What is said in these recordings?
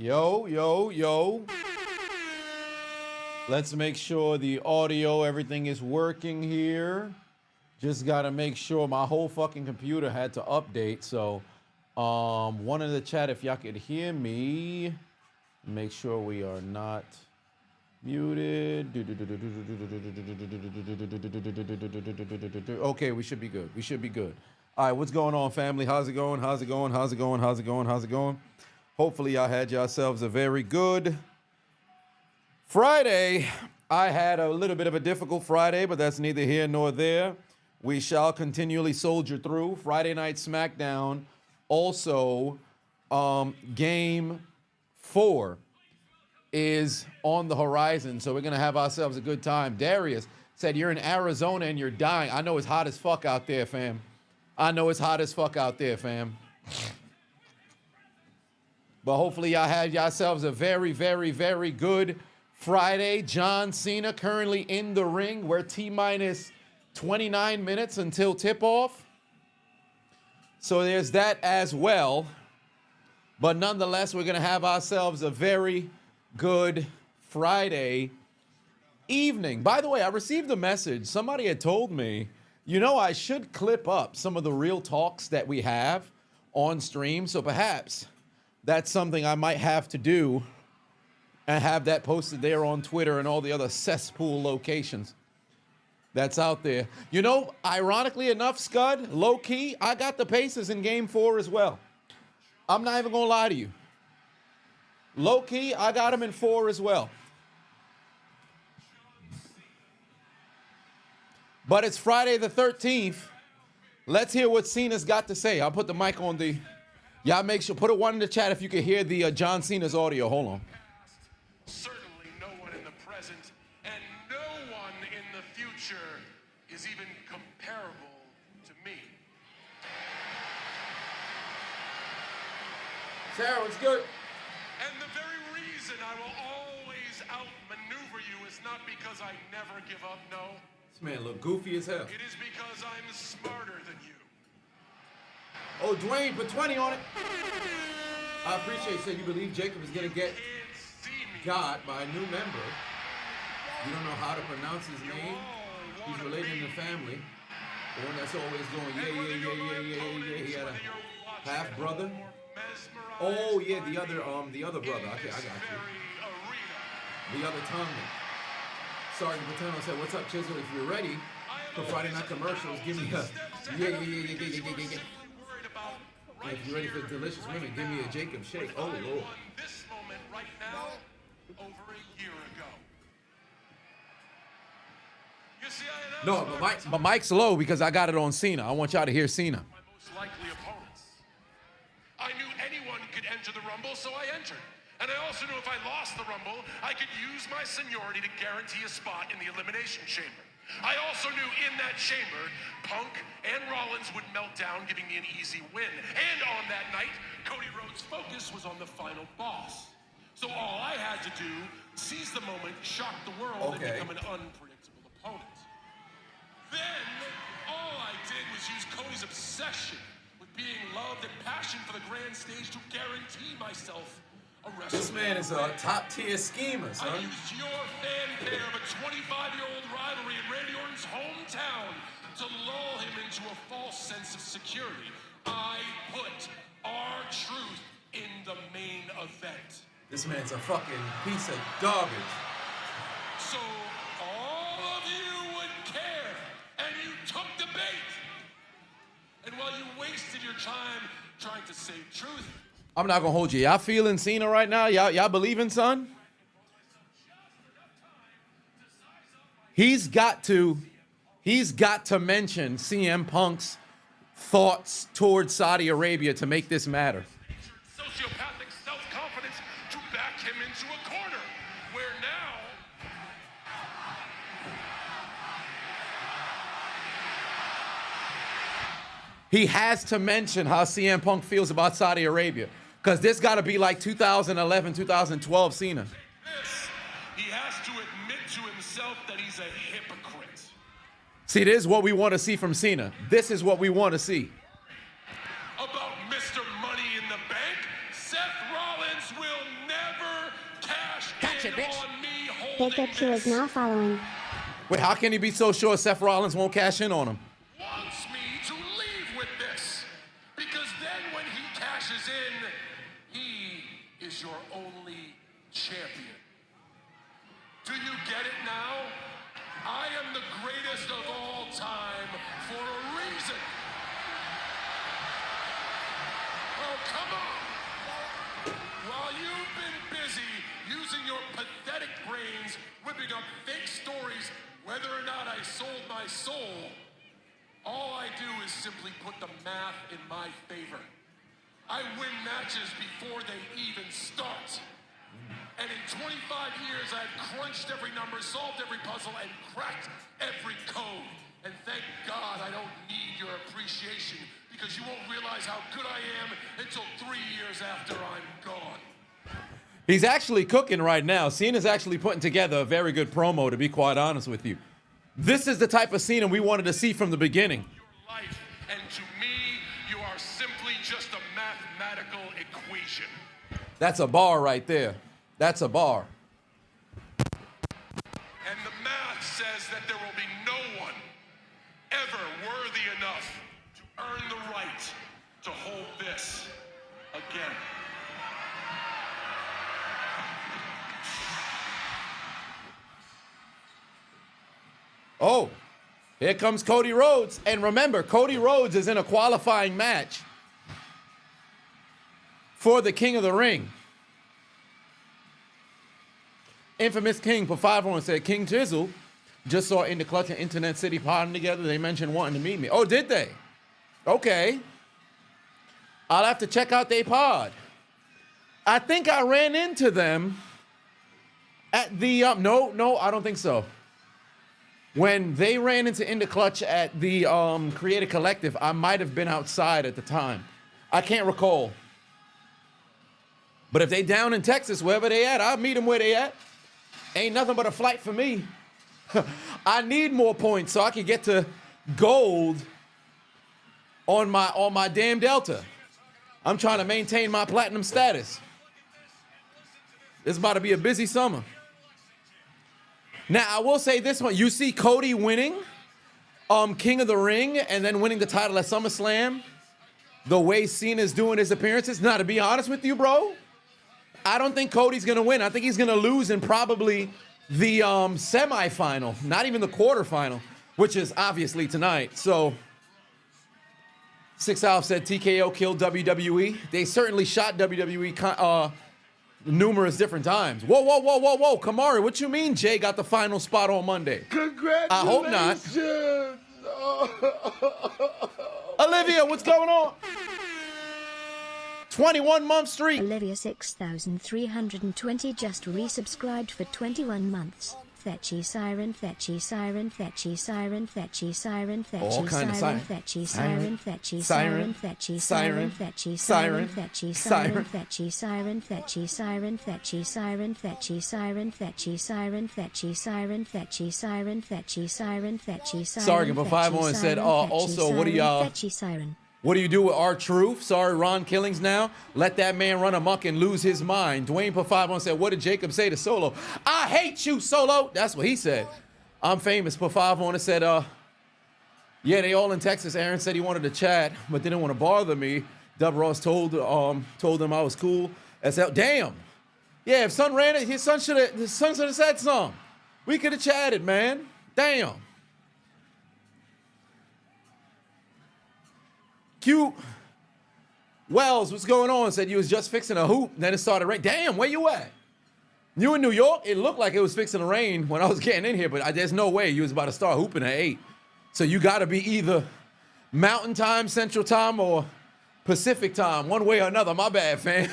Yo. Let's make sure the audio, everything is working here. Just got to make sure my whole fucking computer had to update. So, one in the chat, if y'all could hear me, make sure we are not muted. Okay, we should be good. We should be good. All right, what's going on, family? How's it going? Hopefully, y'all had yourselves a very good Friday. I had a little bit of a difficult Friday, but that's neither here nor there. We shall continually soldier through. Friday night Smackdown. Also, game 4 is on the horizon, so we're going to have ourselves a good time. Darius said, you're in Arizona and you're dying. I know it's hot as fuck out there, fam. But hopefully y'all had yourselves a very, very, very good Friday. John Cena currently in the ring. We're T-minus 29 minutes until tip-off. So there's that as well. But nonetheless, we're going to have ourselves a very good Friday evening. By the way, I received a message. Somebody had told me, you know, I should clip up some of the real talks that we have on stream. So perhaps that's something I might have to do and have that posted there on Twitter and all the other cesspool locations that's out there. You know, ironically enough, Scud, low-key, I got the Pacers in game 4 as well. I'm not even going to lie to you. Low-key, I got them in 4 as well. But it's Friday the 13th. Let's hear what Cena's got to say. I'll put the mic on the... Y'all make sure, put a 1 in the chat if you can hear the John Cena's audio. Hold on. Certainly no one in the present and no one in the future is even comparable to me. Sarah, it's good. And the very reason I will always outmaneuver you is not because I never give up, no. This man look goofy as hell. It is because I'm smarter than you. Oh, Dwayne, put 20 on it. I appreciate you saying you believe Jacob is going to get got by a new member. You don't know how to pronounce his name. He's related in the family. The one that's always going, yeah. He had a half brother. Oh yeah, the other brother. Okay, I got you. The other Tommy. Sergeant Paterno said, "What's up, Chiseled? If you're ready for Friday night commercials, give me a yeah. And if you're ready for delicious women, give me a Jacob shake. Oh Lord. This moment right now, over a year ago. You see, no, but Mike's low because I got it on Cena. I want y'all to hear Cena. My most likely opponents. I knew anyone could enter the Rumble, so I entered. And I also knew if I lost the Rumble, I could use my seniority to guarantee a spot in the Elimination Chamber. I also knew in that chamber, Punk and Rollins would melt down, giving me an easy win. And on that night, Cody Rhodes' focus was on the final boss. So all I had to do, seize the moment, shock the world, and become an unpredictable opponent. Then, all I did was use Cody's obsession with being loved and passion for the grand stage to guarantee myself a wrestling. This man is a top-tier schemer, son. I used your fanfare of a 25-year-old rivalry in Randy Orton's hometown to lull him into a false sense of security. I put our truth in the main event. This man's a fucking piece of garbage. So all of you would care, and you took the bait. And while you wasted your time trying to say truth, I'm not gonna hold you. Y'all feeling Cena right now? Y'all believing, son? He's got to mention CM Punk's thoughts towards Saudi Arabia to make this matter. Sociopathic self-confidence to back him into a corner, where now he has to mention how CM Punk feels about Saudi Arabia. Because this got to be like 2011, 2012 Cena. He has to admit to himself that he's a hypocrite. See, this is what we want to see from Cena. This is what we want to see. About Mr. Money in the Bank, Seth Rollins will never Big 2 is now following. Wait, how can he be so sure Seth Rollins won't cash in on him? Wants me to leave with this. Because then when he cashes in, he is your only champion. Do you get it now? I am the greatest of all time for a reason. Oh, come on. While you've been busy using your pathetic brains, whipping up fake stories, whether or not I sold my soul, all I do is simply put the math in my favor. I win matches before they even start. And in 25 years, I've crunched every number, solved every puzzle, and cracked every code. And thank God I don't need your appreciation, because you won't realize how good I am until 3 years after I'm gone. He's actually cooking right now. Cena's actually putting together a very good promo, to be quite honest with you. This is the type of Cena we wanted to see from the beginning. Your life, and to me, you are simply just a mathematical equation. That's a bar right there. That's a bar. And the math says that there will be no one ever worthy enough to earn the right to hold this again. Oh, here comes Cody Rhodes. And remember, Cody Rhodes is in a qualifying match for the King of the Ring. Infamous King for 5-1 said, King Chiseled just saw In the Clutch and Internet City podding together. They mentioned wanting to meet me. Oh, did they? Okay. I'll have to check out their pod. I think I ran into them at the, no, I don't think so. When they ran into the Clutch at the Creative Collective, I might have been outside at the time. I can't recall. But if they down in Texas, wherever they at, I'll meet them where they at. Ain't nothing but a flight for me. I need more points so I can get to gold on my damn Delta. I'm trying to maintain my platinum status. It's about to be a busy summer. Now, I will say this one. You see Cody winning King of the Ring and then winning the title at SummerSlam, the way Cena's doing his appearances. Now, to be honest with you, bro, I don't think Cody's going to win. I think he's going to lose in probably the semifinal, not even the quarterfinal, which is obviously tonight. So, 6 Alf said TKO killed WWE. They certainly shot WWE numerous different times. Whoa, whoa, whoa, whoa, whoa. Kamari, what you mean Jay got the final spot on Monday? Congratulations. I hope not. Olivia, what's going on? 21-month streak. Olivia 6320 just resubscribed for 21 months. Fetchy siren, fetchy siren, fetchy siren, fetchy siren, fetchy siren, fetchy siren, fetchy siren, fetchy siren, fetchy siren, fetchy siren, fetchy siren, fetchy siren, fetchy siren, fetchy siren, fetchy siren, fetchy siren, fetchy siren, fetchy siren, fetchy siren. Sorry, but 5-1 said, also, what do y'all? Fetchy siren. What do you do with R-Truth? Sorry, Ron Killings now. Let that man run amok and lose his mind. Dwayne put 5-1 said, what did Jacob say to Solo? I hate you, Solo. That's what he said. I'm famous. Put 5-1 and said, yeah, they all in Texas. Aaron said he wanted to chat, but didn't want to bother me. Dub Ross told him I was cool. I said, damn. Yeah, if son ran it, his son should have said something. We could have chatted, man. Damn. Q Wells, what's going on? Said you was just fixing a hoop, then it started raining. Damn, where you at? You in New York? It looked like it was fixing to rain when I was getting in here, but there's no way you was about to start hooping at 8. So you got to be either Mountain Time, Central Time, or Pacific Time, one way or another. My bad, fam.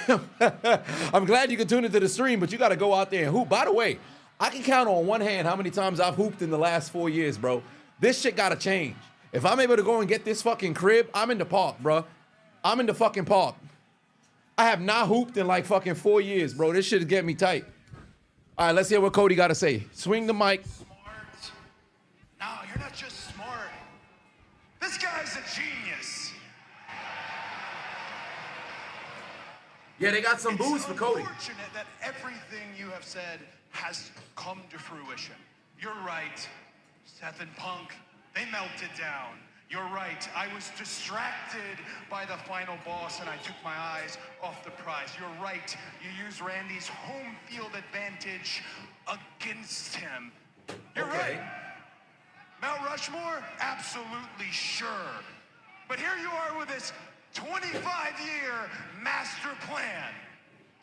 I'm glad you can tune into the stream, but you got to go out there and hoop. By the way, I can count on one hand how many times I've hooped in the last 4 years, bro. This shit got to change. If I'm able to go and get this fucking crib, I'm in the park, bro. I'm in the fucking park. I have not hooped in like fucking 4 years, bro. This shit is getting me tight. All right, let's hear what Cody got to say. Swing the mic. Smart. No, you're not just smart. This guy's a genius. Yeah, they got some booze for Cody. It's unfortunate that everything you have said has come to fruition. You're right, Seth and Punk, they melted down. You're right, I was distracted by the final boss and I took my eyes off the prize. You're right, you used Randy's home field advantage against him. You're right. Mount Rushmore? Absolutely sure. But here you are with this 25-year master plan.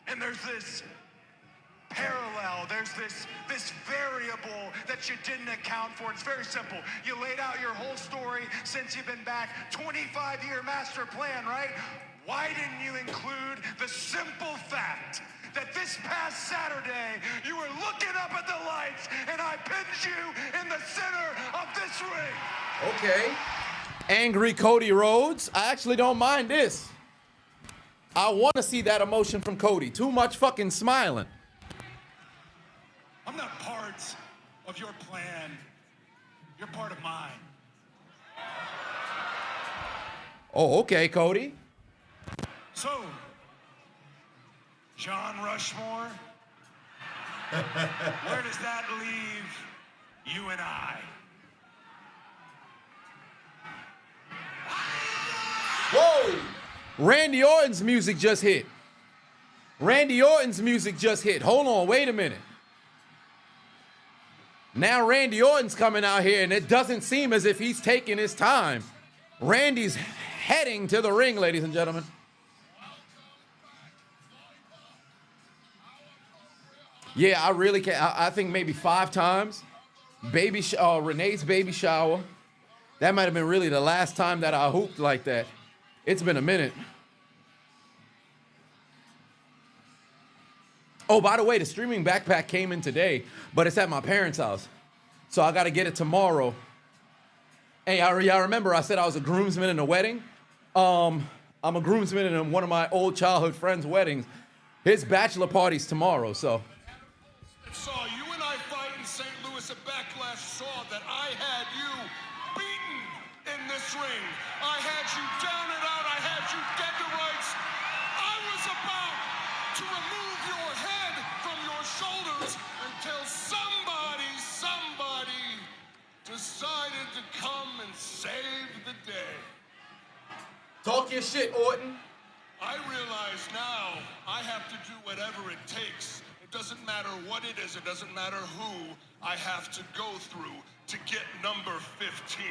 And there's this parallel, there's this variable that you didn't account for. It's very simple. You laid out your whole story since you've been back. 25-year master plan, right? Why didn't you include the simple fact that this past Saturday you were looking up at the lights and I pinned you in the center of this ring? Okay. Angry Cody Rhodes. I actually don't mind this. I want to see that emotion from Cody. Too much fucking smiling. I'm not part of your plan. You're part of mine. Oh, okay, Cody. So, John Rushmore, where does that leave you and I? Whoa! Randy Orton's music just hit. Randy Orton's music just hit. Hold on, wait a minute. Now Randy Orton's coming out here, and it doesn't seem as if he's taking his time. Randy's heading to the ring, ladies and gentlemen. Yeah, I really can't. I think maybe 5 times. Renee's baby shower. That might have been really the last time that I hooped like that. It's been a minute. Oh, by the way, the streaming backpack came in today, but it's at my parents' house. So I got to get it tomorrow. Hey, y'all remember I said I was a groomsman in a wedding? I'm a groomsman in one of my old childhood friends' weddings. His bachelor party's tomorrow, so. Saw you and I fight in St. Louis at Backlash, saw that I had you beaten in this ring. I had you down and out. I had you dead to rights. I was about to remove your head from your shoulders until somebody decided to come and save the day. Talk your shit, Orton. I realize now I have to do whatever it takes. It doesn't matter what it is. It doesn't matter who I have to go through to get number 15.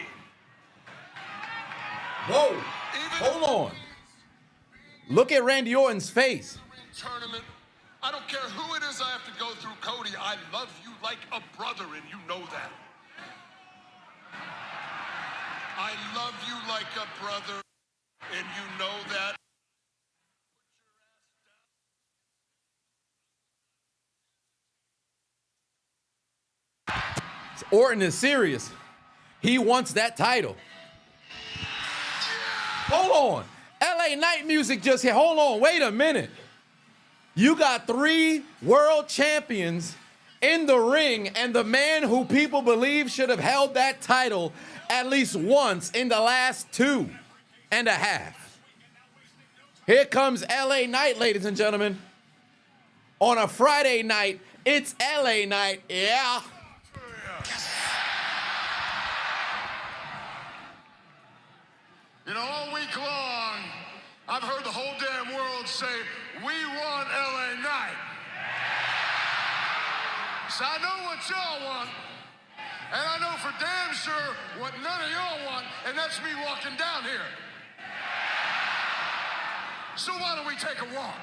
Whoa, hold on. Look at Randy Orton's face. Tournament. I don't care who it is I have to go through, Cody. I love you like a brother, and you know that. I love you like a brother, and you know that. Orton is serious. He wants that title. Hold on. LA Knight music just hit. Hold on. Wait a minute. You got 3 world champions in the ring, and the man who people believe should have held that title at least once in the last 2.5. Here comes LA Knight, ladies and gentlemen. On a Friday night, it's LA Knight. Yeah. You know, all week long, I've heard the whole damn world say, we want LA Knight. So I know what y'all want, and I know for damn sure what none of y'all want, and that's me walking down here. So why don't we take a walk?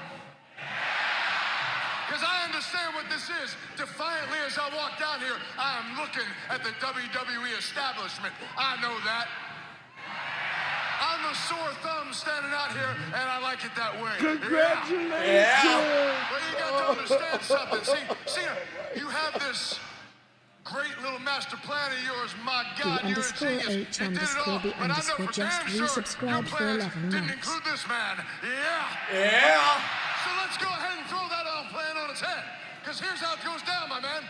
Because I understand what this is. Defiantly as I walk down here, I am looking at the WWE establishment. I know that. I'm the sore thumb standing out here, and I like it that way. Congratulations! Yeah. Well, you got to understand something. See, you have this great little master plan of yours. My God, you're a genius. You did it all. But I know for damn sure your plans didn't include this man. Yeah. So let's go ahead and throw that plan on its head. Because here's how it goes down, my man.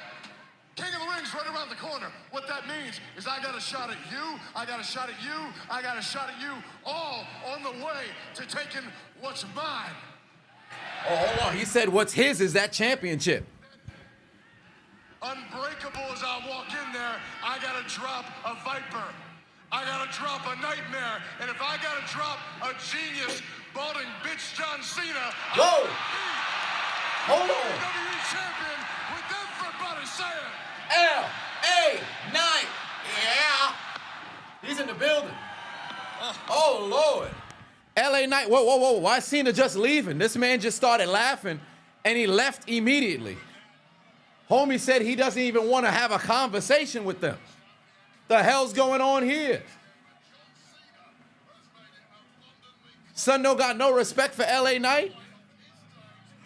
King of the Ring's right around the corner. What that means is I got a shot at you, I got a shot at you, I got a shot at you, all on the way to taking what's mine. Oh, hold on. He said what's his is that championship. Unbreakable as I walk in there, I gotta drop a viper. I gotta drop a nightmare. And if I gotta drop a genius, balding bitch John Cena, Whoa! Hold on. WWE champion with everybody saying L.A. Knight. Yeah. He's in the building. Oh, Lord. L.A. Knight. Whoa, whoa, whoa. Why is Cena just leaving? This man just started laughing, and he left immediately. Homie said he doesn't even want to have a conversation with them. The hell's going on here? Son don't got no respect for L.A. Knight?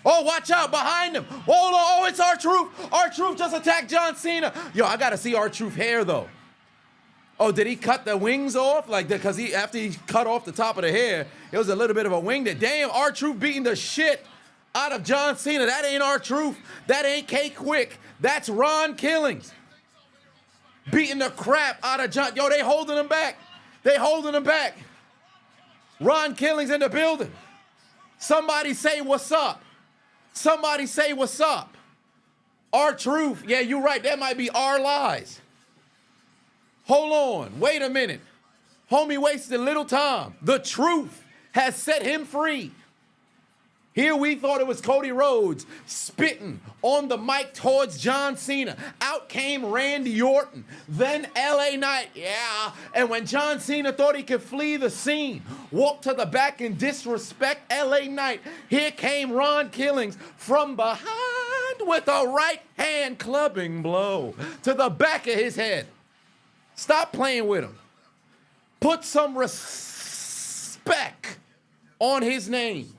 Oh, watch out, behind him. Hold on, oh, it's R-Truth. R-Truth just attacked John Cena. Yo, I gotta see R-Truth hair, though. Oh, did he cut the wings off? Like, because after he cut off the top of the hair, it was a little bit of a wing there. Damn, R-Truth beating the shit out of John Cena. That ain't R-Truth. That ain't K-Quick. That's Ron Killings. Beating the crap out of John. Yo, they holding him back. They holding him back. Ron Killings in the building. Somebody say what's up. Somebody say what's up. R-Truth. Yeah, you're right. That might be our lies. Hold on. Wait a minute. Homie wasted little time. The truth has set him free. Here we thought it was Cody Rhodes spitting on the mic towards John Cena. Out came Randy Orton. Then L.A. Knight, yeah. And when John Cena thought he could flee the scene, walk to the back and disrespect L.A. Knight, here came Ron Killings from behind with a right hand clubbing blow to the back of his head. Stop playing with him. Put some respect on his name.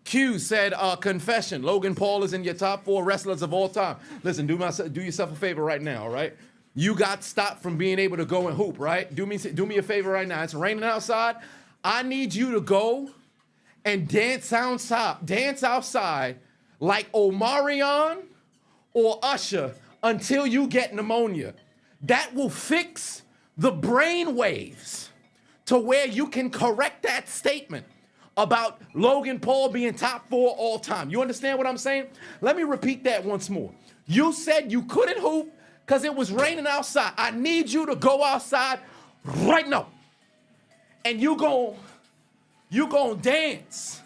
Q said, confession, Logan Paul is in your top 4 wrestlers of all time. Listen, do yourself a favor right now, all right? You got stopped from being able to go and hoop, right? Do me a favor right now. It's raining outside. I need you to go and dance outside like Omarion or Usher until you get pneumonia. That will fix the brain waves to where you can correct that statement about Logan Paul being top 4 all time. You understand what I'm saying? Let me repeat that once more. You said you couldn't hoop because it was raining outside. I need you to go outside right now. And you gon' dance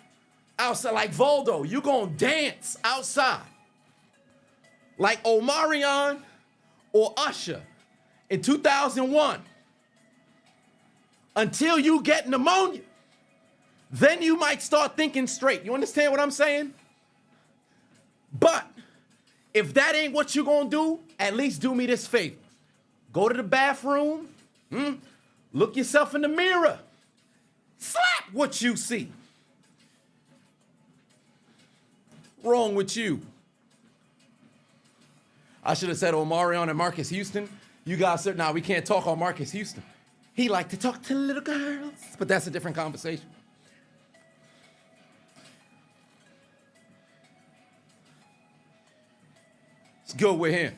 outside like Voldo. You gon' dance outside like Omarion or Usher in 2001 until you get pneumonia. Then you might start thinking straight. You understand what I'm saying? But if that ain't what you're gonna do, at least do me this favor. Go to the bathroom, look yourself in the mirror, slap what you see. Wrong with you? I should have said Omarion and Marcus Houston. You guys said, nah, we can't talk on Marcus Houston. He liked to talk to little girls, but that's a different conversation. It's good with him.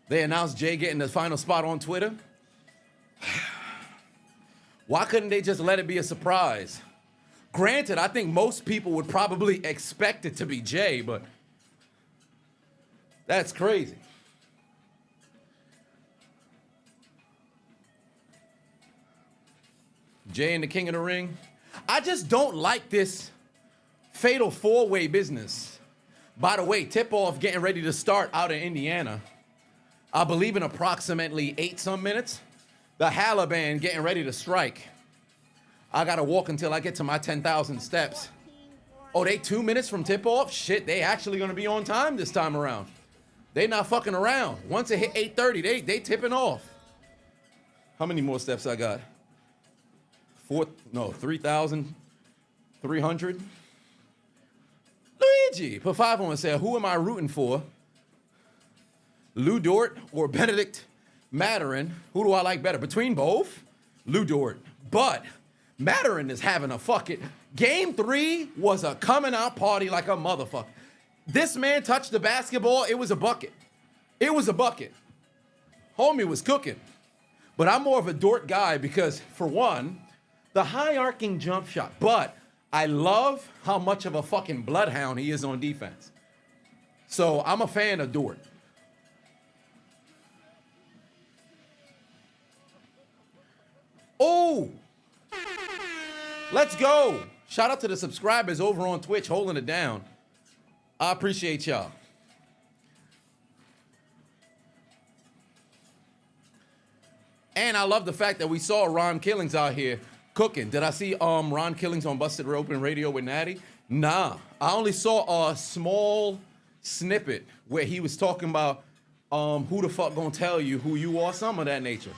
They announced Jay getting the final spot on Twitter. Why couldn't they just let it be a surprise? Granted, I think most people would probably expect it to be Jay, but that's crazy. Jay and the King of the Ring. I just don't like this fatal 4-way business. By the way, tip-off getting ready to start out in Indiana. I believe in approximately 8-some minutes. The Halla Band getting ready to strike. I gotta walk until I get to my 10,000 steps. Oh, they 2 minutes from tip-off? Shit, they actually gonna be on time this time around. They not fucking around. Once it hit 8:30, they tipping off. How many more steps I got? 3,300. Luigi, put 5 on and say, who am I rooting for? Lou Dort or Benedict Mathurin? Who do I like better? Between both? Lou Dort. But Mathurin is having a fucking... Game 3 was a coming out party like a motherfucker. This man touched the basketball, it was a bucket. It was a bucket. Homie was cooking. But I'm more of a Dort guy because, for one, the high arcing jump shot. But I love how much of a fucking bloodhound he is on defense. So I'm a fan of Dort. Oh, let's go. Shout out to the subscribers over on Twitch holding it down. I appreciate y'all. And I love the fact that we saw Ron Killings out here cooking. Did I see Ron Killings on Busted Open Radio with Natty? Nah, I only saw a small snippet where he was talking about who the fuck gonna tell you who you are, some of that nature.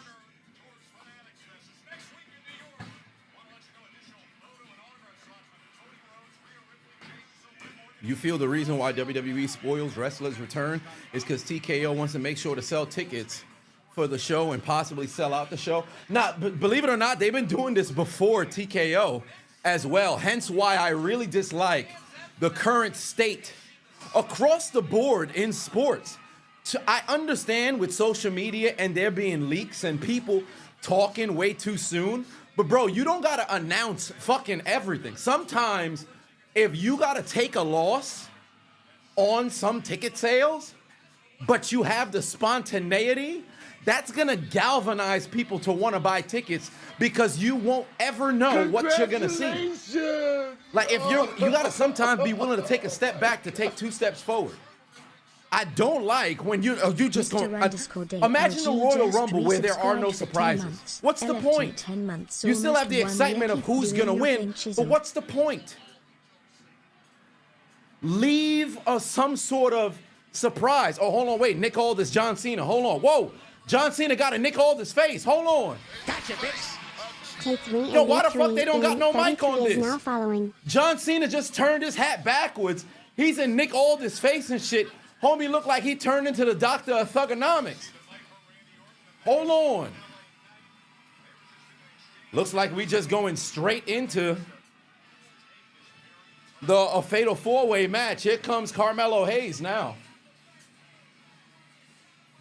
You feel the reason why WWE spoils wrestlers' return is because TKO wants to make sure to sell tickets for the show and possibly sell out the show? Now, believe it or not, they've been doing this before TKO as well. Hence why I really dislike the current state across the board in sports. I understand with social media and there being leaks and people talking way too soon, but bro, you don't gotta announce fucking everything. Sometimes if you gotta take a loss on some ticket sales, but you have the spontaneity, that's gonna galvanize people to wanna buy tickets because you won't ever know what you're gonna see. Like if you gotta sometimes be willing to take a step back to take 2 steps forward. I don't like when you just go. Imagine the Royal Rumble where there are no surprises. What's the point? You still have the excitement of who's gonna win, but what's the point? Leave some sort of surprise. Oh, hold on, wait. Nick Aldis, John Cena. Hold on. Whoa. John Cena got a Nick Aldis face. Hold on. Gotcha, bitch. Yo, why the fuck they don't got no mic on this? John Cena just turned his hat backwards. He's in Nick Aldis' face and shit. Homie looked like he turned into the doctor of thugonomics. Hold on. Looks like we just going straight into a fatal 4-way match. Here comes Carmelo Hayes now.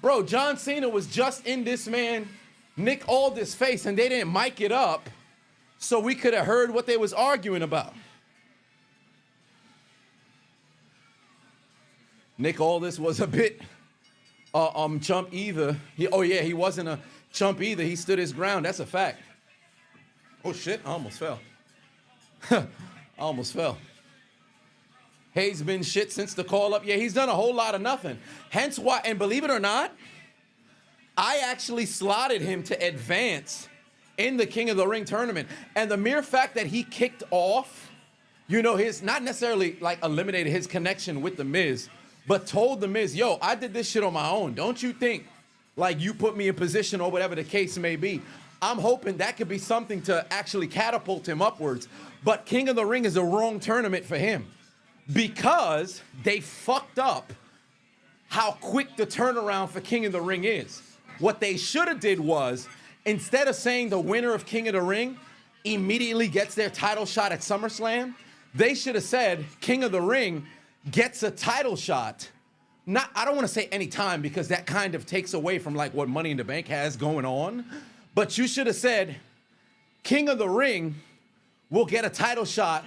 Bro, John Cena was just in this man Nick Aldis' face and they didn't mic it up so we could have heard what they was arguing about. Nick Aldis was a bit chump either. He wasn't a chump either. He stood his ground. That's a fact. Oh shit, I almost fell. I almost fell. Hayes been shit since the call up. Yeah, he's done a whole lot of nothing. Hence why, and believe it or not, I actually slotted him to advance in the King of the Ring tournament. And the mere fact that he kicked off, his, not necessarily like eliminated his connection with The Miz, but told The Miz, yo, I did this shit on my own. Don't you think like you put me in position or whatever the case may be. I'm hoping that could be something to actually catapult him upwards. But King of the Ring is the wrong tournament for him, because they fucked up how quick the turnaround for King of the Ring is. What they should have did was, instead of saying the winner of King of the Ring immediately gets their title shot at SummerSlam, they should have said King of the Ring gets a title shot. I don't want to say any time because that kind of takes away from like what Money in the Bank has going on. But you should have said King of the Ring will get a title shot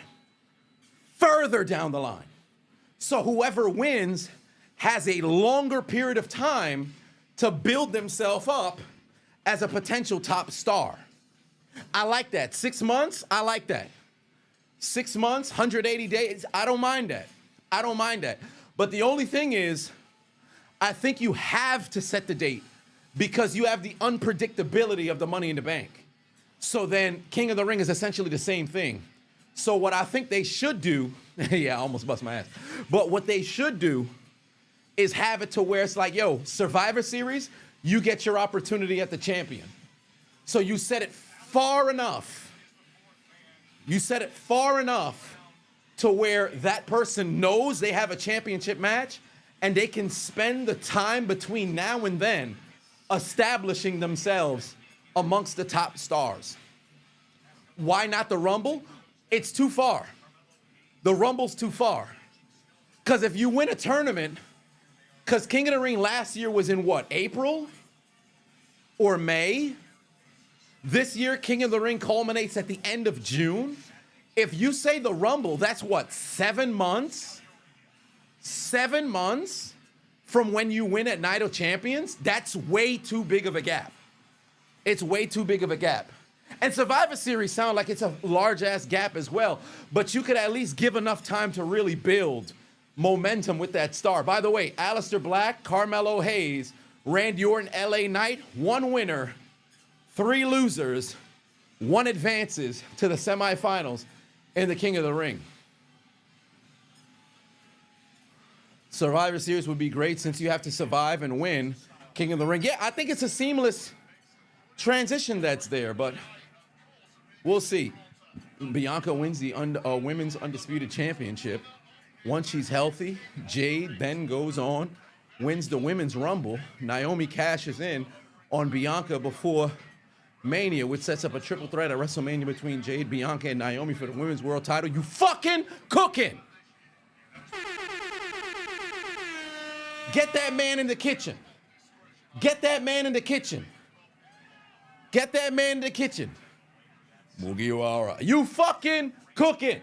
further down the line. So whoever wins has a longer period of time to build themselves up as a potential top star. I like that. 6 months, I like that. 6 months, 180 days, I don't mind that. I don't mind that. But the only thing is, I think you have to set the date because you have the unpredictability of the Money in the Bank. So then King of the Ring is essentially the same thing. So what I think they should do, yeah, I almost bust my ass. But what they should do is have it to where it's like, yo, Survivor Series, you get your opportunity at the champion. So you set it far enough. You set it far enough to where that person knows they have a championship match and they can spend the time between now and then establishing themselves amongst the top stars. Why not the Rumble? It's too far. The Rumble's too far. Because if you win a tournament, because King of the Ring last year was in what, April or May? This year, King of the Ring culminates at the end of June. If you say the Rumble, that's what, 7 months? 7 months from when you win at Night of Champions, that's way too big of a gap. It's way too big of a gap. And Survivor Series sound like it's a large-ass gap as well, but you could at least give enough time to really build momentum with that star. By the way, Aleister Black, Carmelo Hayes, Randy Orton, LA Knight, 1 winner, 3 losers, 1 advances to the semifinals in the King of the Ring. Survivor Series would be great since you have to survive and win King of the Ring. Yeah, I think it's a seamless transition that's there, but we'll see. Bianca wins the Women's Undisputed Championship. Once she's healthy, Jade then goes on, wins the Women's Rumble. Naomi cashes in on Bianca before Mania, which sets up a triple threat at WrestleMania between Jade, Bianca, and Naomi for the Women's World title. You fucking cooking! Get that man in the kitchen. Get that man in the kitchen. Get that man in the kitchen. Mugiwara. You fucking cooking.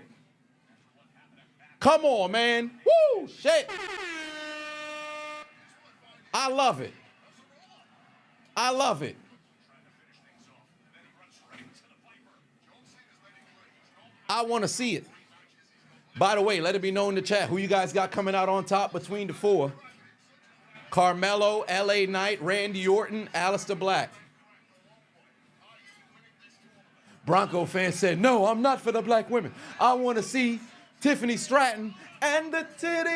Come on, man. Woo, shit. I love it. I love it. I want to see it. By the way, let it be known in the chat who you guys got coming out on top between the 4. Carmelo, LA Knight, Randy Orton, Aleister Black. Bronco fan said, no, I'm not for the black women. I want to see Tiffany Stratton and the titties.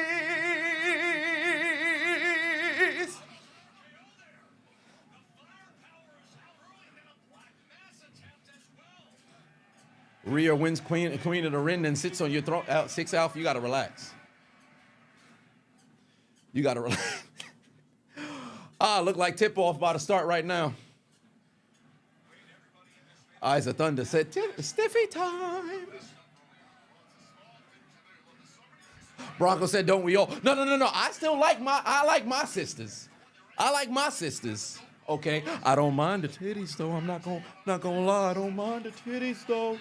Rhea wins Queen of the Ring and sits on your throne. 6 Alpha, you got to relax. You got to relax. Look like tip-off about to start right now. Eyes of Thunder said, Stiffy time. Bronco said, don't we all? No. I still like my sisters. I like my sisters. Okay. I don't mind the titties though. I'm not gonna lie. I don't mind the titties though.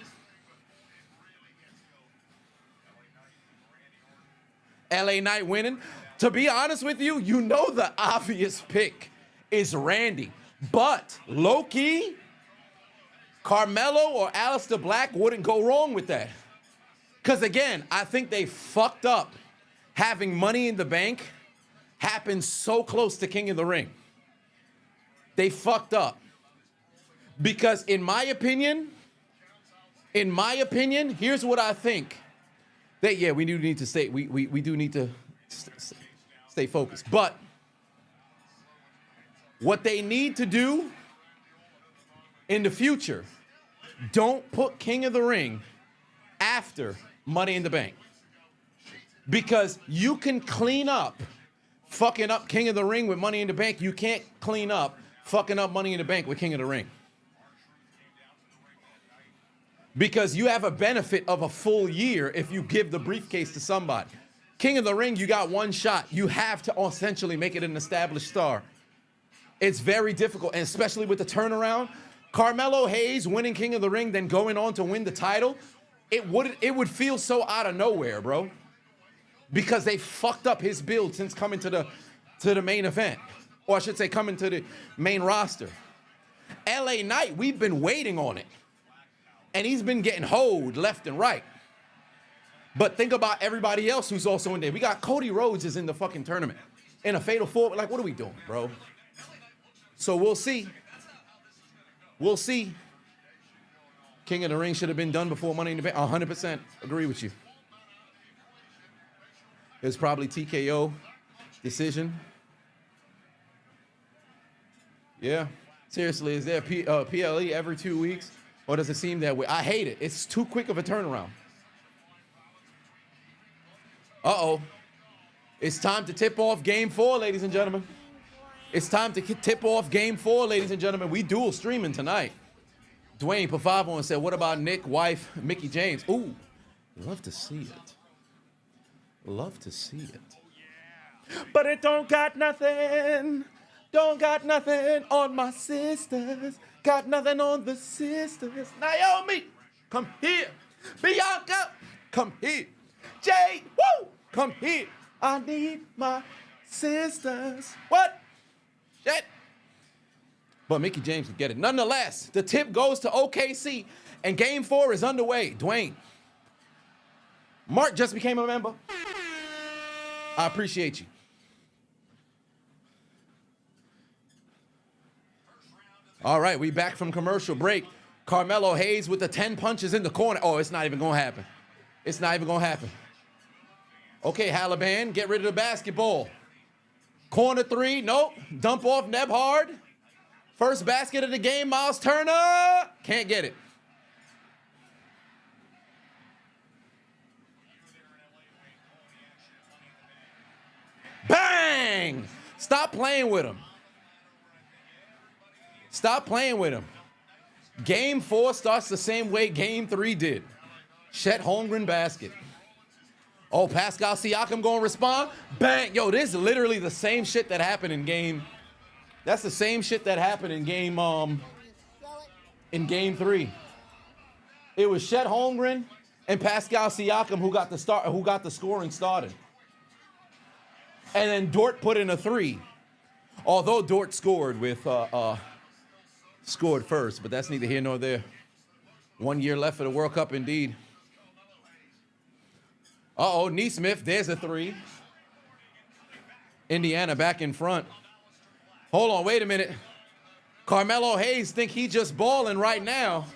LA Knight winning. To be honest with you, you know the obvious pick is Randy. But low-key, Carmelo or Aleister Black wouldn't go wrong with that. Because again, I think they fucked up having Money in the Bank happen so close to King of the Ring. They fucked up. Because in my opinion, here's what I think. That, yeah, we do need to stay, we do need to stay focused. But what they need to do in the future, don't put King of the Ring after Money in the Bank. Because you can clean up fucking up King of the Ring with Money in the Bank. You can't clean up fucking up Money in the Bank with King of the Ring. Because you have a benefit of a full year if you give the briefcase to somebody. King of the Ring, you got 1 shot. You have to essentially make it an established star. It's very difficult, and especially with the turnaround. Carmelo Hayes winning King of the Ring, then going on to win the title, it would feel so out of nowhere, bro. Because they fucked up his build since coming to the main event. Or I should say coming to the main roster. LA Knight, we've been waiting on it. And he's been getting hoed left and right. But think about everybody else who's also in there. We got Cody Rhodes is in the fucking tournament. In a fatal 4, like, what are we doing, bro? So we'll see. We'll see. King of the Ring should have been done before Money in the Bank. 100% agree with you. It was probably TKO decision. Yeah. Seriously, is there PLE every 2 weeks? Or does it seem that way? I hate it. It's too quick of a turnaround. Uh-oh. It's time to tip off Game 4, ladies and gentlemen. It's time to tip off Game 4, ladies and gentlemen. We dual streaming tonight. Dwayne Pavavo and said, what about Nick, wife, Mickey James? Ooh, love to see it. Love to see it. But it don't got nothing. Don't got nothing on my sisters. Got nothing on the sisters. Naomi, come here. Bianca, come here. Jade, woo, come here. I need my sisters. What? Shit. But Mickey James can get it. Nonetheless, the tip goes to OKC, and Game 4 is underway. Dwayne, Mark just became a member. I appreciate you. All right, we back from commercial break. Carmelo Hayes with the 10 punches in the corner. Oh, it's not even going to happen. It's not even going to happen. Okay, Halaban, get rid of the basketball. Corner 3, nope. Dump off Nebhard. First basket of the game, Miles Turner. Can't get it. Bang! Stop playing with him. Stop playing with him. Game 4 starts the same way Game 3 did. Chet Holmgren basket. Oh, Pascal Siakam gonna respond? Bang! Yo, this is literally the same shit that happened in game. That's the same shit that happened in game 3. It was Chet Holmgren and Pascal Siakam who got the scoring started. And then Dort put in a 3. Although Dort scored first, but that's neither here nor there. 1 year left for the World Cup indeed. Uh-oh, Neesmith, there's a 3. Indiana back in front. Hold on, wait a minute. Carmelo Hayes think he just balling right now.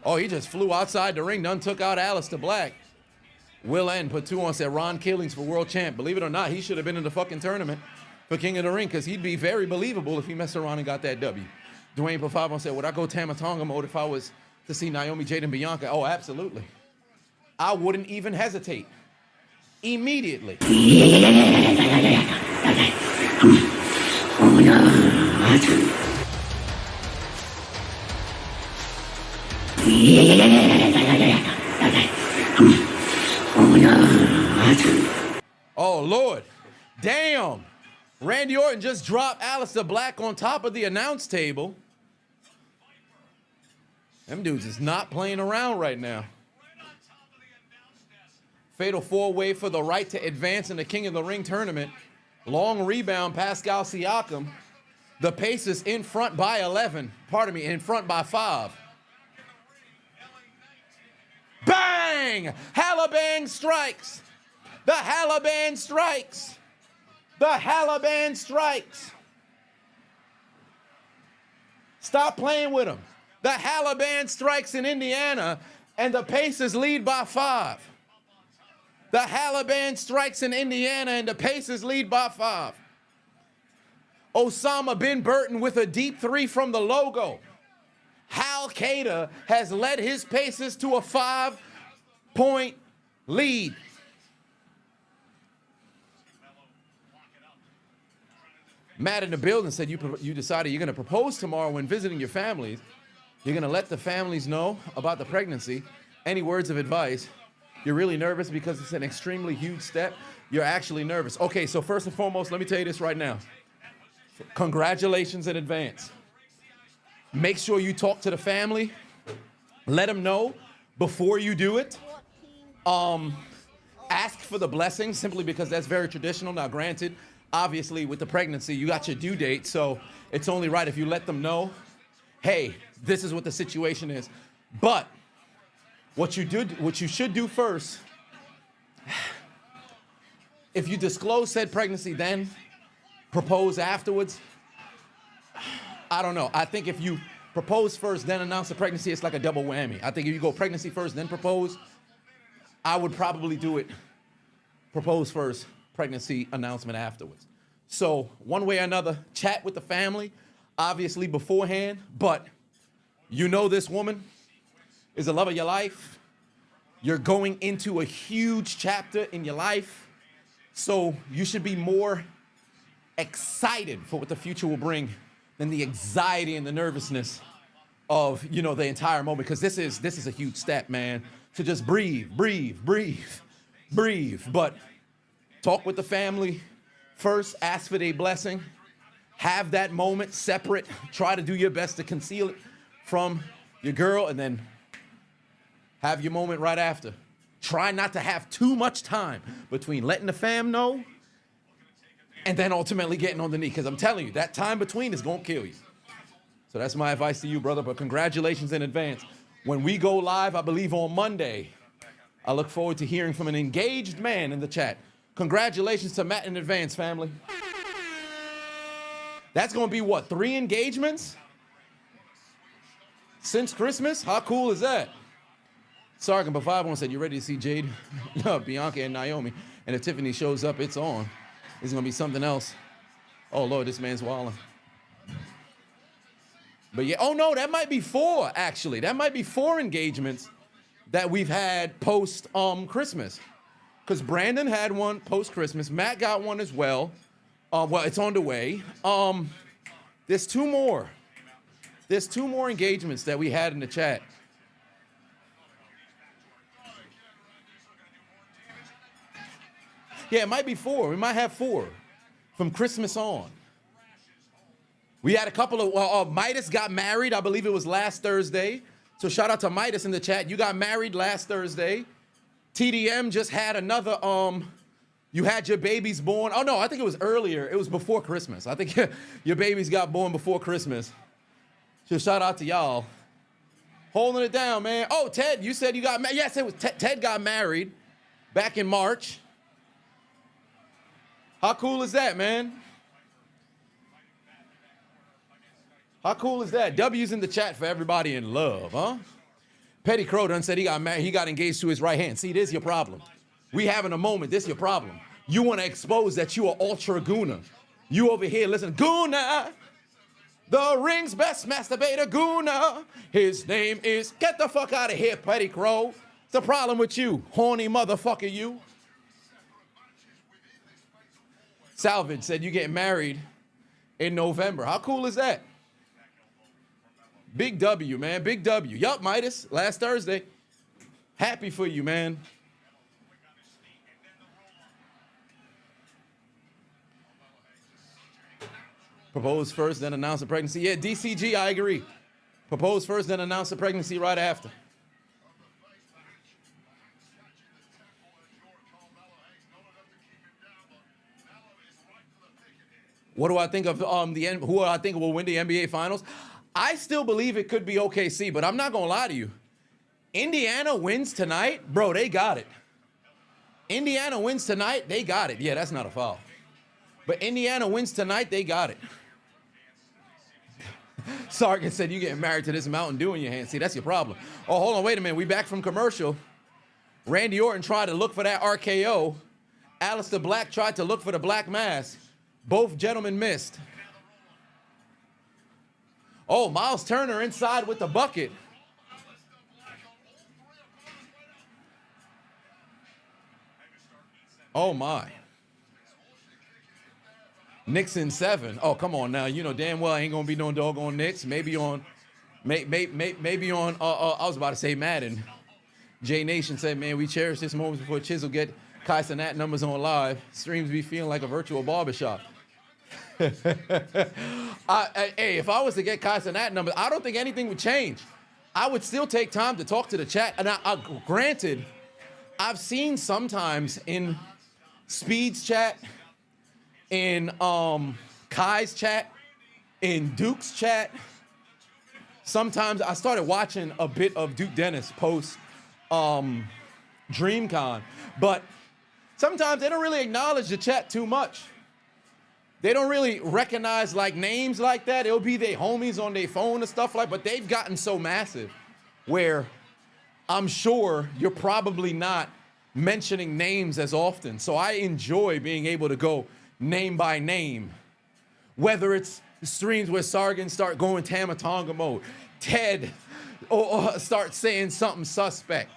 Oh, he just flew outside the ring, done took out Aleister Black. Will N put 2 on, said Ron Killings for world champ. Believe it or not, he should have been in the fucking tournament for King of the Ring, because he'd be very believable if he messed around and got that W. Dwayne put 5 on, said, would I go Tama Tonga mode if I was to see Naomi, Jade, and Bianca? Oh, absolutely. I wouldn't even hesitate. Immediately. Oh, Lord. Damn. Randy Orton just dropped Aleister Black on top of the announce table. Them dudes is not playing around right now. Fatal 4-way for the right to advance in the King of the Ring tournament. Long rebound, Pascal Siakam. The Pacers in front by 11. Pardon me, in front by 5. Bang! Halaban strikes. The Halaban strikes. The Halaban strikes. Stop playing with him. The Halaban strikes in Indiana, and the Pacers lead by 5. The Halaban strikes in Indiana, and the Pacers lead by 5. Osama bin Burton with a deep 3 from the logo. Hal Qaeda has led his Pacers to a 5-point lead. Matt in the building said you decided you're going to propose tomorrow when visiting your families. You're going to let the families know about the pregnancy. Any words of advice? You're really nervous because it's an extremely huge step. You're actually nervous. Okay, so first and foremost, let me tell you this right now. Congratulations in advance. Make sure you talk to the family. Let them know before you do it. Ask for the blessing simply because that's very traditional. Now, granted, obviously with the pregnancy, you got your due date, so it's only right if you let them know, hey, this is what the situation is. But what you should do first, if you disclose said pregnancy, then propose afterwards. I don't know. I think if you propose first, then announce the pregnancy, it's like a double whammy. I think if you go pregnancy first, then propose, I would probably do it propose first, pregnancy announcement afterwards. So one way or another, chat with the family, obviously beforehand, but you know this woman is the love of your life. You're going into a huge chapter in your life, so you should be more excited for what the future will bring than the anxiety and the nervousness of, you know, the entire moment, because this is a huge step, man. To just breathe. But talk with the family first, ask for their blessing, have that moment separate, try to do your best to conceal it from your girl, and then have your moment right after. try not to have too much time between letting the fam know and then ultimately getting on the knee. Because I'm telling you, that time between is going to kill you. So that's my advice to you, brother. But congratulations in advance. When we go live, I believe on Monday, I look forward to hearing from an engaged man in the chat. Congratulations to Matt in advance, family. That's going to be, what, 3 engagements since Christmas? How cool is that? Sargon Bavavon said, you ready to see Jade, Bianca, and Naomi? And if Tiffany shows up, it's on. It's going to be something else. Oh, Lord, this man's wilding. But yeah, oh no, that might be 4, actually. That might be 4 engagements that we've had post-Christmas. Because Brandon had one post-Christmas. Matt got one as well. Well, it's on the way. There's 2 more. There's 2 more engagements that we had in the chat. Yeah, it might be 4. We might have 4 from Christmas on. We had a couple of, Midas got married. I believe it was last Thursday. So shout out to Midas in the chat. You got married last Thursday. TDM just had another, you had your babies born. Oh no, I think it was earlier. It was before Christmas. I think your babies got born before Christmas. So shout out to y'all. Holding it down, man. Oh, Ted, you said you got married. Yes, it was Ted got married back in March. How cool is that, man? How cool is that? W's in the chat for everybody in love, huh? Petty Crow done said he got married. He got engaged to his right hand. See, this is your problem. We having a moment. This is your problem. You want to expose that you are ultra Guna. You over here, listen, Guna, the ring's best masturbator, Guna. His name is, get the fuck out of here, Petty Crow. It's the problem with you, horny motherfucker, you. Salvage said you get married in November. How cool is that? Big W, man. Big W. Yup, Midas. Last Thursday. Happy for you, man. Propose first, then announce the pregnancy. Yeah, DCG, I agree. Propose first, then announce the pregnancy right after. What do I think of who I think will win the NBA Finals? I still believe it could be OKC, but I'm not going to lie to you. Indiana wins tonight, bro, they got it. Indiana wins tonight, they got it. Yeah, that's not a foul. But Indiana wins tonight, they got it. Sargon said you getting married to this Mountain Dew in your hand. See, that's your problem. Oh, hold on, wait a minute. We back from commercial. Randy Orton tried to look for that RKO. Aleister Black tried to look for the Black Mass. Both gentlemen missed. Oh, Miles Turner inside with the bucket. Oh, my. Knicks in 7. Oh, come on now. You know damn well I ain't going to be no doggone Knicks. Maybe on, I was about to say Madden. J Nation said, man, we cherish this moment before Chiseled get Kai Cenat numbers on live. Streams be feeling like a virtual barbershop. Hey, if I was to get Kai Cenat numbers, I don't think anything would change. I would still take time to talk to the chat. And granted, I've seen sometimes in Speed's chat, in Kai's chat, in Duke's chat, sometimes I started watching a bit of Duke Dennis post DreamCon, but sometimes they don't really acknowledge the chat too much. They don't really recognize like names like that. It'll be their homies on their phone and stuff like, but they've gotten so massive where I'm sure you're probably not mentioning names as often. So I enjoy being able to go name by name, whether it's streams where Sargon start going Tamatonga mode, Ted or start saying something suspect,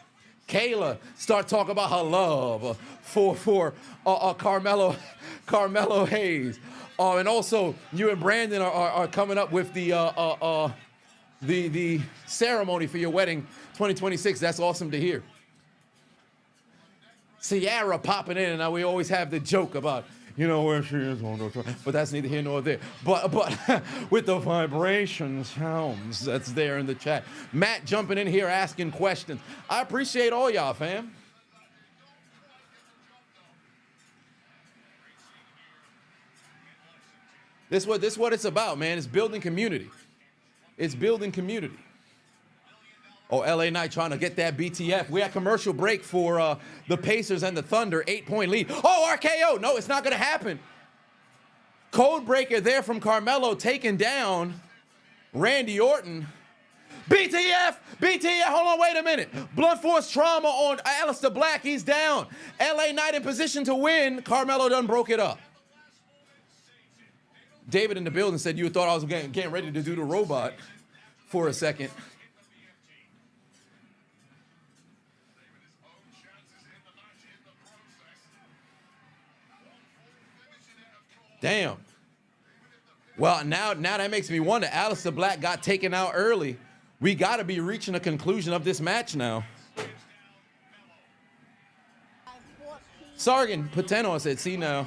Kayla start talking about her love for Carmelo Hayes, and also you and Brandon are coming up with the ceremony for your wedding 2026. That's awesome to hear. Sierra popping in, and now we always have the joke about, you know, where she is, but that's neither here nor there. But with the vibration sounds that's there in the chat. Matt jumping in here asking questions. I appreciate all y'all, fam. This is what it's about, man. It's building community. It's building community. Oh, LA Knight trying to get that BTF. We had commercial break for the Pacers and the Thunder, 8-point lead. Oh, RKO. No, it's not going to happen. Code breaker there from Carmelo taking down Randy Orton. BTF, hold on, wait a minute. Blunt force trauma on Aleister Black, he's down. LA Knight in position to win. Carmelo done broke it up. David in the building said you thought I was getting ready to do the robot for a second. Damn. Well, now that makes me wonder. Aleister Black got taken out early. We got to be reaching a conclusion of this match now. Sargon Pateno said, see now,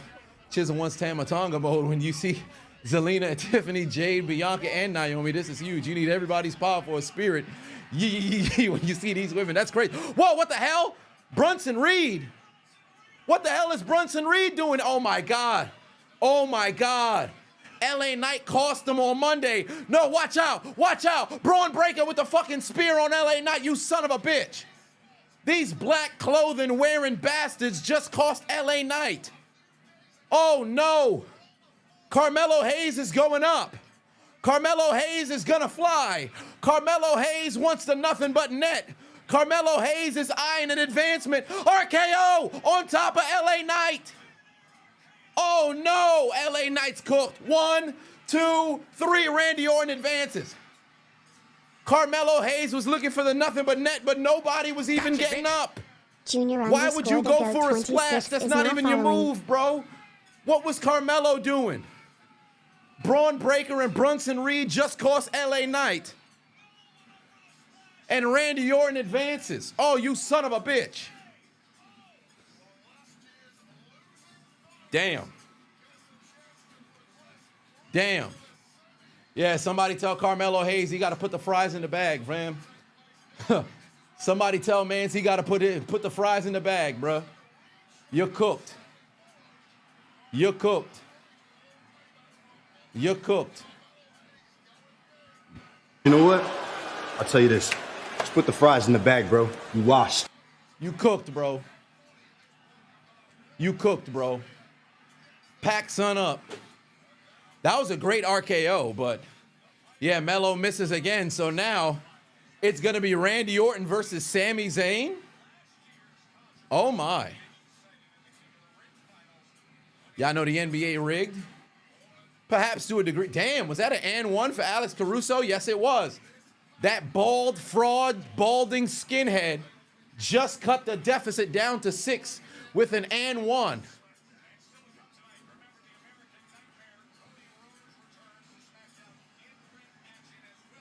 Chiseled wants Tamatonga mode when you see Zelina and Tiffany, Jade, Bianca, and Naomi. This is huge. You need everybody's power for a spirit. When you see these women, that's crazy. Whoa, what the hell? Brunson Reed. What the hell is Brunson Reed doing? Oh, my God. Oh, my God. LA Knight cost them on Monday. No, watch out. Watch out. Braun Breaker with the fucking spear on LA Knight, you son of a bitch. These black clothing wearing bastards just cost LA Knight. Oh, no. Carmelo Hayes is going up. Carmelo Hayes is going to fly. Carmelo Hayes wants the nothing but net. Carmelo Hayes is eyeing an advancement. RKO on top of LA Knight. Oh no, LA Knight's cooked. 1, 2, 3, Randy Orton advances. Carmelo Hayes was looking for the nothing but net, but nobody was even getting up. Junior, why would you go for a splash? That's not even your move, bro. What was Carmelo doing? Braun Breaker and Brunson Reed just cost LA Knight. And Randy Orton advances. Oh, you son of a bitch. Damn. Damn. Yeah, somebody tell Carmelo Hayes he got to put the fries in the bag, fam. Somebody tell Mans he got to put the fries in the bag, bruh. You're cooked. You're cooked. You're cooked. You know what? I'll tell you this. Just put the fries in the bag, bro. You washed. You cooked, bro. You cooked, bro. Pack son up. That was a great RKO, but yeah, Melo misses again. So now it's going to be Randy Orton versus Sami Zayn. Oh, my. Y'all know the NBA rigged? Perhaps to a degree. Damn, was that an and one for Alex Caruso? Yes, it was. That bald, fraud, balding skinhead just cut the deficit down to 6 with an and one.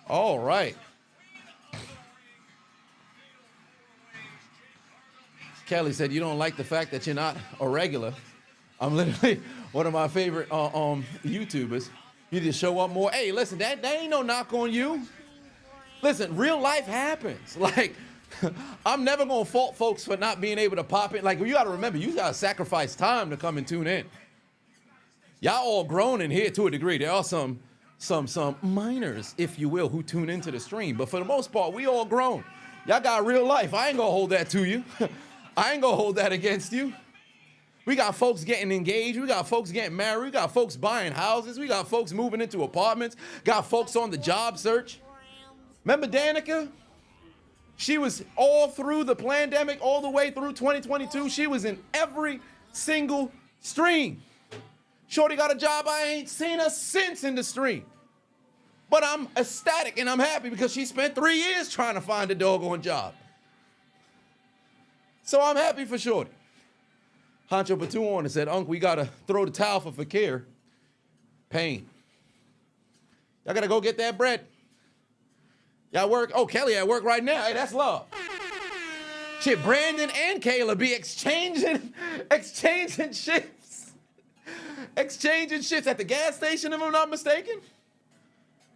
All right. Kelly said, you don't like the fact that you're not a regular. I'm literally one of my favorite YouTubers. You just show up more. Hey, listen, that ain't no knock on you. Listen, real life happens. Like, I'm never going to fault folks for not being able to pop in. Like, you got to remember, you got to sacrifice time to come and tune in. Y'all all grown in here to a degree. There are some minors, if you will, who tune into the stream. But for the most part, we all grown. Y'all got real life. I ain't going to hold that to you. I ain't going to hold that against you. We got folks getting engaged. We got folks getting married. We got folks buying houses. We got folks moving into apartments. Got folks on the job search. Remember Danica? She was all through the pandemic, all the way through 2022. She was in every single stream. Shorty got a job I ain't seen her since in the stream. But I'm ecstatic and I'm happy because she spent 3 years trying to find a doggone job. So I'm happy for Shorty. Hancho Batu on and said, Unc, we got to throw the towel for Fakir. Pain. Y'all got to go get that bread. Y'all work? Oh, Kelly at work right now. Hey, that's love. Shit, Brandon and Kayla be exchanging shifts. Exchanging shifts at the gas station, if I'm not mistaken.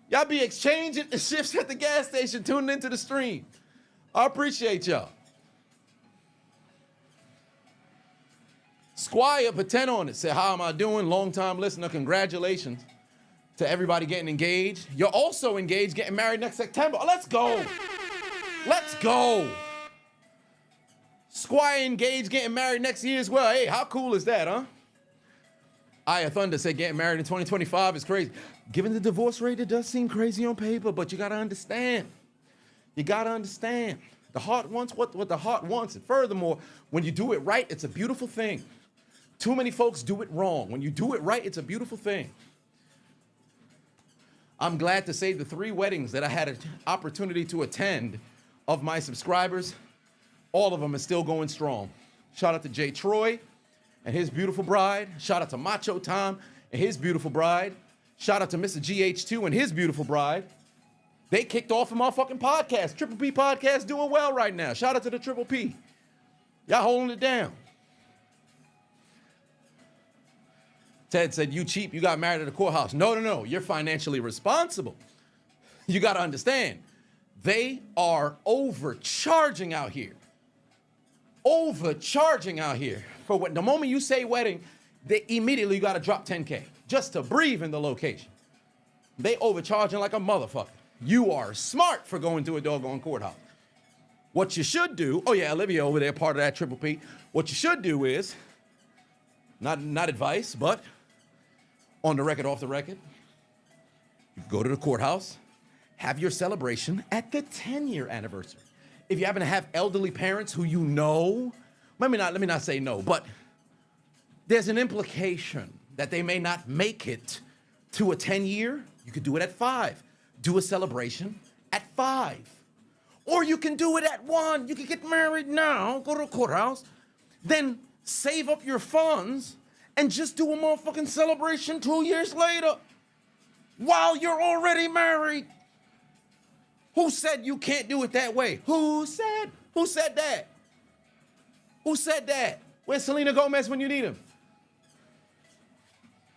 Y'all be exchanging shifts at the gas station, tuning into the stream. I appreciate y'all. Squire Paten on it said, how am I doing? Long time listener, congratulations. To everybody getting engaged. You're also engaged, getting married next September. Oh, let's go. Let's go. Squire engaged, getting married next year as well. Hey, how cool is that, huh? Aya Thunder said getting married in 2025 is crazy. Given the divorce rate, it does seem crazy on paper, but you gotta understand. You gotta understand. The heart wants what the heart wants. And furthermore, when you do it right, it's a beautiful thing. Too many folks do it wrong. When you do it right, it's a beautiful thing. I'm glad to say the 3 weddings that I had an opportunity to attend of my subscribers, all of them are still going strong. Shout out to Jay Troy and his beautiful bride. Shout out to Macho Tom and his beautiful bride. Shout out to Mr. GH2 and his beautiful bride. They kicked off a motherfucking podcast. Triple P podcast doing well right now. Shout out to the Triple P. Y'all holding it down. Ted said, you cheap, you got married at the courthouse. No, you're financially responsible. You got to understand, they are overcharging out here. Overcharging out here. For what? The moment you say wedding, they immediately got to drop 10K just to breathe in the location. They overcharging like a motherfucker. You are smart for going to a doggone courthouse. What you should do, oh yeah, Olivia over there, part of that Triple P. What you should do is, not advice, but on the record, off the record, you go to the courthouse, have your celebration at the 10-year anniversary. If you happen to have elderly parents who you know, let me not say no, but there's an implication that they may not make it to a 10-year. You could do it at 5. Do a celebration at 5. Or you can do it at 1. You can get married now, go to the courthouse, then save up your funds and just do a motherfucking celebration 2 years later while you're already married. Who said you can't do it that way? Who said that? Who said that? Where's Selena Gomez when you need him?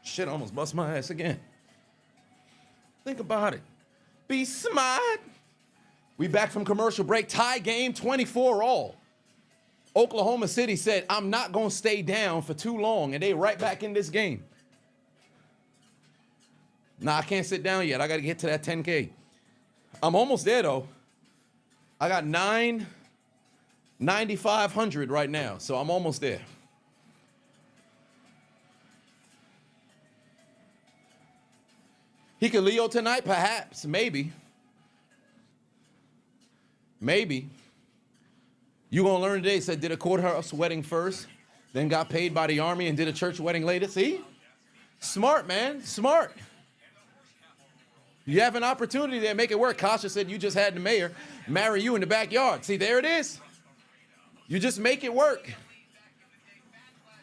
Shit, I almost bust my ass again. Think about it. Be smart. We back from commercial break. Tie game, 24-all. Oklahoma City said, I'm not going to stay down for too long, and they right back in this game. Nah, I can't sit down yet. I got to get to that 10K. I'm almost there, though. I got 9,500 right now, so I'm almost there. He could Leo tonight, perhaps, maybe. Maybe. You gonna learn today, said did a courthouse wedding first, then got paid by the army and did a church wedding later. See? Smart, man, smart. You have an opportunity there, make it work. Kasha said you just had the mayor marry you in the backyard. See, there it is. You just make it work.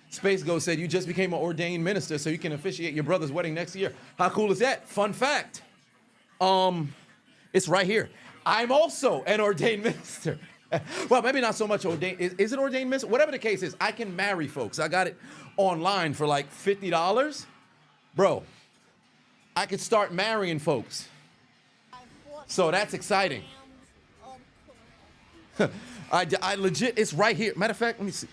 Space Ghost said you just became an ordained minister so you can officiate your brother's wedding next year. How cool is that? Fun fact. It's right here. I'm also an ordained minister. Well, maybe not so much ordained. Is it ordained minister? Whatever the case is, I can marry folks. I got it online for like $50. Bro, I could start marrying folks. So that's exciting. I legit, it's right here. Matter of fact, let me see.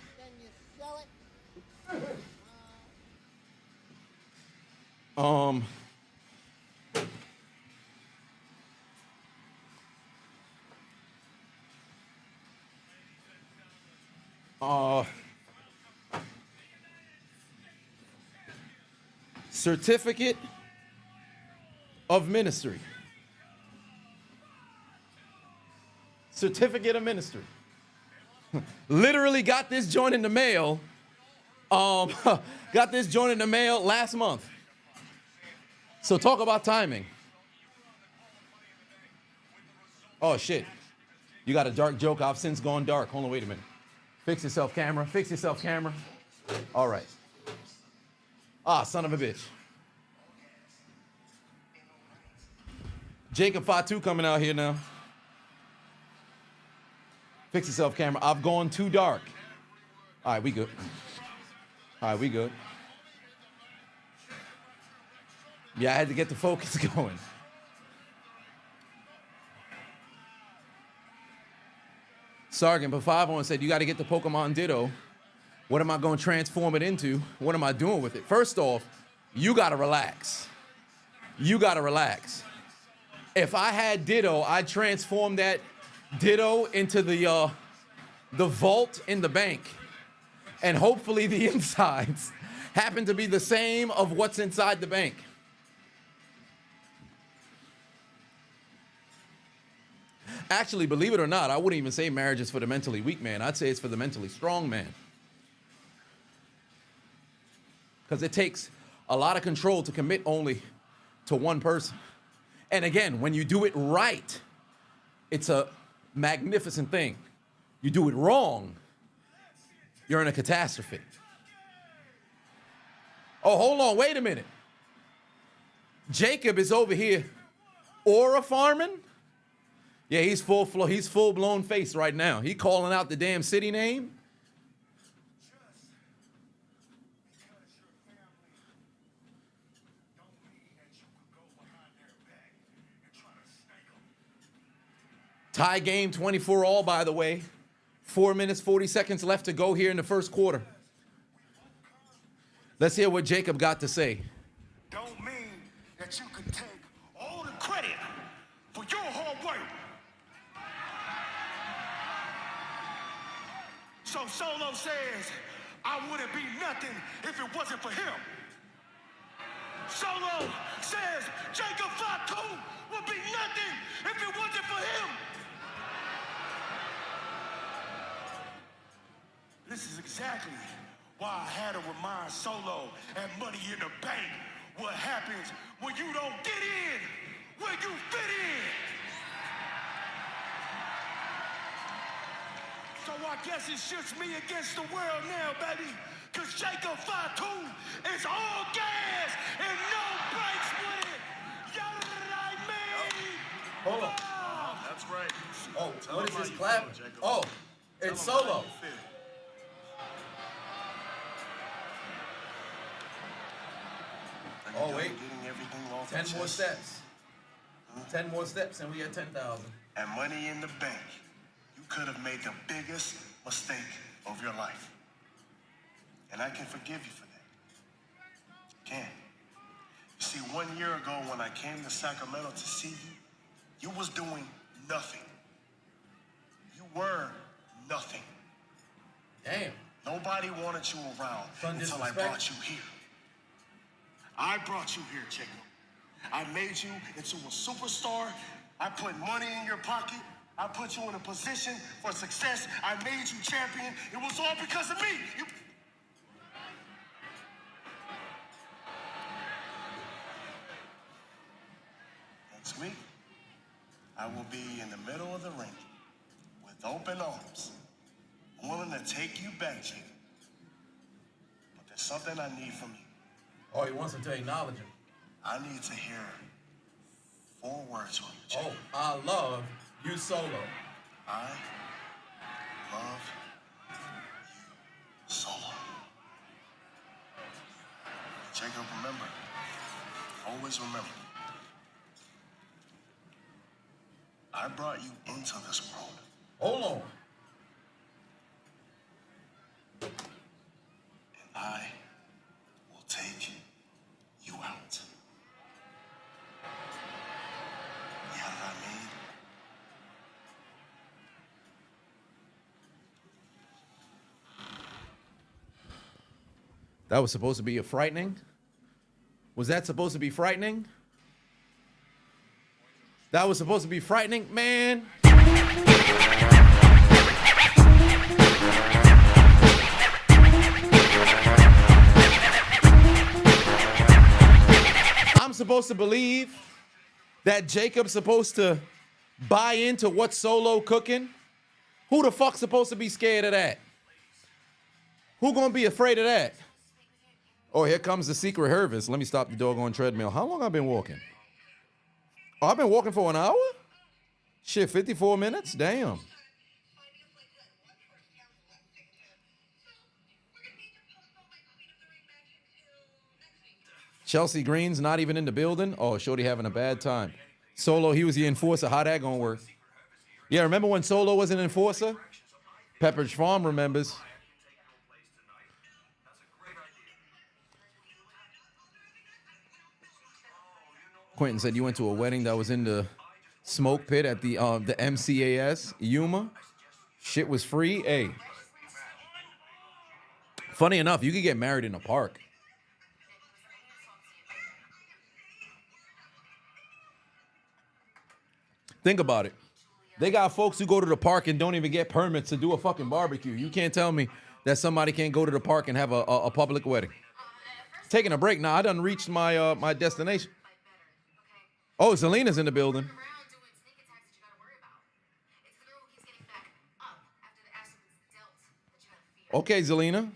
Certificate of ministry. Certificate of ministry. Literally got this joint in the mail. Got this joint in the mail last month. So talk about timing. Oh shit. You got a dark joke. I've since gone dark. Hold on, wait a minute. Fix yourself, camera. Fix yourself, camera. All right. Ah, son of a bitch. Jacob Fatu coming out here now. Fix yourself, camera. I've gone too dark. All right, we good. All right, we good. Yeah, I had to get the focus going. Sargent, but 5-on said, you got to get the Pokemon Ditto. What am I going to transform it into? What am I doing with it? First off, you got to relax. you got to relax. If I had Ditto, I'd transform that Ditto into the vault in the bank. And hopefully the insides happen to be the same of what's inside the bank. Actually, believe it or not, I wouldn't even say marriage is for the mentally weak man. I'd say it's for the mentally strong man. Because it takes a lot of control to commit only to one person. And again, when you do it right, it's a magnificent thing. You do it wrong, you're in a catastrophe. Oh, hold on, wait a minute. Jacob is over here aura farming? Yeah, he's full-blown face right now. He calling out the damn city name. Tie game 24-all, by the way. 4 minutes, 40 seconds left to go here in the first quarter. Let's hear what Jacob got to say. Don't mean that you can take all the credit for your hard work. So Solo says, I wouldn't be nothing if it wasn't for him. Solo says, Jacob Fatu would be nothing if it wasn't for him. This is exactly why I had to remind Solo and Money in the Bank what happens when you don't get in, when you fit in. So I guess it's just me against the world now, baby. Cause Jacob Fatu is all gas and no brakes with it. You know what I mean? Hold on. That's right. Oh, what is this clap? Oh, it's Solo. Oh, wait. 10 more steps. 10 more steps and we at 10,000. And Money in the Bank, you could have made the biggest mistake of your life. And I can forgive you for that. Can. You see, 1 year ago when I came to Sacramento to see you, you was doing nothing. You were nothing. Damn. Nobody wanted you around until I brought you here. I brought you here, Jacob. I made you into a superstar. I put money in your pocket. I put you in a position for success. I made you champion. It was all because of me. Next week, I will be in the middle of the ring with open arms, willing to take you back, Jacob. But there's something I need from you. Oh, he wants him to acknowledge him. I need to hear 4 words from you, Jacob. Oh, I love you, Solo. I love you, Solo. Jacob, remember. Always remember. I brought you into this world. Hold on. And I will take you out. You know what I mean? That was supposed to be a frightening? Was that supposed to be frightening? That was supposed to be frightening? Man. I'm supposed to believe that Jacob's supposed to buy into what Solo cooking? Who the fuck's supposed to be scared of that? Who gonna be afraid of that? Oh, here comes the secret Hervis. Let me stop the doggone treadmill. How long I've been walking? Oh, I've been walking for an hour? Shit, 54 minutes? Damn. Chelsea Green's not even in the building? Oh, Shorty having a bad time. Solo, he was the enforcer. How that gonna work? Yeah, remember when Solo was an enforcer? Pepperidge Farm remembers. Quentin said you went to a wedding that was in the smoke pit at the MCAS Yuma. Shit was free. Hey, funny enough, you could get married in a park. Think about it. They got folks who go to the park and don't even get permits to do a fucking barbecue. You can't tell me that somebody can't go to the park and have a public wedding. Taking a break now. I done reached my my destination. Oh, Selena's in the building. Okay, Zelina.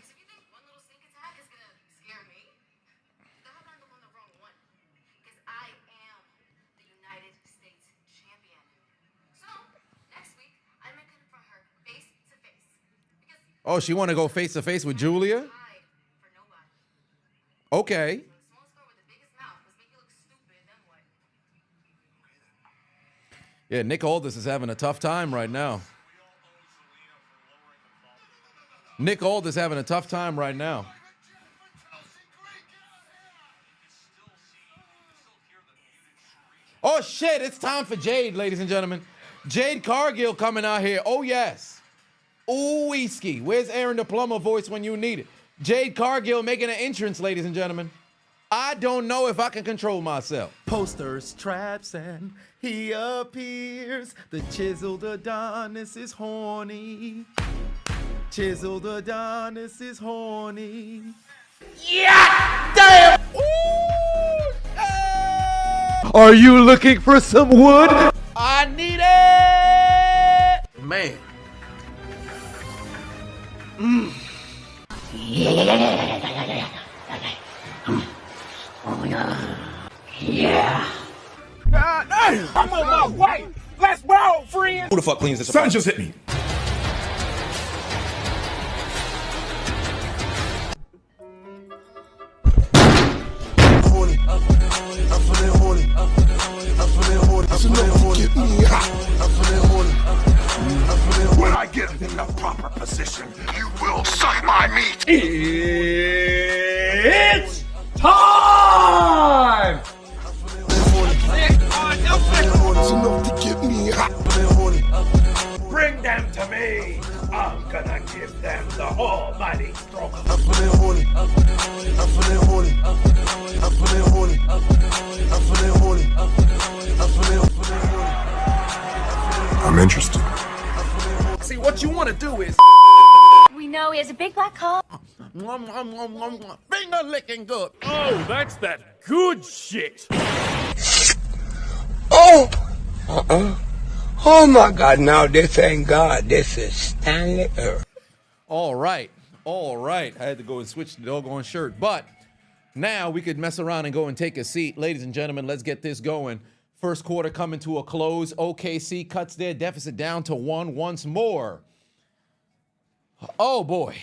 Oh, she want to go face to face with Julia? Okay. Yeah, Nick Aldis is having a tough time right now. Nick Aldis is having a tough time right now. Oh, shit, it's time for Jade, ladies and gentlemen. Jade Cargill coming out here. Oh, yes. Ooh, whiskey. Where's Aaron the Plumber voice when you need it? Jade Cargill making an entrance, ladies and gentlemen. I don't know if I can control myself. Posters, traps, and he appears. The chiseled Adonis is horny. Chiseled Adonis is horny. Yeah! Damn! Ooh, yeah! Are you looking for some wood? I need it! Man. Yeah. I'm on my way. Let's roll, friends. Who the fuck cleans this? Something just hit me. When I get in the proper position, you will suck my meat. It's time. Bring them to me. I'm gonna give them the almighty struggle. I'm interested. See, what you want to do is... We know he has a big black car. Finger licking good. Oh, that's that good shit. Oh! Oh my God, now this ain't God, this is Stanley Earth. All right. I had to go and switch the doggone shirt. But now we could mess around and go and take a seat. Ladies and gentlemen, let's get this going. First quarter coming to a close. OKC cuts their deficit down to 1 once more. Oh, boy.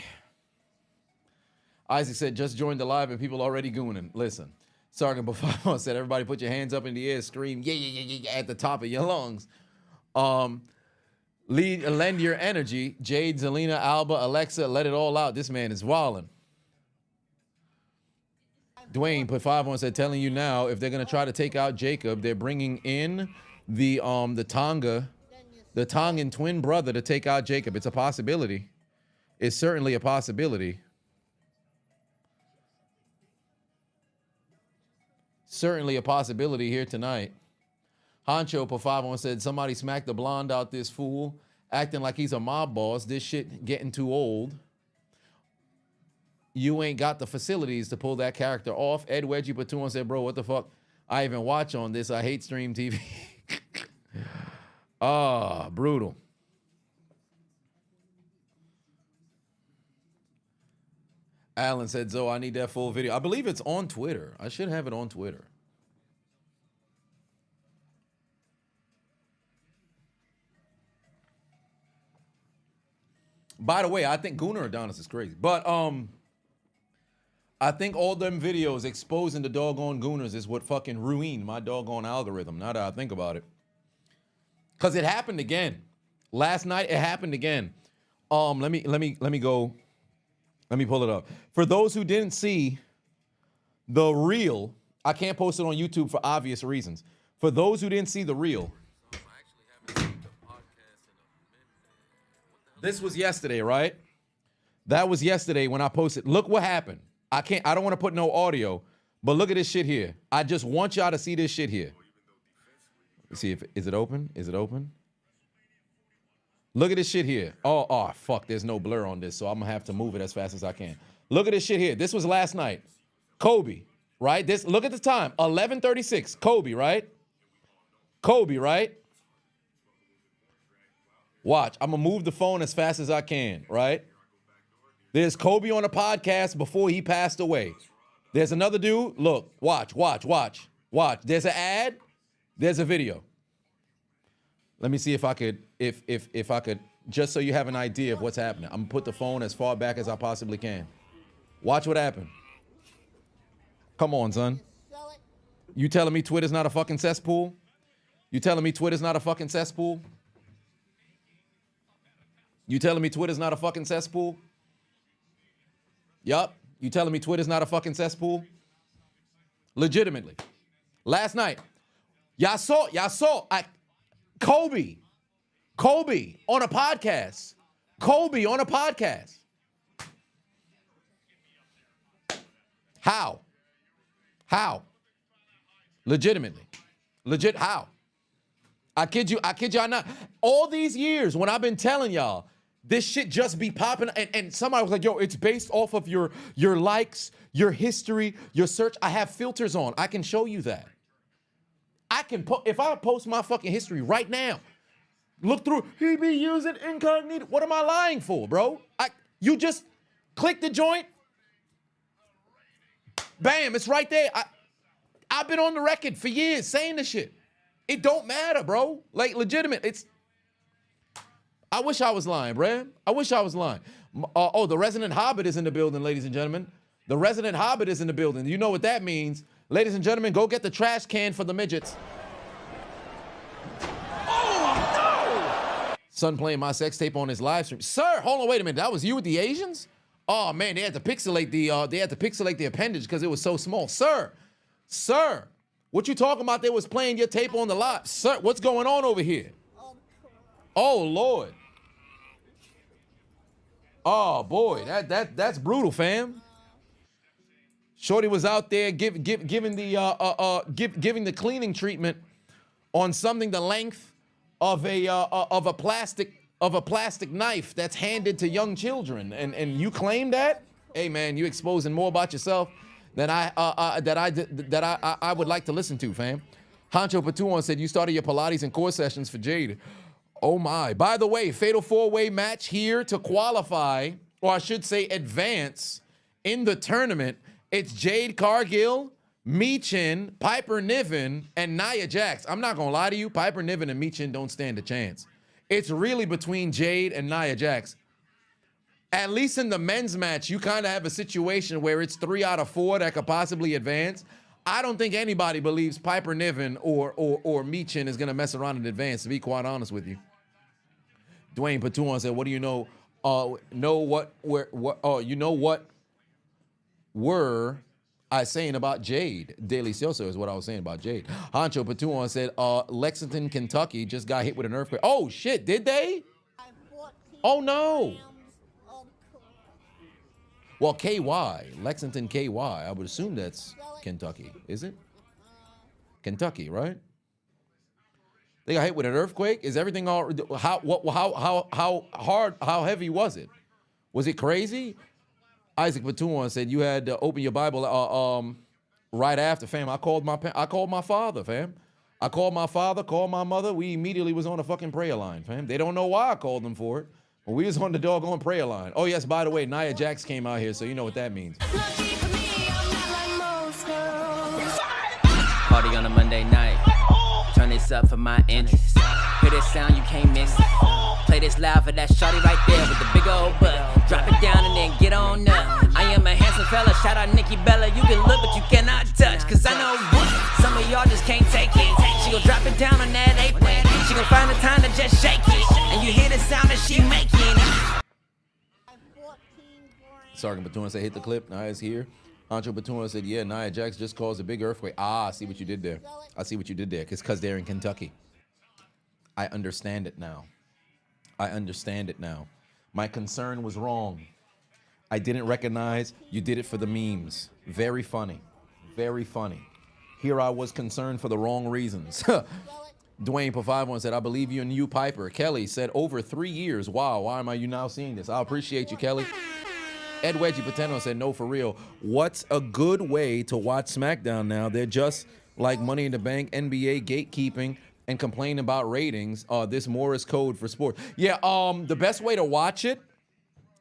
Isaac said, just joined the live and people already gooning. Listen, Sergeant Buffalo said, everybody put your hands up in the air, scream, yeah, at the top of your lungs. Lend your energy. Jade, Zelina, Alba, Alexa, let it all out. This man is wildin'. Dwayne put 5 on, said, telling you now, if they're going to try to take out Jacob, they're bringing in the Tongan twin brother to take out Jacob. It's a possibility. It's certainly a possibility. Certainly a possibility here tonight. Honcho put 5 on, said, somebody smacked the blonde out this fool, acting like he's a mob boss. This shit getting too old. You ain't got the facilities to pull that character off. Ed Wedgie put 2 on, said, bro, what the fuck? I even watch on this. I hate stream TV. Brutal. Alan said, Zoe, I need that full video. I believe it's on Twitter. I should have it on Twitter. By the way, I think Gunnar Adonis is crazy. But I think all them videos exposing the doggone Gunners is what fucking ruined my doggone algorithm, now that I think about it. Because it happened again. Last night, it happened again. Let me go. Let me pull it up. For those who didn't see the reel I can't post it on YouTube for obvious reasons. For those who didn't see the reel, this was yesterday, right? That was yesterday when I posted. Look what happened. I don't want to put no audio, but look at this shit here. I just want y'all to see this shit here. Let's see is it open? Is it open? Look at this shit here. Oh, fuck, there's no blur on this, so I'm gonna have to move it as fast as I can. Look at this shit here. This was last night. Kobe, right? Look at the time, 11:36. Kobe, right? Kobe, right? Watch, I'm gonna move the phone as fast as I can, right? There's Kobe on a podcast before he passed away. There's another dude. Look, watch. There's an ad. There's a video. Let me see if I could, if I could, just so you have an idea of what's happening. I'm gonna put the phone as far back as I possibly can. Watch what happened. Come on, son. You telling me Twitter's not a fucking cesspool? You telling me Twitter's not a fucking cesspool? You telling me Twitter's not a fucking cesspool? Yup. You telling me Twitter's not a fucking cesspool? Legitimately. Last night, y'all saw, Kobe on a podcast. Kobe on a podcast. How? Legitimately. How? I kid you not. All these years when I've been telling y'all, this shit just be popping, and somebody was like, yo, it's based off of your likes, your history, your search. I have filters on. I can show you that. If I post my fucking history right now, look through, he be using incognito. What am I lying for, bro? You just click the joint, bam, it's right there. I've been on the record for years saying this shit. It don't matter, bro. Like, legitimate. I wish I was lying, bruh. I wish I was lying. The resident hobbit is in the building, ladies and gentlemen. The resident hobbit is in the building. You know what that means. Ladies and gentlemen, go get the trash can for the midgets. Oh, no! Son playing my sex tape on his live stream. Sir, hold on, wait a minute. That was you with the Asians? Oh, man, they had to pixelate the appendage because it was so small. Sir, what you talking about? They was playing your tape on the live. Sir, what's going on over here? Oh, Lord. Oh, boy, that's brutal, fam. Shorty was out there giving the cleaning treatment on something the length of a plastic knife that's handed to young children, and you claim that? Hey, man, you exposing more about yourself than I would like to listen to, fam. Hancho Patuan said you started your Pilates and core sessions for Jade. Oh my. By the way, fatal four-way match here to qualify, or I should say advance in the tournament. It's Jade Cargill, Michin, Piper Niven, and Nia Jax. I'm not going to lie to you. Piper Niven and Michin don't stand a chance. It's really between Jade and Nia Jax. At least in the men's match, you kind of have a situation where it's 3 out of 4 that could possibly advance. I don't think anybody believes Piper Niven or Michin is going to mess around and advance, to be quite honest with you. Dwayne Patuan said, what do you know? You know what were I saying about Jade? Delicioso is what I was saying about Jade. Hancho Patuan said, Lexington, Kentucky just got hit with an earthquake. Oh, shit, did they? Oh, no. Well, KY, Lexington, KY, I would assume that's Kentucky, is it? Kentucky, right? They got hit with an earthquake. Is everything all? How hard? How heavy was it? Was it crazy? Isaac Patuan said you had to open your Bible right after, fam. I called my father, fam. I called my father, called my mother. We immediately was on a fucking prayer line, fam. They don't know why I called them for it, but we was on the doggone prayer line. Oh yes, by the way, Nia Jax came out here, so you know what that means. Party on a Monday night. Turn this up for my interest. Hear this sound, you can't miss it. Play this loud for that shawty right there with the big old butt. Drop it down and then get on up. I am a handsome fella, shout out Nikki Bella. You can look but you cannot touch, cause I know some of y'all just can't take it. She gon' drop it down on that apron. She gon' find the time to just shake it. And you hear the sound that she making. Sergeant Patuan said hit the clip, now it's here. Andre Batua said, yeah, Nia Jax just caused a big earthquake. I see what you did there. I see what you did there. It's because they're in Kentucky. I understand it now. I understand it now. My concern was wrong. I didn't recognize you did it for the memes. Very funny. Very funny. Here I was concerned for the wrong reasons. Dwayne P51 said, I believe you in you, Piper. Kelly said, over 3 years. Wow, why am I you now seeing this? I appreciate you, Kelly. Ed Wedgie Pateno said, no, for real. What's a good way to watch SmackDown now? They're just like Money in the Bank, NBA gatekeeping, and complaining about ratings. This Morris code for sport. Yeah, the best way to watch it,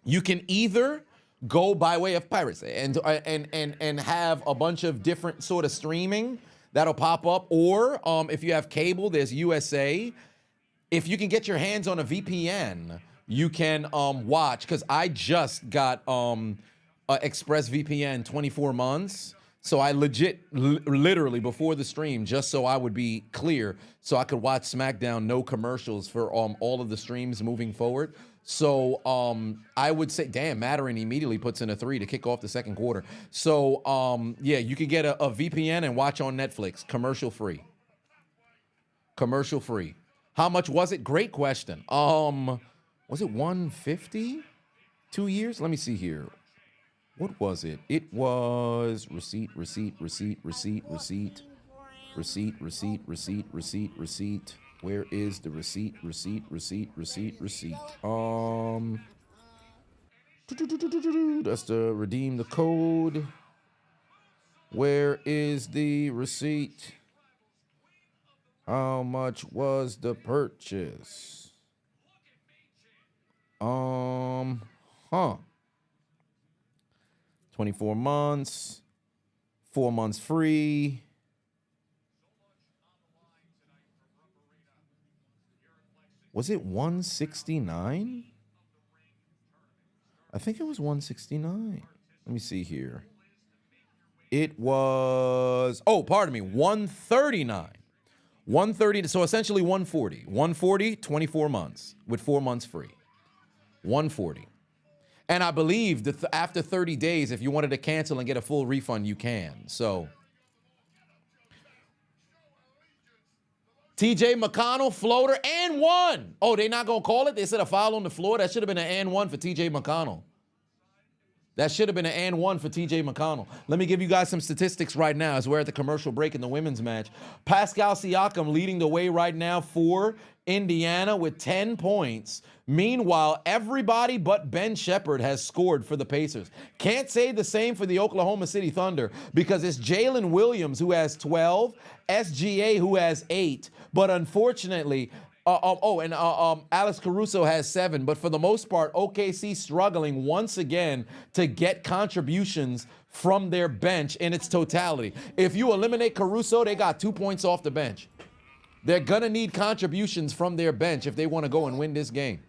you can either go by way of piracy and have a bunch of different sort of streaming that'll pop up, or if you have cable, there's USA. If you can get your hands on a VPN, you can watch, because I just got ExpressVPN 24 months. So I literally before the stream, just so I would be clear, so I could watch SmackDown, no commercials for all of the streams moving forward. So I would say, damn, Mattering immediately puts in a 3 to kick off the second quarter. So yeah, you could get a VPN and watch on Netflix, commercial free. Commercial free. How much was it? Great question. Was it $150? 2 years? Let me see here. What was it? It was receipt. Where is the receipt? That's to redeem the code. Where is the receipt? How much was the purchase? 24 months, 4 months free. Was it $169? I think it was $169. Let me see here. It was, oh, pardon me, $139. $130, so essentially $140. $140, 24 months with 4 months free. $140. And I believe that after 30 days, if you wanted to cancel and get a full refund, you can. So, TJ McConnell, floater, and one. Oh, they not going to call it? They said a foul on the floor? That should have been an and one for TJ McConnell. That should have been an and one for TJ McConnell. Let me give you guys some statistics right now as we're at the commercial break in the women's match. Pascal Siakam leading the way right now for Indiana with 10 points. Meanwhile, everybody but Ben Shepherd has scored for the Pacers. Can't say the same for the Oklahoma City Thunder because it's Jalen Williams who has 12, SGA who has 8. But unfortunately, Alex Caruso has 7, but for the most part, OKC struggling once again to get contributions from their bench in its totality. If you eliminate Caruso, they got 2 points off the bench. They're gonna need contributions from their bench if they want to go and win this game.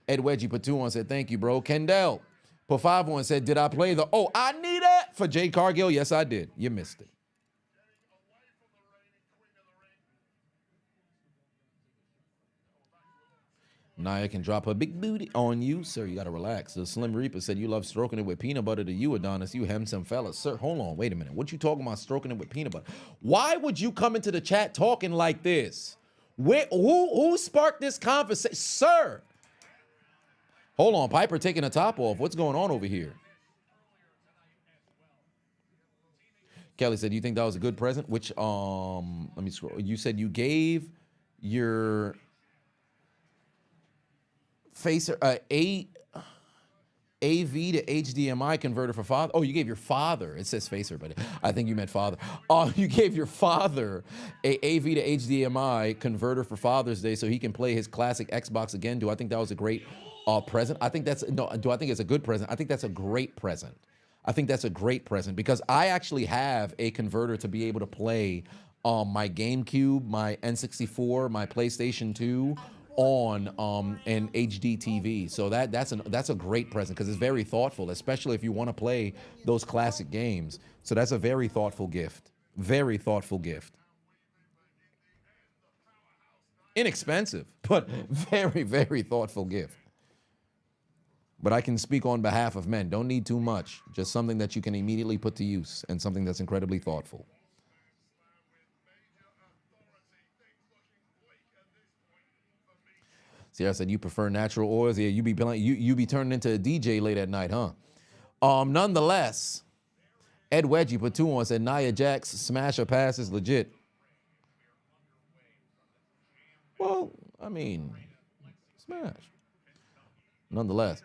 Ed Wedgie Patuan said, thank you, bro. Kendall P51 said, did I play the, oh, I need it for Jade Cargill? Yes, I did. You missed it. Nia can drop a big booty on you. Sir, you got to relax. The Slim Reaper said you love stroking it with peanut butter to you, Adonis. You handsome fella. Sir, hold on. Wait a minute. What you talking about stroking it with peanut butter? Why would you come into the chat talking like this? Who sparked this conversation? Sir. Hold on. Piper taking the top off. What's going on over here? Kelly said, do you think that was a good present? Which, let me scroll. You said you gave your Facer, AV to HDMI converter for father. Oh, you gave your father. It says Facer, but I think you meant father. You gave your father a AV to HDMI converter for Father's Day so he can play his classic Xbox again. Do I think that was a great present? I think that's, no, do I think it's a good present? I think that's a great present. I think that's a great present because I actually have a converter to be able to play my GameCube, my N64, my PlayStation 2, on an HD TV. So that's a great present because it's very thoughtful, especially if you want to play those classic games. So that's a very thoughtful gift. Very thoughtful gift. Inexpensive, but very, very thoughtful gift. But I can speak on behalf of men. Don't need too much. Just something that you can immediately put to use and something that's incredibly thoughtful. See, I said you prefer natural oils. Yeah, you be turning into a DJ late at night, huh? Nonetheless, Ed Wedgie put 2 on, said Nia Jax smash or pass is legit. Well, I mean, smash. Nonetheless.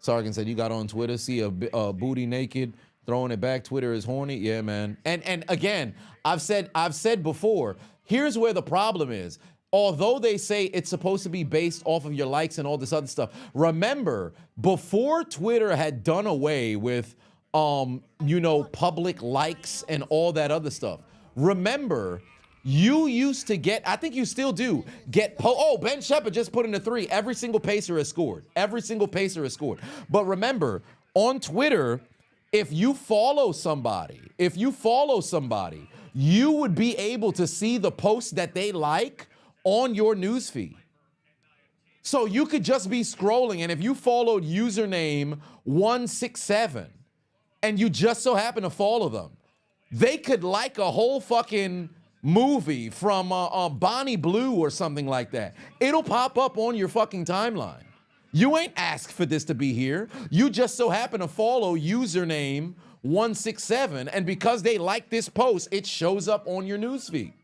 Sarkin said you got on Twitter, see a booty naked, throwing it back. Twitter is horny. Yeah, man. And again, I've said before, here's where the problem is. Although they say it's supposed to be based off of your likes and all this other stuff, remember, before Twitter had done away with, public likes and all that other stuff, remember, you used to get, I think you still do, Ben Shepard just put in a 3. Every single pacer has scored. Every single pacer has scored. But remember, on Twitter, if you follow somebody, you would be able to see the posts that they like on your newsfeed. So you could just be scrolling, and if you followed username 167 and you just so happen to follow them, they could like a whole fucking movie from Bonnie Blue or something like that. It'll pop up on your fucking timeline. You ain't asked for this to be here. You just so happen to follow username 167, and because they like this post, it shows up on your newsfeed.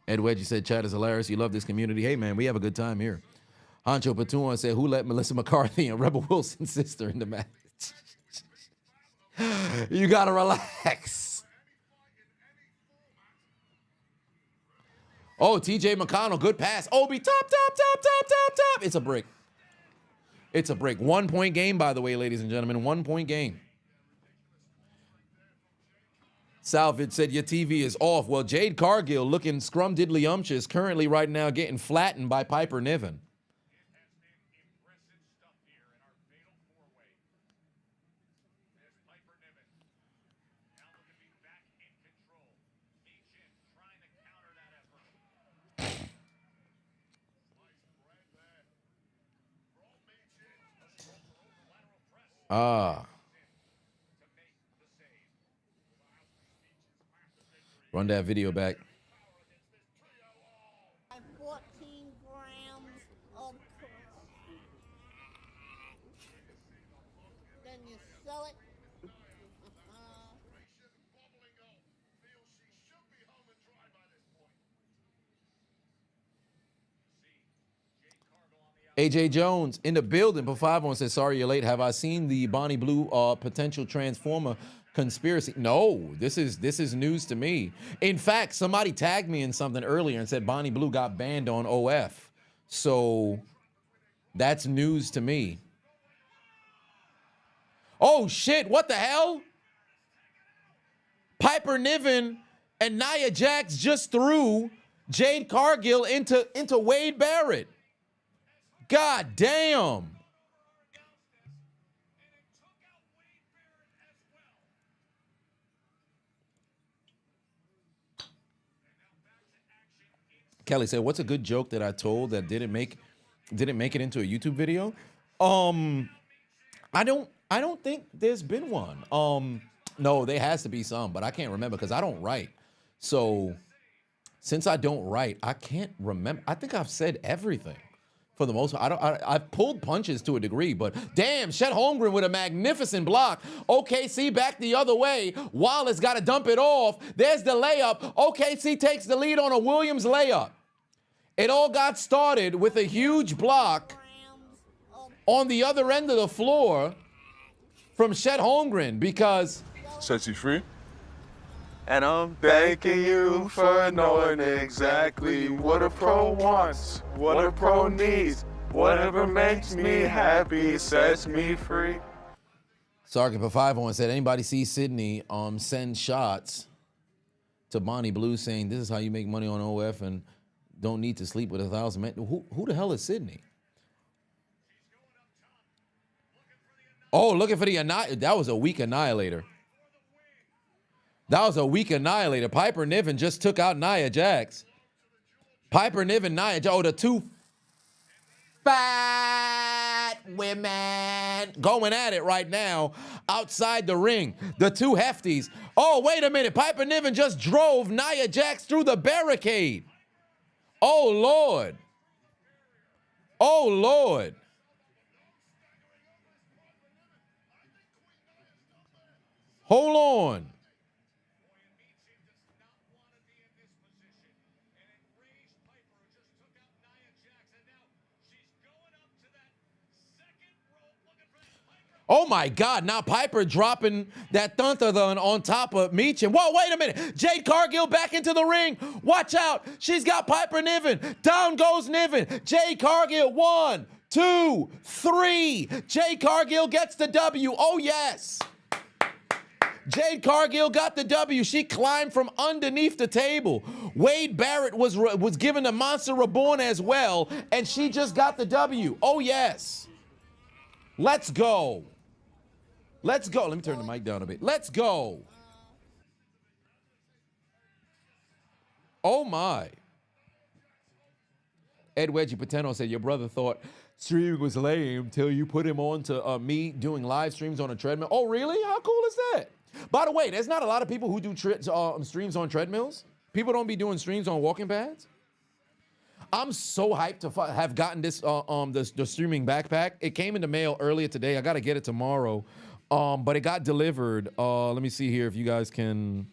Ed Wedgie said, chat is hilarious. You love this community. Hey, man, we have a good time here. Hancho Patuan said, who let Melissa McCarthy and Rebel Wilson's sister in the match? You got to relax. Oh, TJ McConnell, good pass. Obi, top. It's a break. It's a break. 1 point game, by the way, ladies and gentlemen. 1 point game. Salvage said, your TV is off. Well, Jade Cargill, looking scrumdiddlyumptious, currently right now getting flattened by Piper Niven. Run that video back. 14 grams of then you sell it. AJ Jones in the building. But 5-1 says, sorry you're late. Have I seen the Bonnie Blue potential transformer conspiracy? No, this is news to me. In fact, somebody tagged me in something earlier and said Bonnie Blue got banned on OF. So that's news to me. Oh shit, what the hell? Piper Niven and Nia Jax just threw Jade Cargill into Wade Barrett. God damn. Kelly said, what's a good joke that I told that didn't make it into a YouTube video? I don't think there's been one. No, there has to be some, but I can't remember because I don't write. So since I don't write, I can't remember. I think I've said everything for the most part. I've pulled punches to a degree, but damn, Chet Holmgren with a magnificent block. OKC back the other way. Wallace got to dump it off. There's the layup. OKC takes the lead on a Williams layup. It all got started with a huge block on the other end of the floor from Chet Holmgren because... Set you free. And I'm thanking you for knowing exactly what a pro wants, what a pro needs. Whatever makes me happy sets me free. Sergeant for 5-1 said, anybody see Sydney send shots to Bonnie Blue saying this is how you make money on OF and don't need to sleep with 1,000 men? Who the hell is Sydney? Oh, looking for the that was a weak annihilator. That was a weak annihilator. Piper Niven just took out Nia Jax. Piper Niven, Nia Jax. Oh, the two fat women going at it right now outside the ring. The two hefties. Oh, wait a minute. Piper Niven just drove Nia Jax through the barricade. Oh, Lord. Oh, Lord. Hold on. Oh my God, now Piper dropping that thun-thun on top of Meechin. Whoa, wait a minute. Jade Cargill back into the ring. Watch out. She's got Piper Niven. Down goes Niven. Jade Cargill, 1, 2, 3. Jade Cargill gets the W. Oh, yes. Jade Cargill got the W. She climbed from underneath the table. Wade Barrett was given the Monster Reborn as well, and she just got the W. Oh, yes. Let's go. Let's go. Let me turn the mic down a bit. Let's go. Oh, my. Ed Wedgie Pateno said, your brother thought streaming was lame till you put him on to me doing live streams on a treadmill. Oh, really? How cool is that? By the way, there's not a lot of people who do streams on treadmills. People don't be doing streams on walking pads. I'm so hyped to have gotten this the streaming backpack. It came in the mail earlier today. I got to get it tomorrow. But it got delivered. Let me see here if you guys can.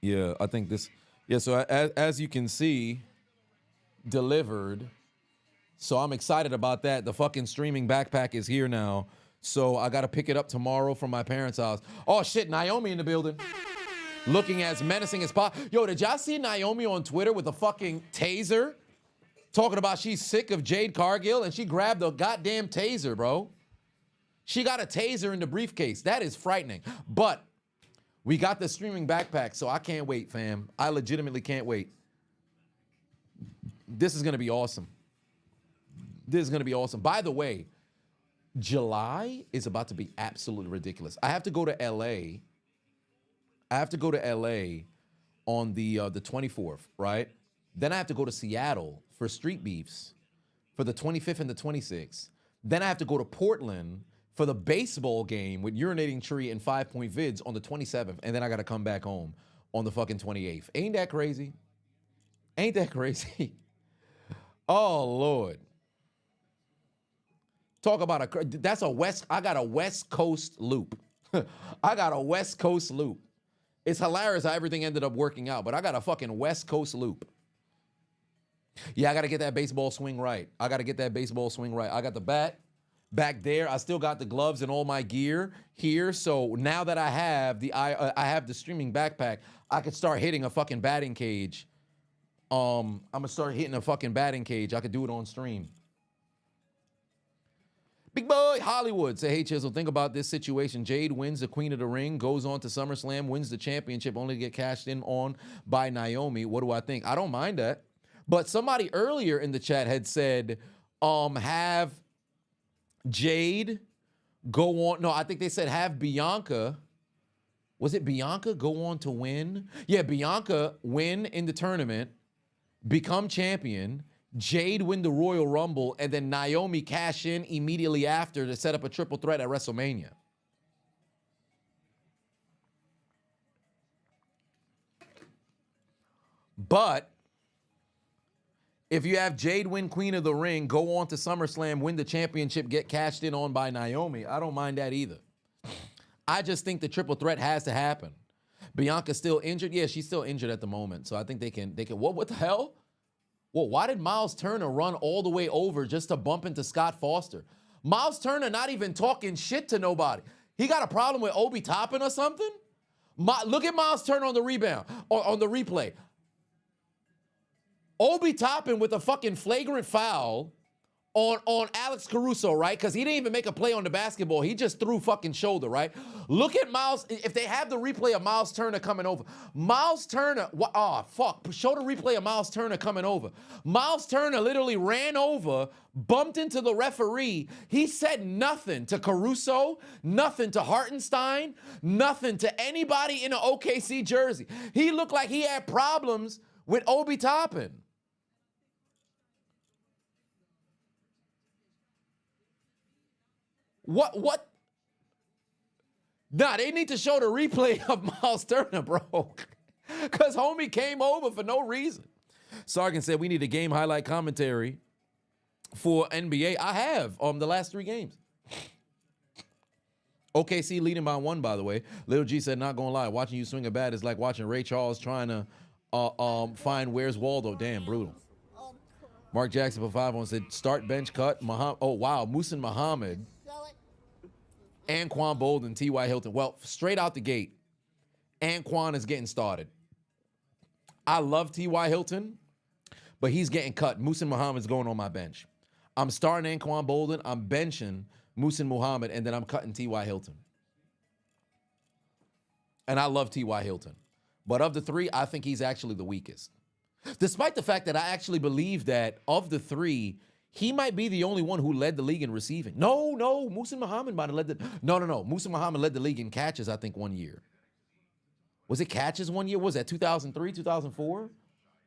Yeah, I think this. Yeah, so as you can see, delivered. So I'm excited about that. The fucking streaming backpack is here now. So I got to pick it up tomorrow from my parents' house. Oh, shit, Naomi in the building. Looking as menacing as possible. Yo, did y'all see Naomi on Twitter with a fucking taser? Talking about she's sick of Jade Cargill, and she grabbed a goddamn taser, bro. She got a taser in the briefcase. That is frightening. But we got the streaming backpack, so I can't wait, fam. I legitimately can't wait. This is going to be awesome. This is going to be awesome. By the way, July is about to be absolutely ridiculous. I have to go to LA. I have to go to LA on the 24th, right? Then I have to go to Seattle for Street Beefs for the 25th and the 26th. Then I have to go to Portland for the baseball game with Urinating Tree and 5 Point Vids on the 27th. And then I got to come back home on the fucking 28th. Ain't that crazy? Ain't that crazy? Oh, Lord. Talk about I got a West Coast loop. I got a West Coast loop. It's hilarious how everything ended up working out, but I got a fucking West Coast loop. Yeah, I got to get that baseball swing right. I got the bat back there. I still got the gloves and all my gear here. So now that I have the streaming backpack, I could start hitting a fucking batting cage. I'm gonna start hitting a fucking batting cage. I could do it on stream. Big boy Hollywood say, hey, Chisel, think about this situation. Jade wins the Queen of the Ring, goes on to SummerSlam, wins the championship, only to get cashed in on by Naomi. What do I think? I don't mind that. But somebody earlier in the chat had said, have Jade go on. No, I think they said have Bianca. Was it Bianca go on to win? Yeah, Bianca win in the tournament, become champion, Jade win the Royal Rumble, and then Naomi cash in immediately after to set up a triple threat at WrestleMania. But if you have Jade win Queen of the Ring, go on to SummerSlam, win the championship, get cashed in on by Naomi, I don't mind that either. I just think the triple threat has to happen. Bianca's still injured. Yeah, she's still injured at the moment. So I think they can, what the hell? Well, why did Miles Turner run all the way over just to bump into Scott Foster? Miles Turner not even talking shit to nobody. He got a problem with Obi Toppin or something? Look at Miles Turner on the rebound, or on the replay. Obi Toppin with a fucking flagrant foul on Alex Caruso, right? Because he didn't even make a play on the basketball. He just threw fucking shoulder, right? Look at Miles. If they have the replay of Miles Turner coming over. Miles Turner, show the replay of Miles Turner coming over. Miles Turner literally ran over, bumped into the referee. He said nothing to Caruso, nothing to Hartenstein, nothing to anybody in an OKC jersey. He looked like he had problems with Obi Toppin. What? Nah, they need to show the replay of Miles Turner, bro. Because homie came over for no reason. Sargent said we need a game highlight commentary for NBA. I have the last 3 games. OKC leading by 1, by the way. Little G said, not gonna lie, watching you swing a bat is like watching Ray Charles trying to find Where's Waldo. Damn, brutal. Mark Jackson for 5 on said, start, bench, cut. Oh, wow. Musin Muhammad. Anquan Bolden, T.Y. Hilton. Well, straight out the gate, Anquan is getting started. I love T.Y. Hilton, but he's getting cut. Musin Muhammad's going on my bench. I'm starting Anquan Bolden. I'm benching Musin Muhammad, and then I'm cutting T.Y. Hilton. And I love T.Y. Hilton. But of the 3, I think he's actually the weakest. Despite the fact that I actually believe that of the 3, he might be the only one who led the league in receiving. No, Musin Muhammad might have led the... No. Musin Muhammad led the league in catches, I think, 1 year. Was it catches 1 year? Was that 2003, 2004?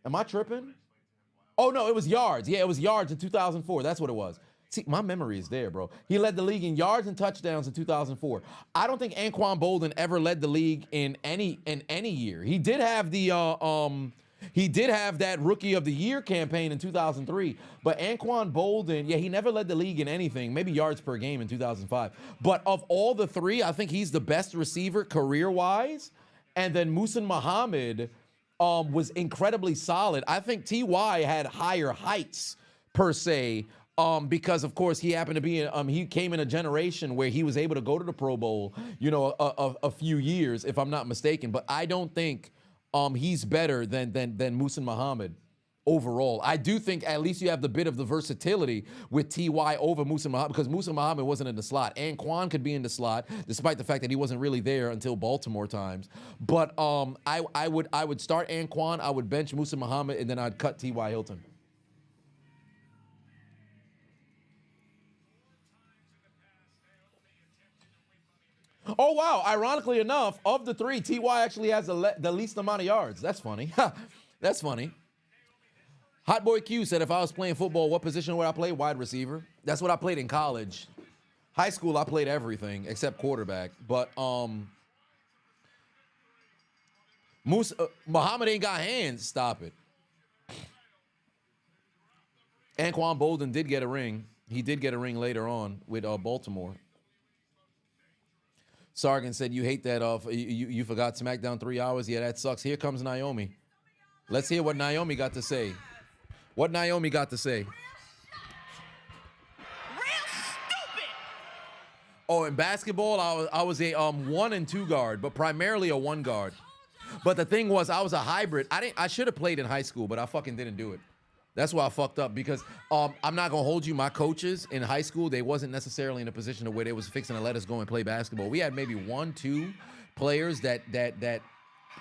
Am I tripping? Oh, no, it was yards. Yeah, it was yards in 2004. That's what it was. See, my memory is there, bro. He led the league in yards and touchdowns in 2004. I don't think Anquan Bolden ever led the league in any year. He did have the... He did have that Rookie of the Year campaign in 2003, but Anquan Bolden, yeah, he never led the league in anything, maybe yards per game in 2005. But of all the 3, I think he's the best receiver career-wise. And then Musin Muhammad was incredibly solid. I think T.Y. had higher heights, per se, because, of course, he happened to be, he came in a generation where he was able to go to the Pro Bowl, you know, a few years, if I'm not mistaken. But I don't think... he's better than Musin Muhammad overall. I do think at least you have the bit of the versatility with T.Y. over Musin Muhammad, because Musin Muhammad wasn't in the slot. Anquan could be in the slot, despite the fact that he wasn't really there until Baltimore times. But I would start Anquan, I would bench Musin Muhammad, and then I'd cut T.Y. Hilton. Oh, wow. Ironically enough, of the 3, T.Y. actually has the least amount of yards. That's funny. That's funny. Hot Boy Q said, if I was playing football, what position would I play? Wide receiver. That's what I played in college. High school, I played everything except quarterback. But Muhammad ain't got hands. Stop it. Anquan Bolden did get a ring. He did get a ring later on with Baltimore. Sargent said, you hate that you forgot Smackdown 3 hours? Yeah, that sucks. Here comes Naomi. Let's hear what Naomi got to say. What Naomi got to say. Real stupid. Oh, in basketball, I was a 1 and 2 guard, but primarily a 1 guard. But the thing was, I was a hybrid. I should have played in high school, but I fucking didn't do it. That's why I fucked up, because I'm not gonna hold you. My coaches in high school, they wasn't necessarily in a position to where they was fixing to let us go and play basketball. We had maybe 1, 2 players that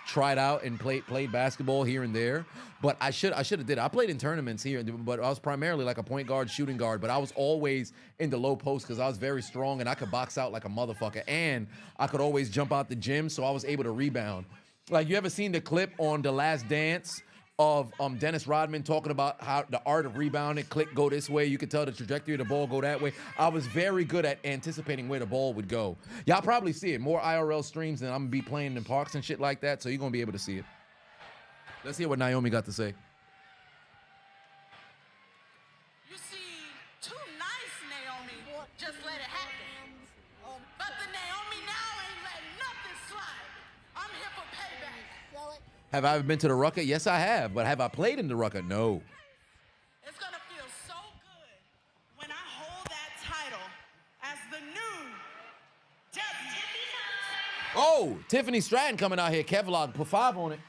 tried out and played basketball here and there. But I should have did it. I played in tournaments here, but I was primarily like a point guard, shooting guard. But I was always in the low post because I was very strong and I could box out like a motherfucker. And I could always jump out the gym, so I was able to rebound. Like, you ever seen the clip on The Last Dance of Dennis Rodman talking about how the art of rebounding, click, go this way. You could tell the trajectory of the ball go that way. I was very good at anticipating where the ball would go. Y'all probably see it. More IRL streams than I'm going to be playing in parks and shit like that, so you're going to be able to see it. Let's hear what Naomi got to say. You see, too nice, Naomi. Just let it happen. But the Naomi now ain't letting nothing slide. I'm here for payback. Have I ever been to the Rucker? Yes, I have. But have I played in the Rucker? No. It's going to feel so good when I hold that title as the new Oh, Tiffany Stratton coming out here. Kevlog, put 5 on it.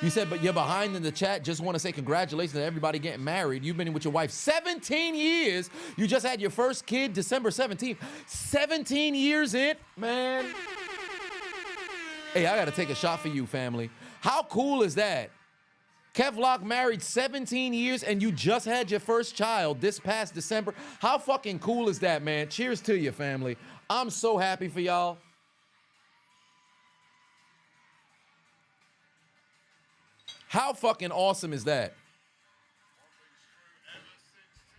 You said, but you're behind in the chat. Just want to say congratulations to everybody getting married. You've been with your wife 17 years. You just had your first kid December 17th. 17 years in, man. Hey, I got to take a shot for you, family. How cool is that? Kevlock married 17 years and you just had your first child this past December. How fucking cool is that, man? Cheers to you, family. I'm so happy for y'all. How fucking awesome is that?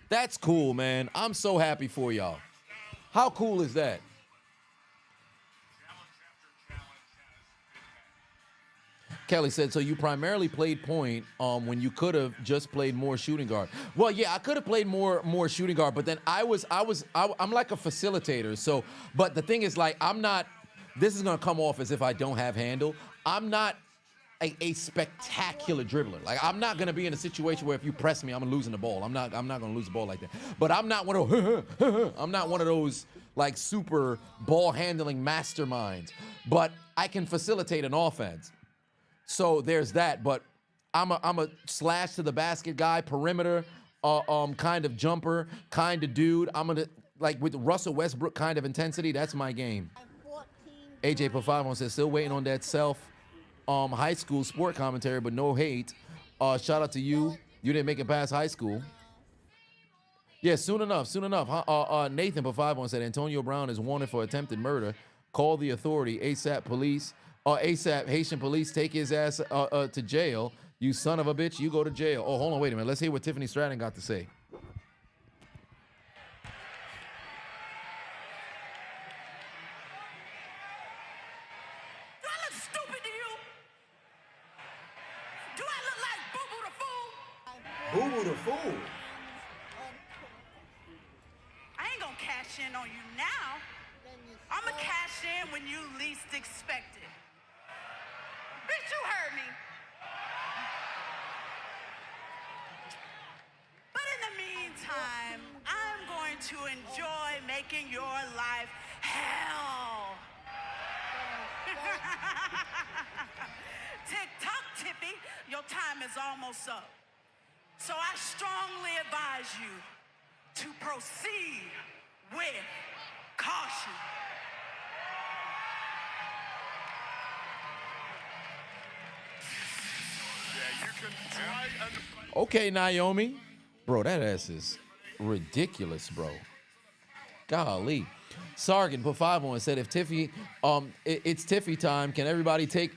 That's cool, man. I'm so happy for y'all. How cool is that? Kelly said, so you primarily played point when you could have just played more shooting guard. Well, yeah, I could have played more shooting guard, but then I'm like a facilitator. So, but the thing is, like, this is going to come off as if I don't have handle. I'm not a spectacular dribbler. Like, I'm not going to be in a situation where if you press me, I'm losing the ball. I'm not going to lose the ball like that. But I'm not one of those like super ball handling masterminds. But I can facilitate an offense. So there's that, but I'm a slash to the basket guy, perimeter, kind of jumper, kind of dude. I'm gonna, like, with Russell Westbrook kind of intensity. That's my game. AJ Pafavon says, still waiting on that high school sport commentary, but no hate. Shout out to you. You didn't make it past high school. Yeah, soon enough. Nathan Pafavon said Antonio Brown is wanted for attempted murder. Call the authority. ASAP police. ASAP Haitian police, take his ass to jail. You son of a bitch, you go to jail. Oh, hold on, wait a minute. Let's hear what Tiffany Stratton got to say. Do I look stupid to you? Do I look like Boo Boo the Fool? Boo Boo the Fool? I ain't gonna cash in on you now. I'ma cash in when you least expect it. Bitch, you heard me. But in the meantime, I'm going to enjoy making your life hell. Tick-tock, Tippy, your time is almost up. So I strongly advise you to proceed with caution. Okay, Naomi. Bro, that ass is ridiculous, bro. Golly. Sargon put 5 on and said, if Tiffy, it's Tiffy time, can everybody take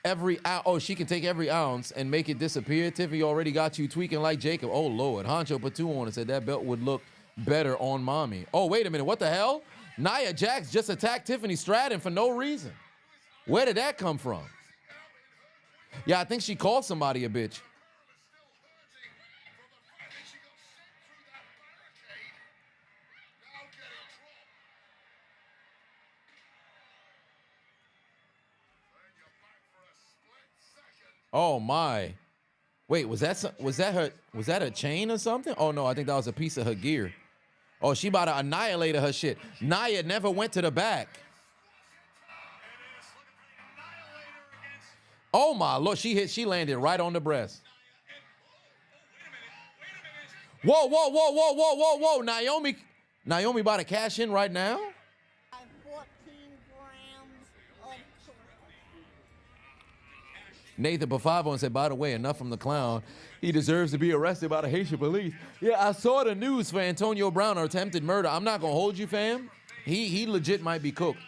every ounce? Oh, she can take every ounce and make it disappear. Tiffy already got you tweaking like Jacob. Oh, Lord. Honcho put 2 on and said that belt would look better on mommy. Oh, wait a minute. What the hell? Nia Jax just attacked Tiffany Stratton for no reason. Where did that come from? Yeah, I think she called somebody a bitch. Oh my. Wait, was that her chain or something? Oh no, I think that was a piece of her gear. Oh, she about to annihilate her shit. Nia never went to the back. Oh my Lord, she landed right on the breast. Whoa, whoa, whoa, whoa, whoa, whoa, whoa. Naomi about to cash in right now? Nathan Pafavon said, by the way, enough from the clown. He deserves to be arrested by the Haitian police. Yeah, I saw the news for Antonio Brown or attempted murder. I'm not going to hold you, fam. He legit might be cooked.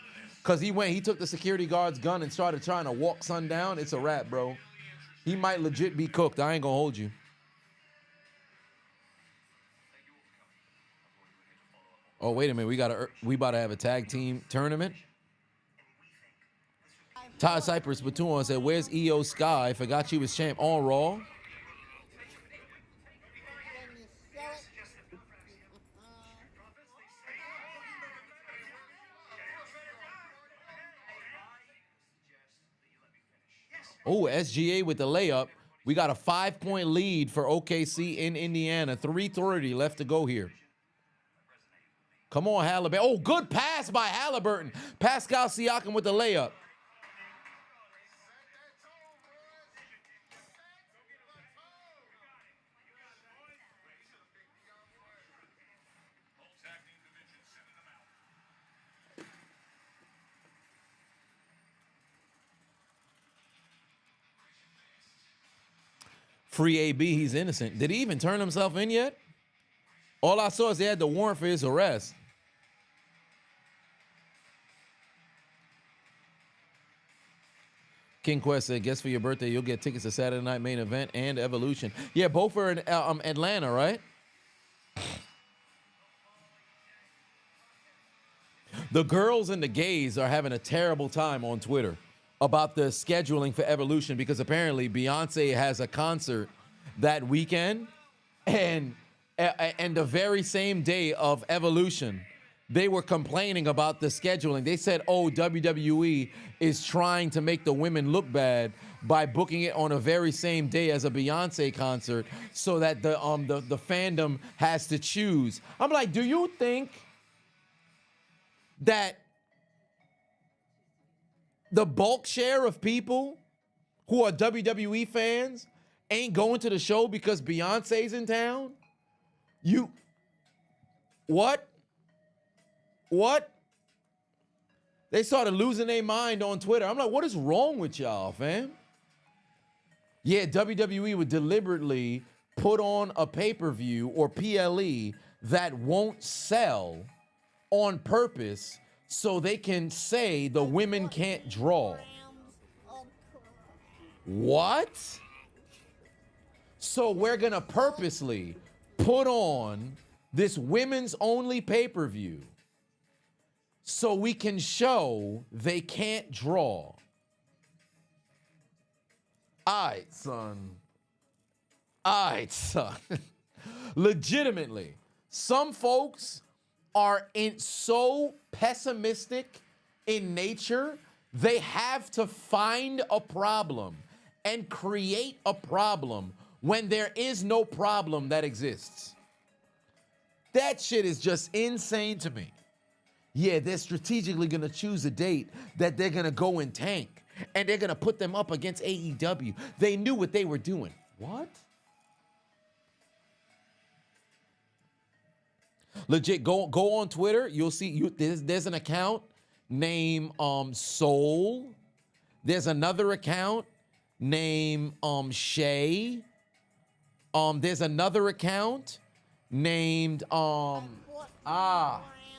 Because he took the security guard's gun and started trying to walk son down. It's a wrap, bro. He might legit be cooked. I ain't going to hold you. Oh, wait a minute. We about to have a tag team tournament. Todd Cypress Baton said, where's EO Sky? Forgot she was champ on Raw. Oh, SGA with the layup. We got a 5-point lead for OKC in Indiana. 3:30 left to go here. Come on, Halliburton. Oh, good pass by Halliburton. Pascal Siakam with the layup. Free AB, he's innocent. Did he even turn himself in yet? All I saw is they had the warrant for his arrest. King Quest said, guess for your birthday, you'll get tickets to Saturday Night Main Event and Evolution. Yeah, both are in Atlanta, right? The girls and the gays are having a terrible time on Twitter about the scheduling for Evolution because apparently Beyonce has a concert that weekend, and the very same day of Evolution, they were complaining about the scheduling. They said, oh, WWE is trying to make the women look bad by booking it on a very same day as a Beyonce concert so that the fandom has to choose. I'm like, do you think that the bulk share of people who are WWE fans ain't going to the show because Beyonce's in town? What? They started losing their mind on Twitter. I'm like, what is wrong with y'all, fam? Yeah, WWE would deliberately put on a pay-per-view or PLE that won't sell on purpose so they can say the women can't draw. What? So we're gonna purposely put on this women's only pay-per-view so we can show they can't draw. All right, son. Legitimately, some folks are so pessimistic in nature, they have to find a problem and create a problem when there is no problem that exists. That shit is just insane to me. Yeah, they're strategically gonna choose a date that they're gonna go and tank, and they're gonna put them up against AEW. They knew what they were doing. What? Legit, go on Twitter. You'll see there's an account named Soul. There's another account named Shay. There's another account named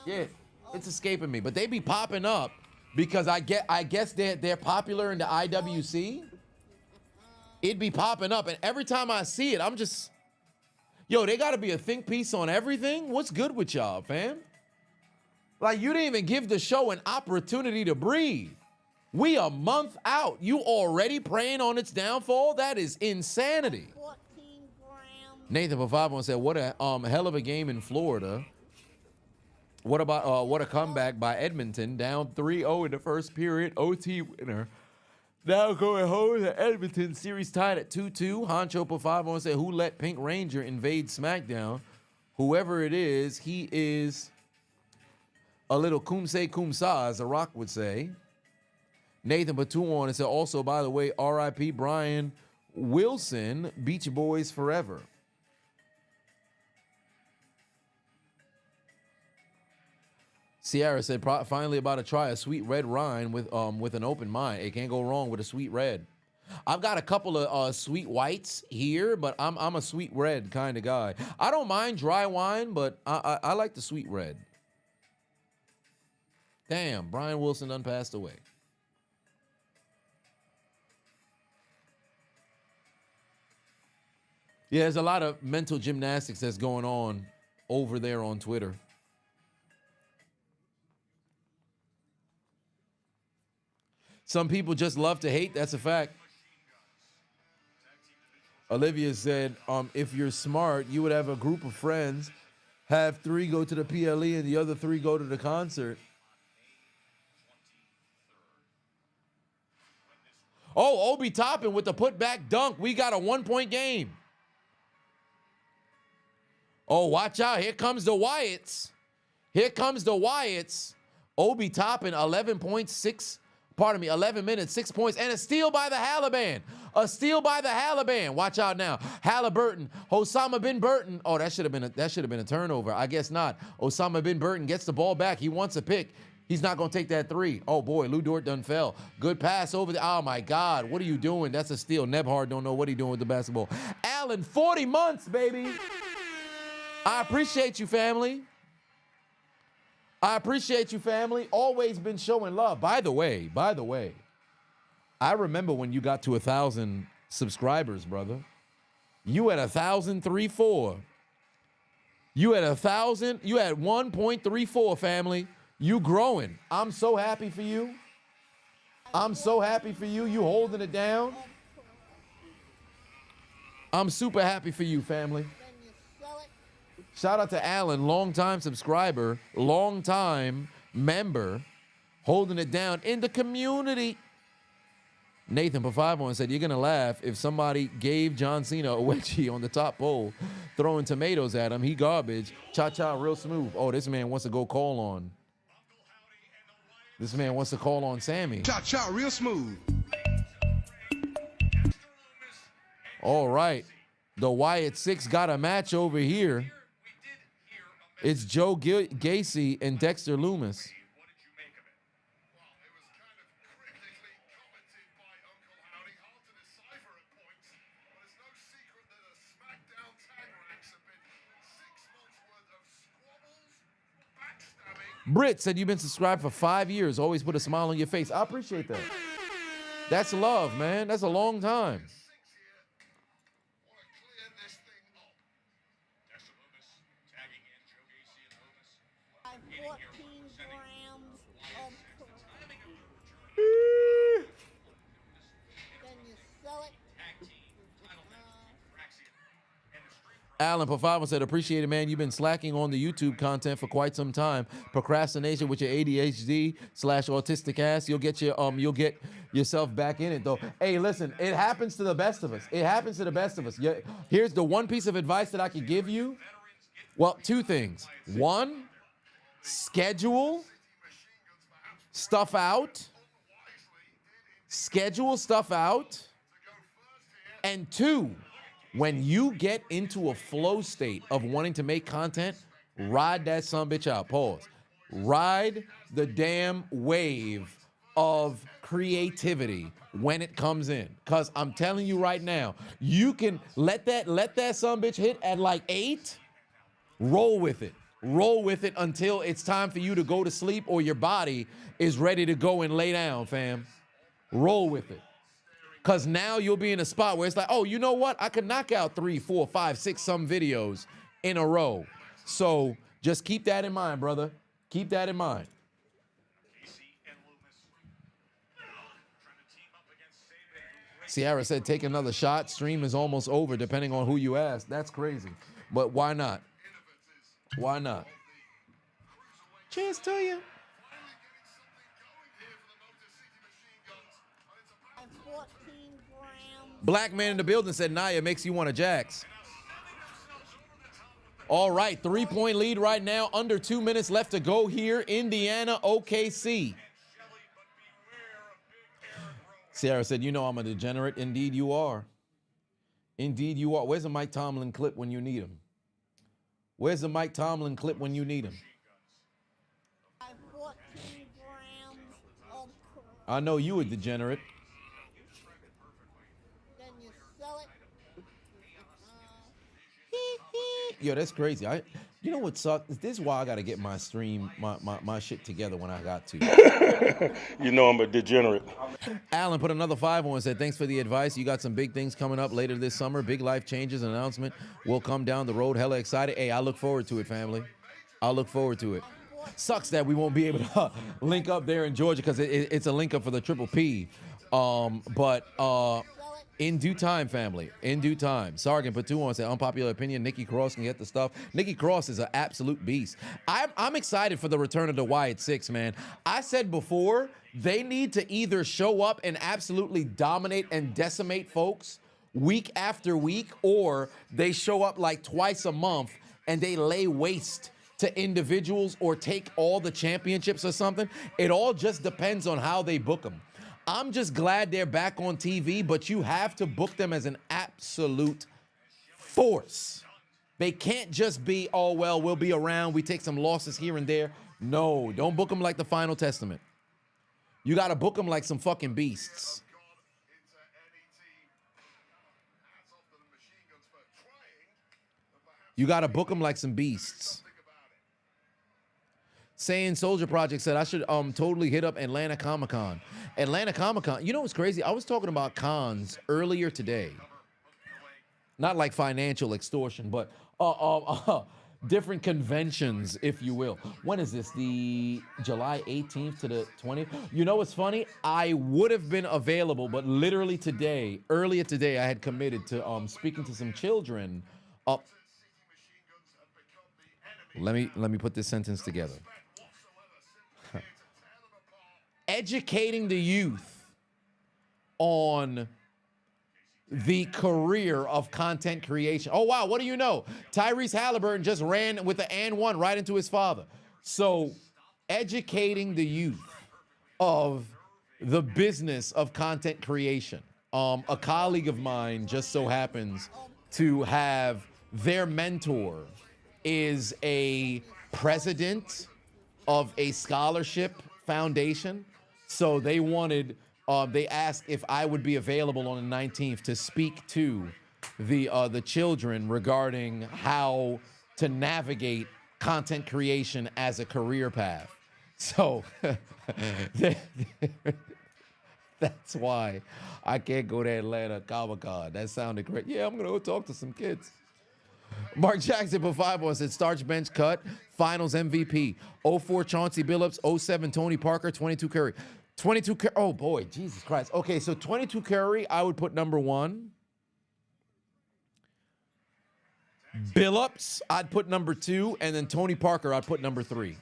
shit. It's escaping me, but they be popping up because I guess they're popular in the IWC. It'd be popping up, and every time I see it, I'm just, yo, they gotta be a think piece on everything. What's good with y'all, fam? Like, you didn't even give the show an opportunity to breathe. We a month out. You already preying on its downfall? That is insanity. Nathan Pavavon said, what a hell of a game in Florida. What about what a comeback by Edmonton, down 3-0 in the first period, OT winner. Now going home to Edmonton, series tied at 2-2. Honcho Pavavon said, who let Pink Ranger invade SmackDown? Whoever it is, he is a little kumse kumsa, as The Rock would say. Nathan Batuon said, also, by the way, R.I.P. Brian Wilson, Beach Boys forever. Sierra said, finally about to try a sweet red wine with an open mind. It can't go wrong with a sweet red. I've got a couple of sweet whites here, but I'm a sweet red kind of guy. I don't mind dry wine, but I like the sweet red. Damn, Brian Wilson done passed away. Yeah, there's a lot of mental gymnastics that's going on over there on Twitter. Some people just love to hate. That's a fact. Olivia said, if you're smart, you would have a group of friends, have 3 go to the PLE and the other 3 go to the concert. Oh, Obi Toppin with the putback dunk. We got a 1-point game. Oh, watch out. Here comes the Wyatts. Here comes the Wyatts. Obi Toppin, 11 minutes, 6 points, and a steal by the Halliban. A steal by the Halliban. Watch out now. Halliburton, Osama bin Burton. Oh, that should have been a turnover. I guess not. Osama bin Burton gets the ball back. He wants a pick. He's not going to take that 3. Oh, boy, Lou Dort done fell. Good pass over the, oh, my God. What are you doing? That's a steal. Nebhard don't know what he's doing with the basketball. Allen, 40 months, baby. I appreciate you, family. I appreciate you, family. Always been showing love. By the way, I remember when you got to 1,000 subscribers, brother. You had 1,034. You had 1,000. You had 1.34, family. You growing. I'm so happy for you. I'm so happy for you. You holding it down. I'm super happy for you, family. Shout out to Alan, longtime subscriber, longtime member, holding it down in the community. Nathan Pafivon said, you're going to laugh if somebody gave John Cena a wedgie on the top pole, throwing tomatoes at him. He garbage. Cha-cha, real smooth. Oh, this man wants to go call on. This man wants to call on Sammy. Cha-cha, real smooth. All right. The Wyatt Six got a match over here. It's Joe Gacy and Dexter Loomis. Britt said you've been subscribed for 5 years. Always put a smile on your face. I appreciate that. That's love, man. That's a long time. Alan Pafava said, appreciate it, man. You've been slacking on the YouTube content for quite some time. Procrastination with your ADHD/autistic ass. You'll get yourself back in it, though. Hey, listen, it happens to the best of us. It happens to the best of us. Here's the one piece of advice that I could give you. Well, two things. One, schedule stuff out. Schedule stuff out. And two, when you get into a flow state of wanting to make content, ride that sumbitch out. Pause. Ride the damn wave of creativity when it comes in. Because I'm telling you right now, you can let that sumbitch hit at like 8. Roll with it. Roll with it until it's time for you to go to sleep or your body is ready to go and lay down, fam. Roll with it. Because now you'll be in a spot where it's like, oh, you know what? I could knock out 3, 4, 5, 6 some videos in a row. So just keep that in mind, brother. Keep that in mind. Sierra said, take another shot. Stream is almost over, depending on who you ask. That's crazy. But why not? Why not? Cheers to you. Black man in the building said, Naya makes you want a Jax. All right, 3-point lead right now. Under 2 minutes left to go here. Indiana, OKC. Sierra said, you know I'm a degenerate. Indeed you are. Indeed you are. Where's the Mike Tomlin clip when you need him? Where's the Mike Tomlin clip when you need him? I know you a degenerate. Yo, that's crazy. You know what sucks? This is why I got to get my stream, my shit together when I got to. You know I'm a degenerate. Alan put another 5 on and said, thanks for the advice. You got some big things coming up later this summer. Big life changes announcement will come down the road. Hella excited. Hey, I look forward to it, family. I look forward to it. Sucks that we won't be able to link up there in Georgia because it's a link up for the Triple P. But in due time, family. In due time. Sargon Patu said, unpopular opinion, Nikki Cross can get the stuff. Nikki Cross is an absolute beast. I'm excited for the return of the Wyatt Six, man. I said before, they need to either show up and absolutely dominate and decimate folks week after week, or they show up like twice a month and they lay waste to individuals or take all the championships or something. It all just depends on how they book them. I'm just glad they're back on TV, but you have to book them as an absolute force. They can't just be, oh, well, we'll be around. We take some losses here and there. No, don't book them like the Final Testament. You got to book them like some fucking beasts. You got to book them like some beasts. Saying Soldier Project said I should totally hit up Atlanta Comic-Con. Atlanta Comic-Con. You know what's crazy? I was talking about cons earlier today. Not like financial extortion, but different conventions, if you will. When is this? The July 18th to the 20th? You know what's funny? I would have been available, but literally today, earlier today, I had committed to speaking to some children. Let me put this sentence together. Educating the youth on the career of content creation. Oh, wow, what do you know? Tyrese Halliburton just ran with the and one right into his father. So educating the youth of the business of content creation. A colleague of mine just so happens to have their mentor is a president of a scholarship foundation. So they wanted, they asked if I would be available on the 19th to speak to the children regarding how to navigate content creation as a career path. So that's why I can't go to Atlanta Comic-Con. That sounded great. Yeah, I'm going to go talk to some kids. Mark Jackson put 5 on, said starch bench cut, finals MVP. 04 Chauncey Billups, 07 Tony Parker, 22 Curry. 22 Curry, oh boy, Jesus Christ. Okay, so 22 Curry, I would put number 1. Billups, I'd put number 2, and then Tony Parker, I'd put number 3.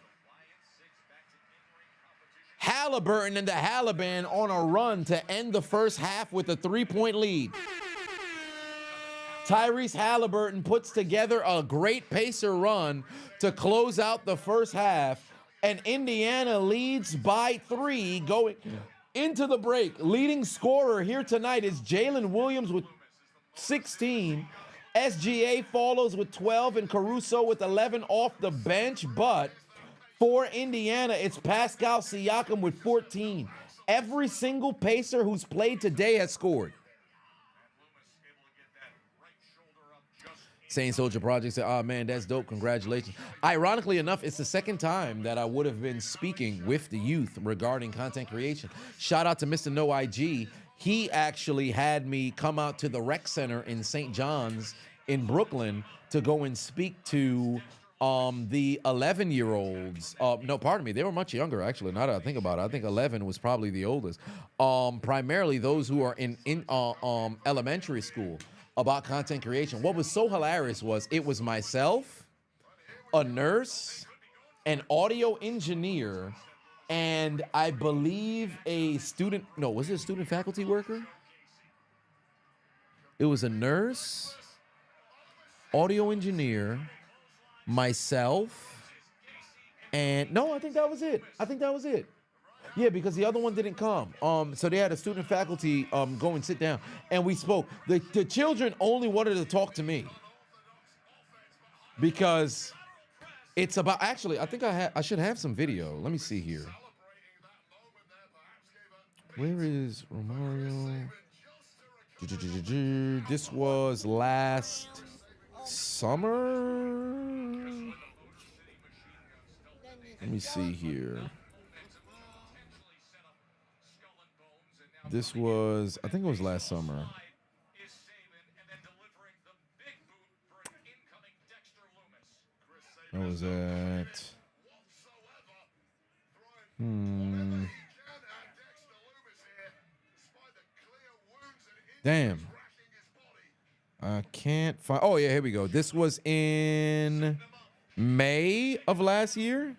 Halliburton and the Halliban on a run to end the first half with a 3-point lead. Tyrese Halliburton puts together a great Pacer run to close out the first half, and Indiana leads by 3 going into the break. Leading scorer here tonight is Jalen Williams with 16. SGA follows with 12 and Caruso with 11 off the bench, but for Indiana, it's Pascal Siakam with 14. Every single Pacer who's played today has scored. Sane Soldier Project said, oh man, that's dope. Congratulations. Ironically enough, it's the second time that I would have been speaking with the youth regarding content creation. Shout out to Mr. No IG. He actually had me come out to the rec center in St. John's in Brooklyn to go and speak to the 11-year-olds. No, pardon me. They were much younger, actually, now that I think about it. I think 11 was probably the oldest. Primarily those who are in elementary school. About content creation. What was so hilarious was it was myself, a nurse, an audio engineer, and I believe a student, no, was it a student faculty worker? It was a nurse, audio engineer, myself, and no, I think that was it. Yeah, because the other one didn't come. So they had a student faculty go and sit down, and we spoke. The children only wanted to talk to me because it's about. Actually, I think I should have some video. Let me see here. Where is Romario? This was last summer. Let me see here. This was, I think it was last summer. That was at, damn. I can't find, oh yeah, here we go. This was in May of last year.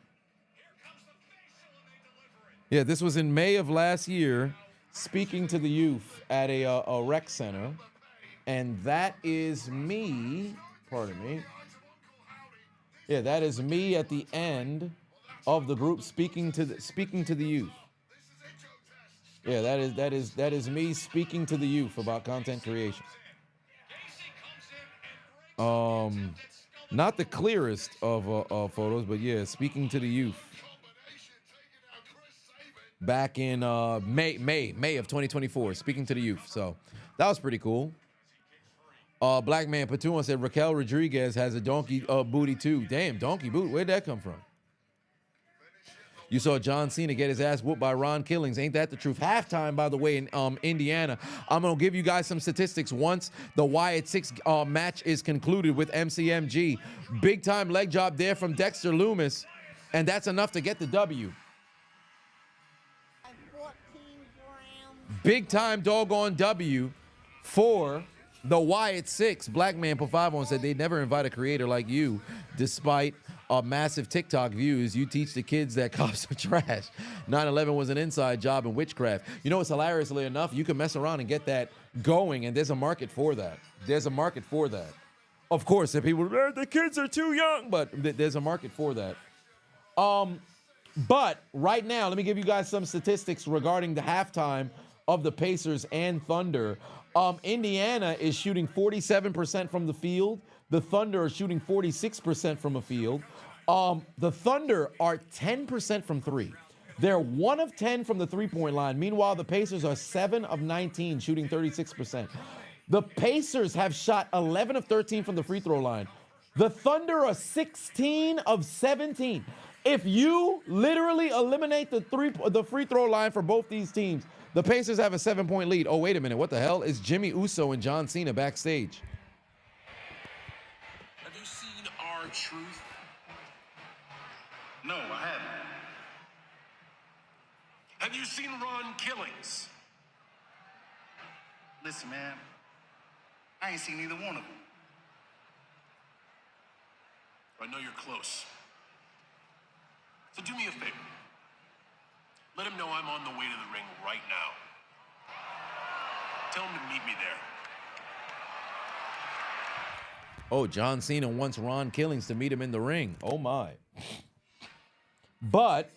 Yeah, this was in May of last year. Speaking to the youth at a rec center, and that is me, pardon me. Yeah, that is me at the end of the group speaking to the youth. Yeah, that is me speaking to the youth about content creation. Not the clearest of photos, but yeah, speaking to the youth. Back in May of 2024, speaking to the youth. So that was pretty cool. Black Man Patuan said Raquel Rodriguez has a donkey booty too. Damn, donkey boot. Where'd that come from? You saw John Cena get his ass whooped by Ron Killings. Ain't that the truth? Halftime, by the way, in Indiana. I'm going to give you guys some statistics once the Wyatt 6 match is concluded with MCMG. Big-time leg job there from Dexter Loomis, and that's enough to get the W. Big-time doggone W for the Wyatt 6. Black Man put 5 on, said they'd never invite a creator like you, despite massive TikTok views. You teach the kids that cops are trash. 9/11 was an inside job in witchcraft. You know, it's hilariously enough, you can mess around and get that going, and there's a market for that. There's a market for that. Of course, if people, the kids are too young, but there's a market for that. But right now, let me give you guys some statistics regarding the halftime of the Pacers and Thunder. Indiana is shooting 47% from the field. The Thunder are shooting 46% from a field. The Thunder are 10% from three. They're 1 of 10 from the three-point line. Meanwhile, the Pacers are 7 of 19, shooting 36%. The Pacers have shot 11 of 13 from the free throw line. The Thunder are 16 of 17. If you literally eliminate the free throw line for both these teams, the Pacers have a 7-point lead. Oh, wait a minute. What the hell? It's Jimmy Uso and John Cena backstage. Have you seen our truth? No, I haven't. Have you seen Ron Killings? Listen, man, I ain't seen either one of them. I know you're close. So do me a favor. Let him know I'm on the way to the ring right now. Tell him to meet me there. Oh, John Cena wants Ron Killings to meet him in the ring. Oh, my. But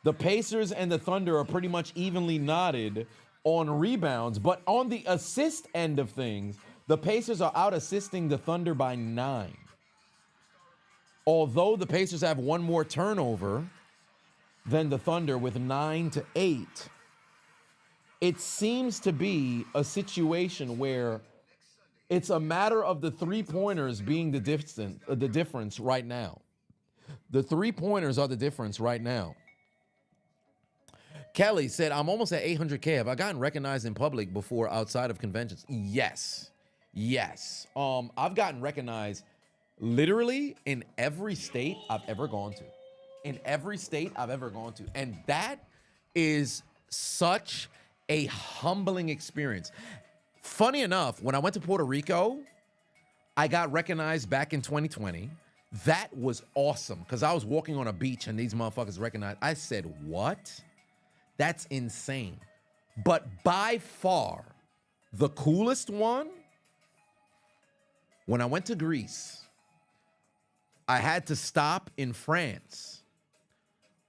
the Pacers and the Thunder are pretty much evenly knotted on rebounds. But on the assist end of things, the Pacers are out-assisting the Thunder by 9. Although the Pacers have one more turnover than the Thunder with 9-8, it seems to be a situation where it's a matter of the three-pointers being the difference right now. The three-pointers are the difference right now. Kelly said, I'm almost at 800K. Have I gotten recognized in public before outside of conventions? Yes. Yes. I've gotten recognized literally in every state I've ever gone to. In every state I've ever gone to. And that is such a humbling experience. Funny enough, when I went to Puerto Rico, I got recognized back in 2020. That was awesome because I was walking on a beach and these motherfuckers recognized. I said, what? That's insane. But by far, the coolest one, when I went to Greece, I had to stop in France.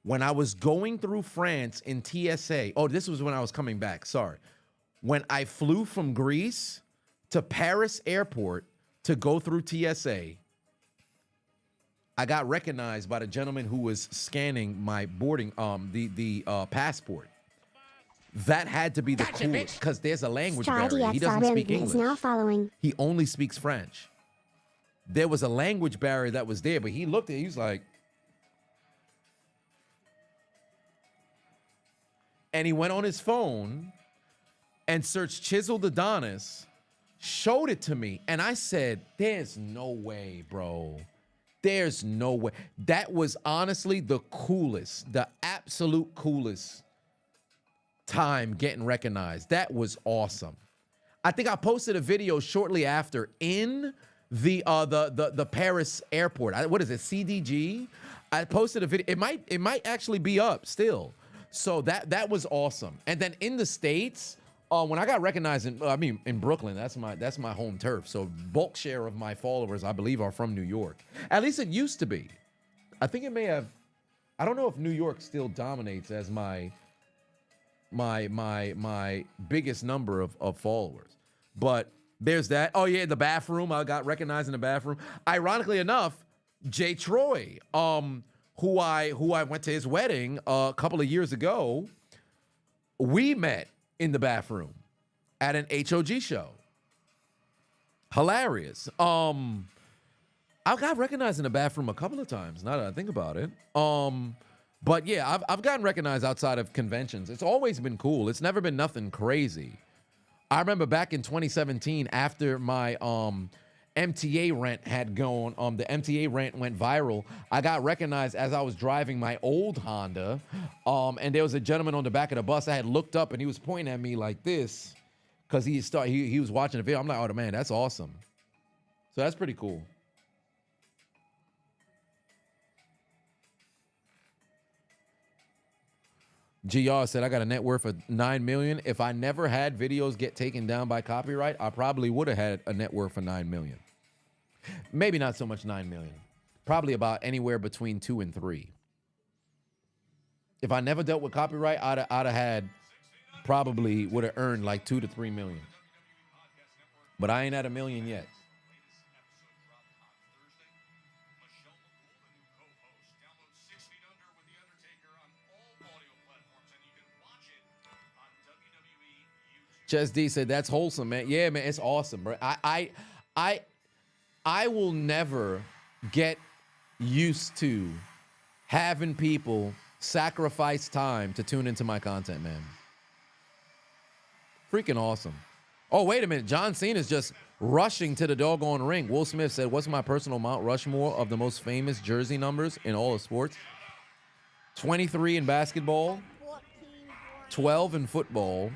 When I was going through France in TSA, oh, this was when I was coming back, sorry. When I flew from Greece to Paris airport to go through TSA, I got recognized by the gentleman who was scanning my boarding, the passport. That had to be the coolest, because there's a language barrier. He doesn't speak English. Now following. He only speaks French. There was a language barrier that was there, but he looked at it, he was like, and he went on his phone and searched Chiseled Adonis, showed it to me, and I said, there's no way, bro. There's no way. That was honestly the coolest, the absolute coolest time getting recognized. That was awesome. I think I posted a video shortly after in the Paris airport. What is it, CDG? I posted a video. It might actually be up still. So that was awesome. And then in the States, when I got recognized in Brooklyn, that's my home turf. So bulk share of my followers, I believe, are from New York. At least it used to be. I think it may have. I don't know if New York still dominates as my biggest number of followers. But there's that. Oh yeah, the bathroom. I got recognized in the bathroom. Ironically enough, Jay Troy, who I went to his wedding a couple of years ago, we met in the bathroom at an HOG show. Hilarious. I got recognized in the bathroom a couple of times, now that I think about it. But yeah, I've gotten recognized outside of conventions. It's always been cool. It's never been nothing crazy. I remember back in 2017, after my MTA rant had gone, the MTA rant went viral. I got recognized as I was driving my old Honda, and there was a gentleman on the back of the bus. I had looked up and he was pointing at me like this because he was watching the video. I'm like, oh man, that's awesome. So that's pretty cool. GR said, I got a net worth of $9 million. If I never had videos get taken down by copyright, I probably would have had a net worth of $9 million. Maybe not so much $9 million. Probably about anywhere between 2 and 3. If I never dealt with copyright, I'd have had, probably would have earned like 2 to 3 million. But I ain't at $1 million yet. Chess D said, that's wholesome, man. Yeah, man, it's awesome, bro. I will never get used to having people sacrifice time to tune into my content, man. Freaking awesome. Oh, wait a minute. John Cena's just rushing to the doggone ring. Will Smith said, what's my personal Mount Rushmore of the most famous jersey numbers in all of sports? 23 in basketball, 12 in football,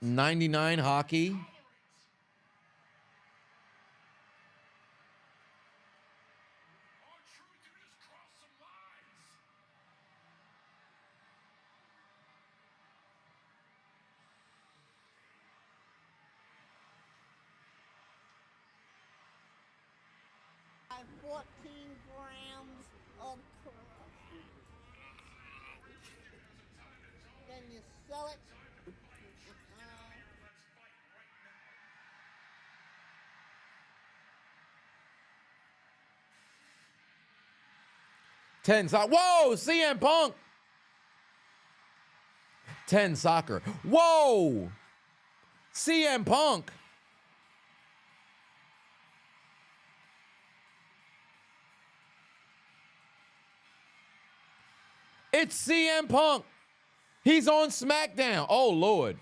99 hockey. And 14 grams of then you sell it. 10 soccer. Whoa, CM Punk. 10 soccer. Whoa, CM Punk. It's CM Punk. He's on Smackdown. Oh, Lord.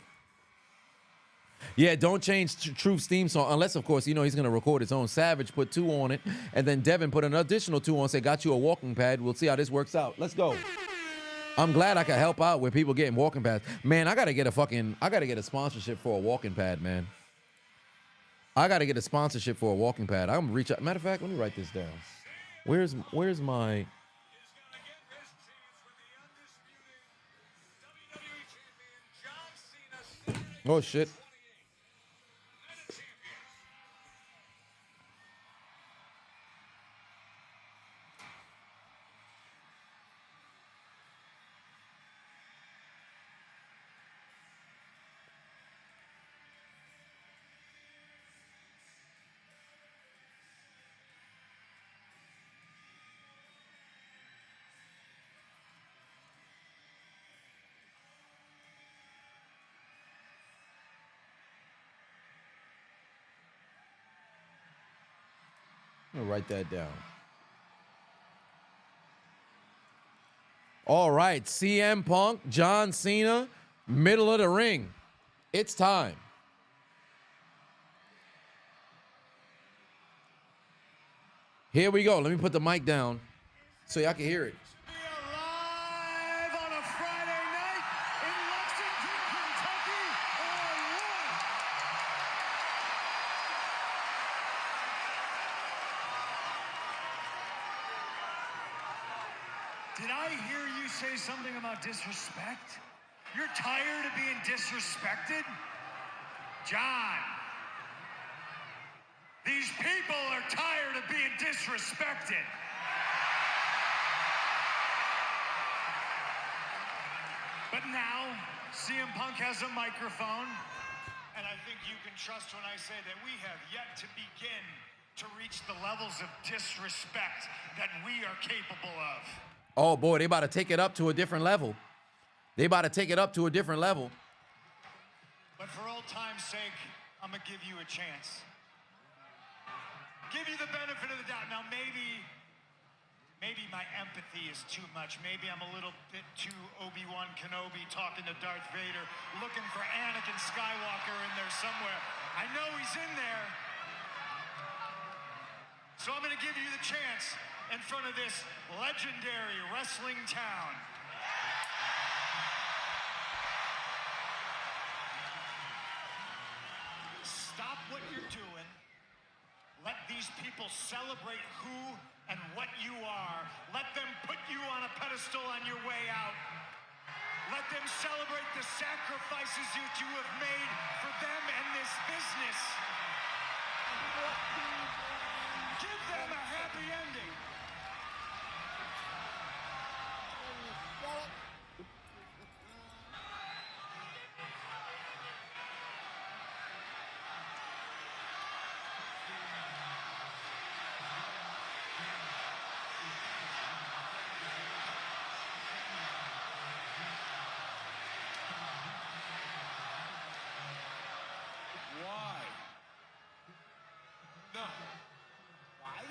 Yeah, don't change Truth's theme song unless, of course, you know he's going to record his own. Savage put 2 on it, and then Devin put an additional 2 on, say, got you a walking pad. We'll see how this works out. Let's go. I'm glad I could help out with people getting walking pads. Man, I got to get a sponsorship for a walking pad, man. I got to get a sponsorship for a walking pad. I'm going to reach out. Matter of fact, let me write this down. Where's my... Oh, shit. I'm going to write that down. All right, CM Punk, John Cena, middle of the ring. It's time. Here we go. Let me put the mic down so y'all can hear it. Did I hear you say something about disrespect? You're tired of being disrespected? John, these people are tired of being disrespected. But now, CM Punk has a microphone, and I think you can trust when I say that we have yet to begin to reach the levels of disrespect that we are capable of. Oh, boy, they about to take it up to a different level. They about to take it up to a different level. But for old time's sake, I'm going to give you a chance. Give you the benefit of the doubt. Now, maybe my empathy is too much. Maybe I'm a little bit too Obi-Wan Kenobi talking to Darth Vader, looking for Anakin Skywalker in there somewhere. I know he's in there. So I'm going to give you the chance in front of this legendary wrestling town. Stop what you're doing. Let these people celebrate who and what you are. Let them put you on a pedestal on your way out. Let them celebrate the sacrifices that you have made for them and this business. Give them a happy ending. Why? No.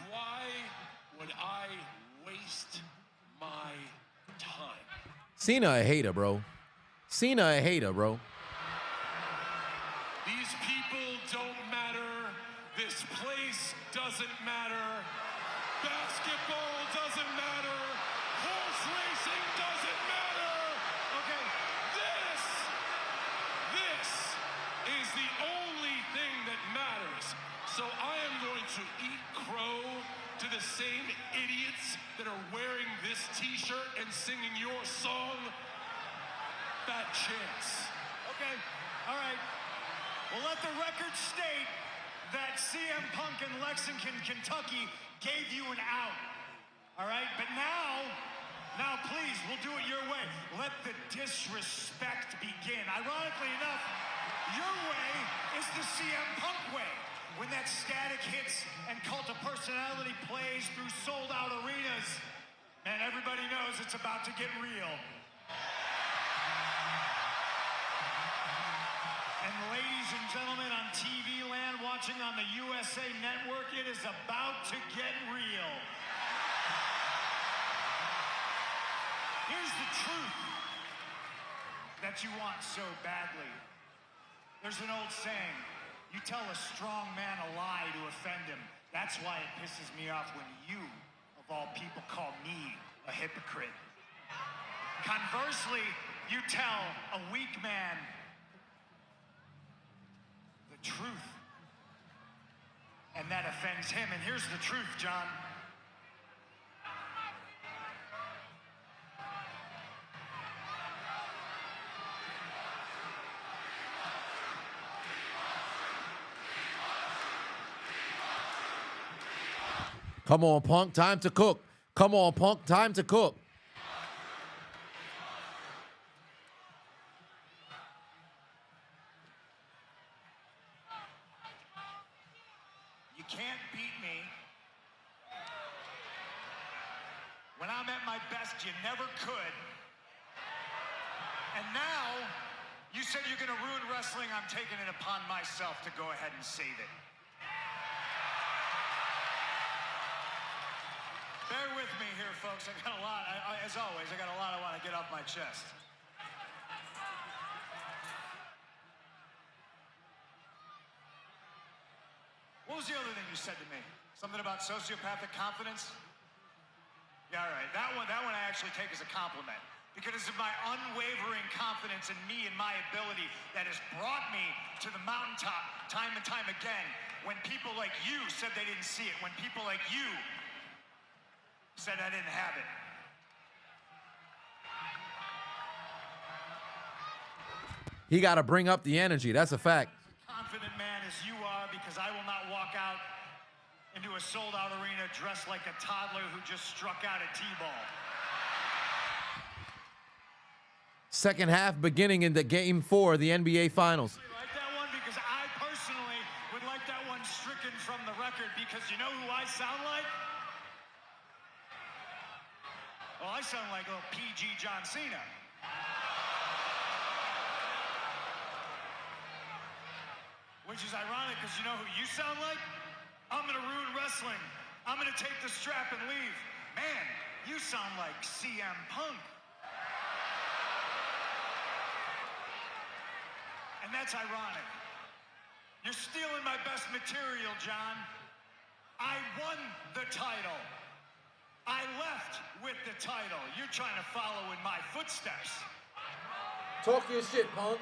Why would I waste my time? Cena a hater, bro. Cena a hater, bro. These people don't matter. This place doesn't matter. Basketball doesn't matter. Horse racing doesn't matter. Okay, this is the only thing that matters. So I am going to eat crow to the same idiots that are wearing this t-shirt and singing your song. Bad chance. Okay, all right. Well, let the record state that CM Punk in Lexington, Kentucky gave you an out. All right, but now please, we'll do it your way. Let the disrespect begin. Ironically enough, your way is the CM Punk way. When that static hits and Cult of Personality plays through sold-out arenas, and everybody knows it's about to get real. And ladies and gentlemen on TV land watching on the USA Network, it is about to get real. Here's the truth that you want so badly. There's an old saying, you tell a strong man a lie to offend him. That's why it pisses me off when you, of all people, call me a hypocrite. Conversely, you tell a weak man the truth, and that offends him. And here's the truth, John. Come on, Punk, time to cook. Come on, Punk, time to cook. You can't beat me. When I'm at my best, you never could. And now, you said you're gonna ruin wrestling. I'm taking it upon myself to go ahead and save it. Bear with me here, folks. I got a lot, as always, I got a lot I want to get off my chest. What was the other thing you said to me? Something about sociopathic confidence? Yeah, all right. That one I actually take as a compliment. Because of my unwavering confidence in me and my ability that has brought me to the mountaintop time and time again. When people like you said they didn't see it. When people like you said I didn't have it. He got to bring up the energy. That's a fact. Confident man as you are, because I will not walk out into a sold-out arena dressed like a toddler who just struck out a T-ball. Second half beginning in the Game 4 of the NBA Finals. I like that one because I personally would like that one stricken from the record, because you know who I sound like? Well, I sound like a PG John Cena. Which is ironic, because you know who you sound like? I'm gonna ruin wrestling. I'm gonna take the strap and leave. Man, you sound like CM Punk. And that's ironic. You're stealing my best material, John. I won the title. I left with the title. You're trying to follow in my footsteps. Talk your shit, Punk.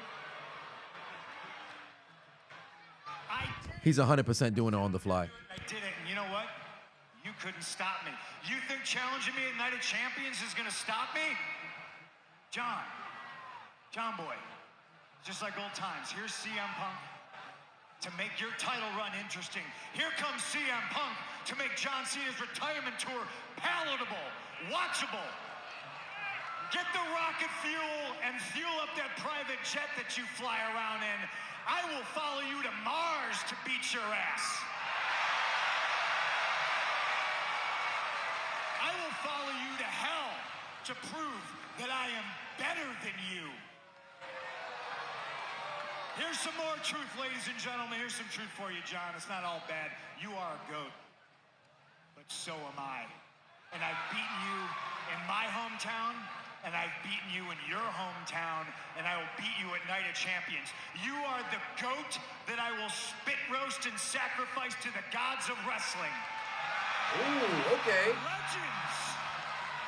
He's 100% doing it on the fly. I did it, and you know what? You couldn't stop me. You think challenging me at Night of Champions is gonna stop me? John boy, just like old times. Here's CM Punk to make your title run interesting. Here comes CM Punk to make John Cena's retirement tour palatable, watchable. Get the rocket fuel and fuel up that private jet that you fly around in. I will follow you to Mars to beat your ass. I will follow you to hell to prove that I am better than you. Here's some more truth, ladies and gentlemen. Here's some truth for you, John. It's not all bad. You are a GOAT, but so am I. And I've beaten you in my hometown, and I've beaten you in your hometown, and I will beat you at Night of Champions. You are the GOAT that I will spit roast and sacrifice to the gods of wrestling. Ooh, okay. Legends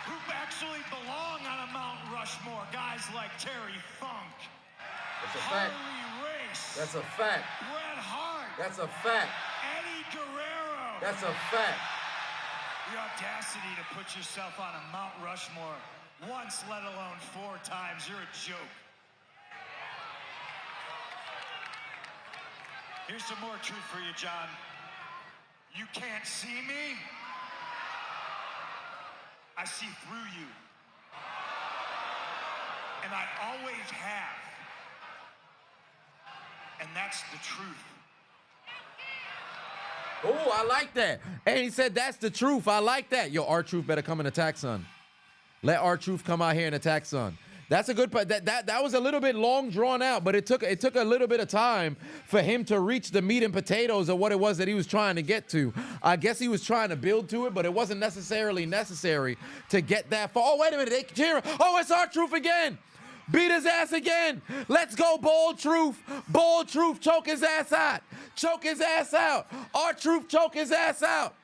who actually belong on a Mount Rushmore. Guys like Terry Funk. That's a fact. Harley Race. That's a fact. Bret Hart. That's a fact. Eddie Guerrero. That's a fact. The audacity to put yourself on a Mount Rushmore once, let alone 4 times. You're a joke. Here's some more truth for you, John. You can't see me. I see through you. And I always have. And that's the truth. Oh, I like that. And he said, that's the truth. I like that. Yo, R-Truth better come and attack, son. Let R-Truth come out here and attack, son. That's a good part. That was a little bit long drawn out, but it took a little bit of time for him to reach the meat and potatoes of what it was that he was trying to get to. I guess he was trying to build to it, but it wasn't necessarily necessary to get that far. Oh, wait a minute. They cheering. Oh, it's R-Truth again. Beat his ass again. Let's go, Bold Truth. Bold Truth, choke his ass out. Choke his ass out. R-Truth, choke his ass out.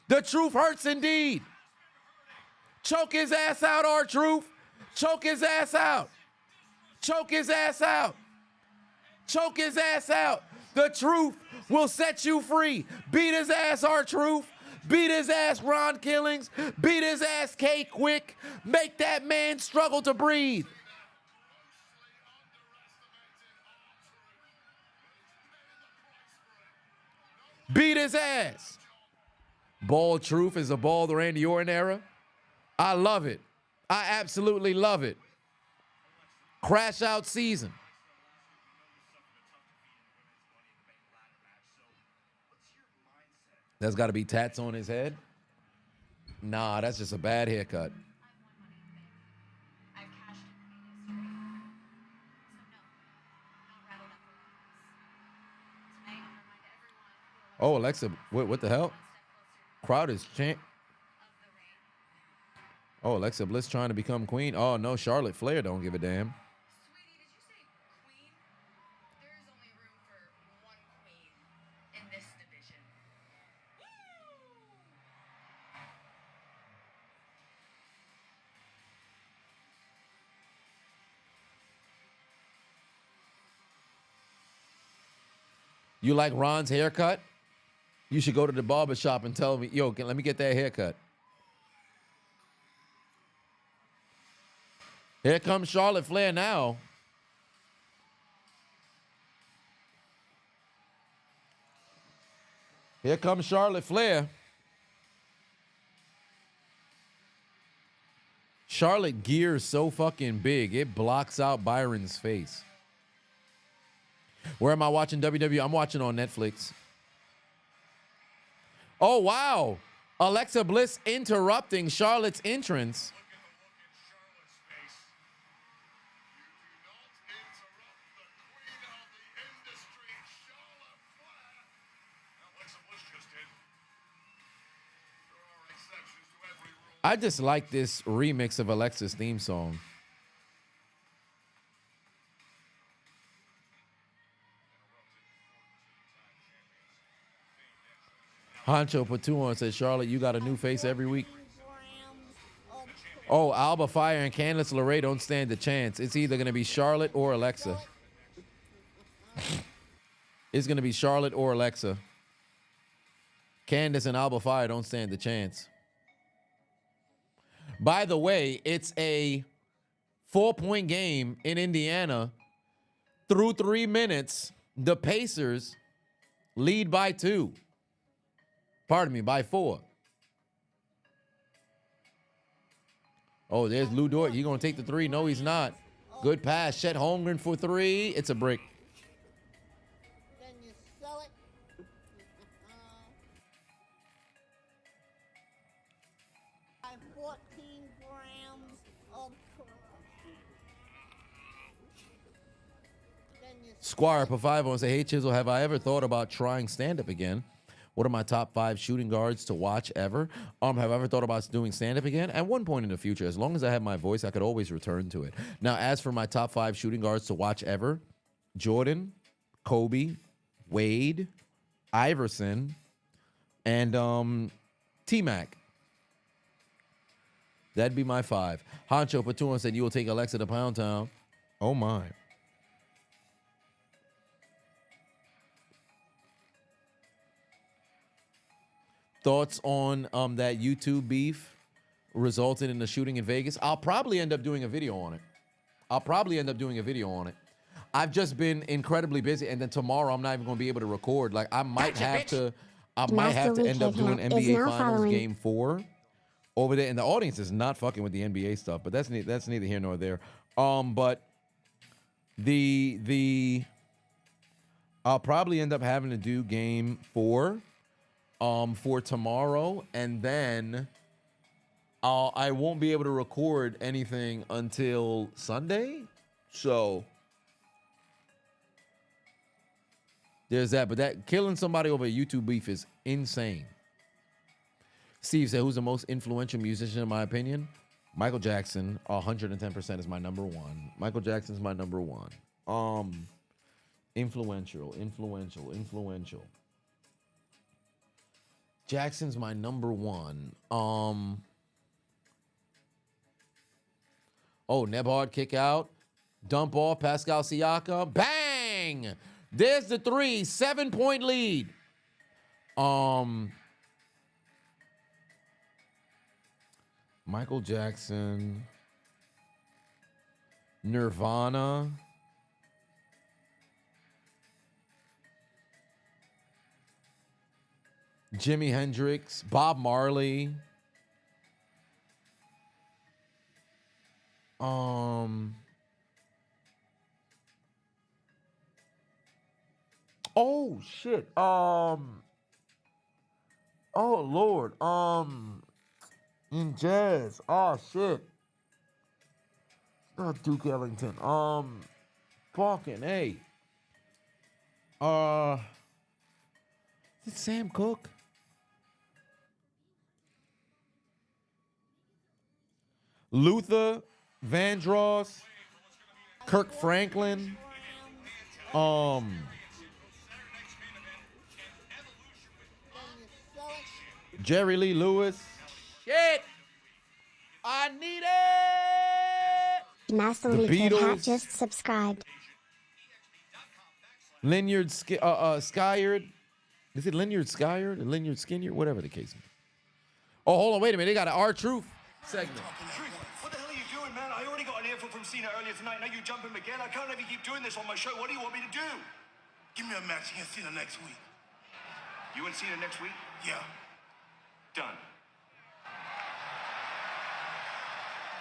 The truth hurts indeed. Choke his ass out, R-Truth. Choke his ass out. Choke his ass out. Choke his ass out. The truth will set you free. Beat his ass, R-Truth. Beat his ass, Ron Killings. Beat his ass, K Quick. Make that man struggle to breathe. Beat his ass. Bald Truth is a bald Randy Orton era. I love it. I absolutely love it. Crash out season. There's got to be tats on his head. Nah, that's just a bad haircut. Oh, Alexa, what the hell? Crowd is chant. Oh, Alexa Bliss trying to become queen. Oh, no, Charlotte Flair don't give a damn. You like Ron's haircut? You should go to the barber shop and tell me, yo, let me get that haircut. Here comes Charlotte Flair now. Here comes Charlotte Flair. Charlotte gear is so fucking big, it blocks out Byron's face. Where am I watching WWE? I'm watching on Netflix. Oh, wow. Alexa Bliss interrupting Charlotte's entrance. I just like this remix of Alexa's theme song. Honcho put 2 on, says, Charlotte, you got a new face every week. Oh, Alba Fire and Candice LeRae don't stand a chance. It's either going to be Charlotte or Alexa. It's going to be Charlotte or Alexa. Candice and Alba Fire don't stand a chance. By the way, it's a 4-point game in Indiana. Through 3 minutes, the Pacers lead by 2. Pardon me, by 4. Oh, there's Lou Dort. He's going to take the 3. No, he's not. Good pass. Chet Holmgren for 3. It's a brick. Then you sell it. By 14 grams of Squire for 5 on say, hey Chisel, have I ever thought about trying stand-up again? What are my top 5 shooting guards to watch ever? Have I ever thought about doing stand-up again? At one point in the future, as long as I have my voice, I could always return to it. Now, as for my top 5 shooting guards to watch ever, Jordan, Kobe, Wade, Iverson, and T-Mac. That'd be my 5. Honcho Patuan said, you will take Alexa to Pound Town. Oh, my. Thoughts on that YouTube beef resulted in the shooting in Vegas? I'll probably end up doing a video on it. I've just been incredibly busy, and then tomorrow I'm not even going to be able to record. Like I might have to end up doing NBA Finals Game 4 over there, and the audience is not fucking with the NBA stuff. But that's neither here nor there. But I'll probably end up having to do Game 4. For tomorrow, and then I won't be able to record anything until Sunday. So there's that. But that killing somebody over a YouTube beef is insane. Steve said, who's the most influential musician in my opinion? Michael Jackson, 110% is my number 1. Michael Jackson's my number 1. Influential. Jackson's my number 1. Oh, Nebhard kick out. Dump off. Pascal Siakam. Bang! There's the 3. 7-point lead. Michael Jackson. Nirvana. Jimi Hendrix, Bob Marley. Oh shit. Oh Lord. In jazz. Oh shit. Not Duke Ellington. Fucking A. Is it Sam Cooke? Luther Vandross, Kirk Franklin, Jerry Lee Lewis. Shit! I need it! Master The Weekend hat Beatles. just subscribed. Lynyrd Skynyrd. Is it Lynyrd Skynyrd or Lynyrd Skynyrd? Whatever the case. Oh, hold on, wait a minute. They got an R-Truth segment. What the hell are you doing, man? I already got an earful from Cena earlier tonight. Now you jumping again. I can't let you keep doing this on my show. What do you want me to do? Give me a match against Cena next week. You and Cena next week? Yeah. Done.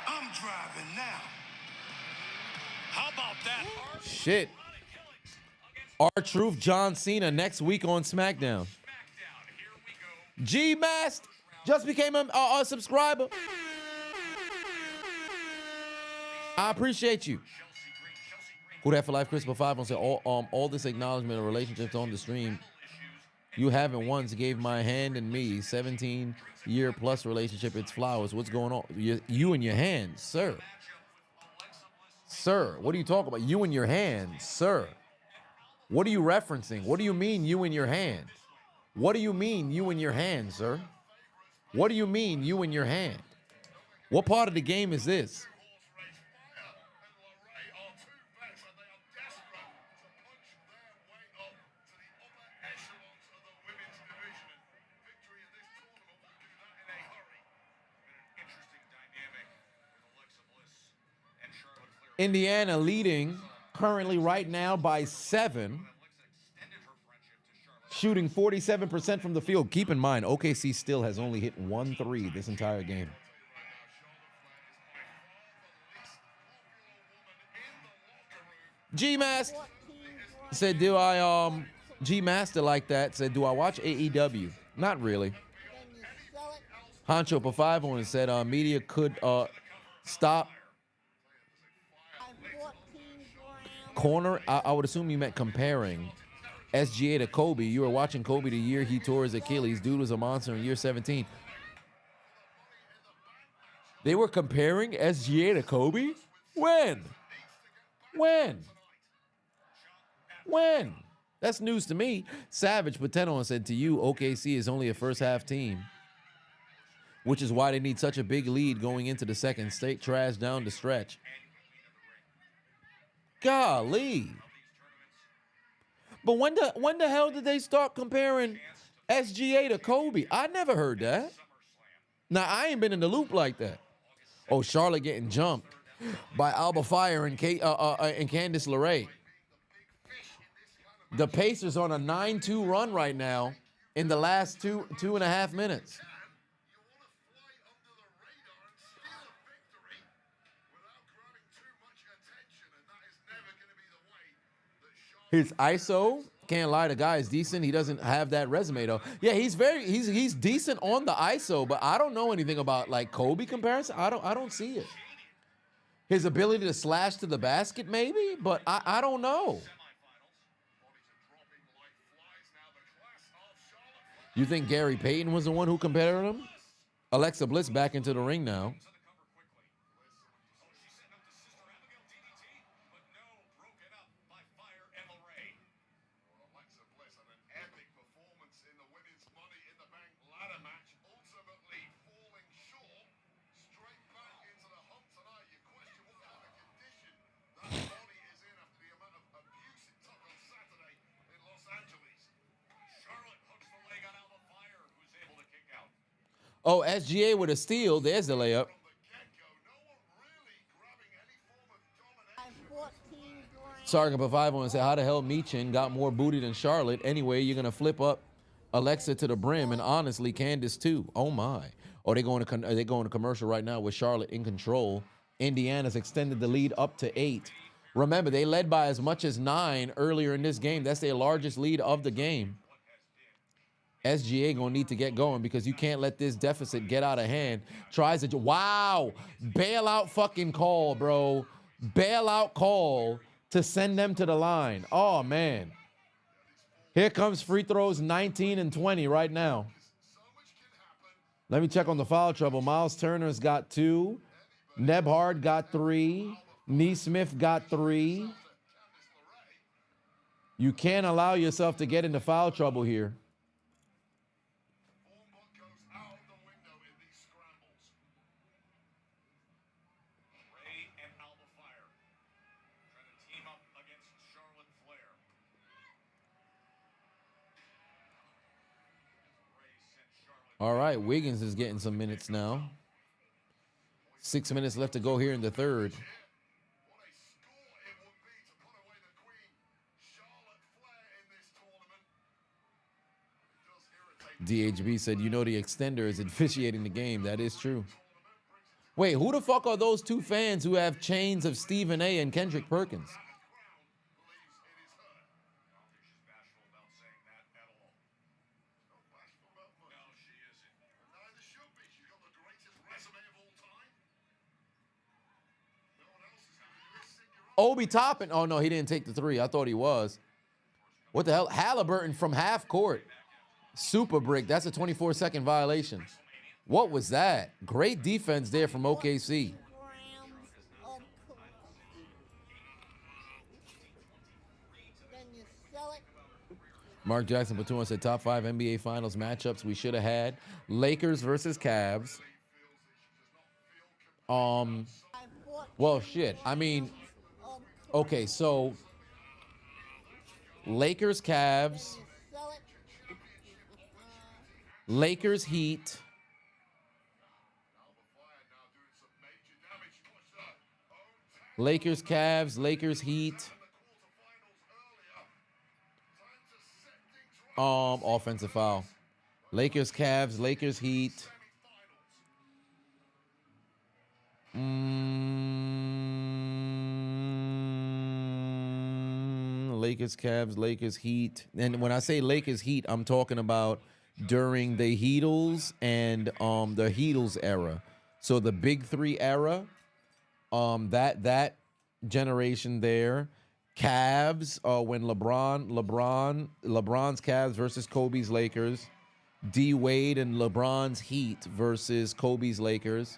I'm driving now. How about that? Shit. R-Truth, John Cena next week on Smackdown. G-Masked. Just became a subscriber. I appreciate you. Who that for life? Chris 5 will say all this acknowledgement of relationships on the stream. You haven't once gave my hand and me 17-year plus relationship. It's flowers. What's going on? You and your hands, sir. Sir, what are you talking about? You and your hands, sir. What are you referencing? What do you mean you and your hand? What do you mean you and your hand, sir? What do you mean you and your hand? What part of the game is this? Indiana leading currently right now by 7, shooting 47% from the field. Keep in mind, OKC still has only hit 1 3 this entire game. G-Master said, do I, G-Master like that, said, do I watch AEW? Not really. Honcho for 5 on it said, media could stop corner. I would assume you meant comparing SGA to Kobe. You were watching Kobe the year he tore his Achilles. Dude was a monster in year 17. They were comparing SGA to Kobe? When? That's news to me. Savage Pateno said to you, OKC is only a first half team, which is why they need such a big lead going into the second. State trash down the stretch. Golly. But when the hell did they start comparing SGA to Kobe? I never heard that. Now, I ain't been in the loop like that. Oh, Charlotte getting jumped by Alba Fire and Candice LeRae. The Pacers on a 9-2 run right now in the last two and a half minutes. His ISO, can't lie, the guy is decent. He doesn't have that resume though. Yeah, he's decent on the ISO, but I don't know anything about like Kobe comparison. I don't see it. His ability to slash to the basket, maybe, but I don't know. You think Gary Payton was the one who compared him? Alexa Bliss back into the ring now. Oh, SGA with a steal. There's the layup. Sargon for 5 and say, how the hell Meechin got more booty than Charlotte? Anyway, you're going to flip up Alexa to the brim, and honestly, Candice too. Oh, my. Oh, they're going to commercial right now with Charlotte in control. Indiana's extended the lead up to 8. Remember, they led by as much as 9 earlier in this game. That's their largest lead of the game. SGA gonna need to get going because you can't let this deficit get out of hand. Tries to, wow, bailout fucking call, bro. Bailout call to send them to the line. Oh, man. Here comes free throws 19 and 20 right now. Let me check on the foul trouble. Miles Turner's got 2. Nebhard got 3. Neesmith got 3. You can't allow yourself to get into foul trouble here. All right, Wiggins is getting some minutes now. 6 minutes left to go here in the third. DHB said, you know the extender is officiating the game. That is true. Wait, who the fuck are those 2 fans who have chains of Stephen A. and Kendrick Perkins? Obi Toppin. Oh, no, he didn't take the three. I thought he was. What the hell? Halliburton from half court. Super brick. That's a 24-second violation. What was that? Great defense there from OKC. Mark Jackson Platoon said top 5 NBA Finals matchups we should have had. Lakers versus Cavs. Well, shit. I mean, okay, so Lakers, Cavs, Lakers, Heat, Lakers, Cavs, Lakers, Heat. Offensive foul. Lakers, Cavs, Lakers, Heat. Lakers, Cavs, Lakers, Heat. And when I say Lakers, Heat, I'm talking about during the Heatles and the Heatles era. So the Big Three era, that generation there. Cavs, when LeBron's Cavs versus Kobe's Lakers. D Wade and LeBron's Heat versus Kobe's Lakers.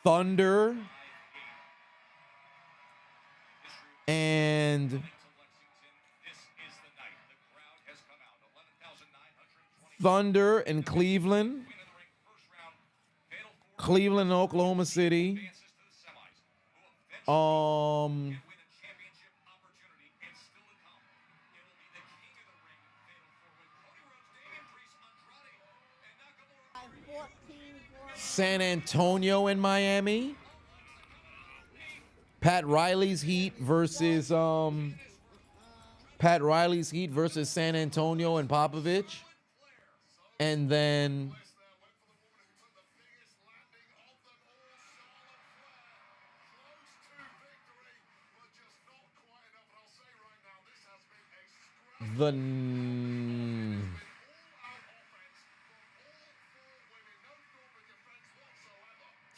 Thunder and Thunder and Cleveland. Cleveland and Oklahoma City. San Antonio and Miami. Pat Riley's Heat versus San Antonio and Popovich. And then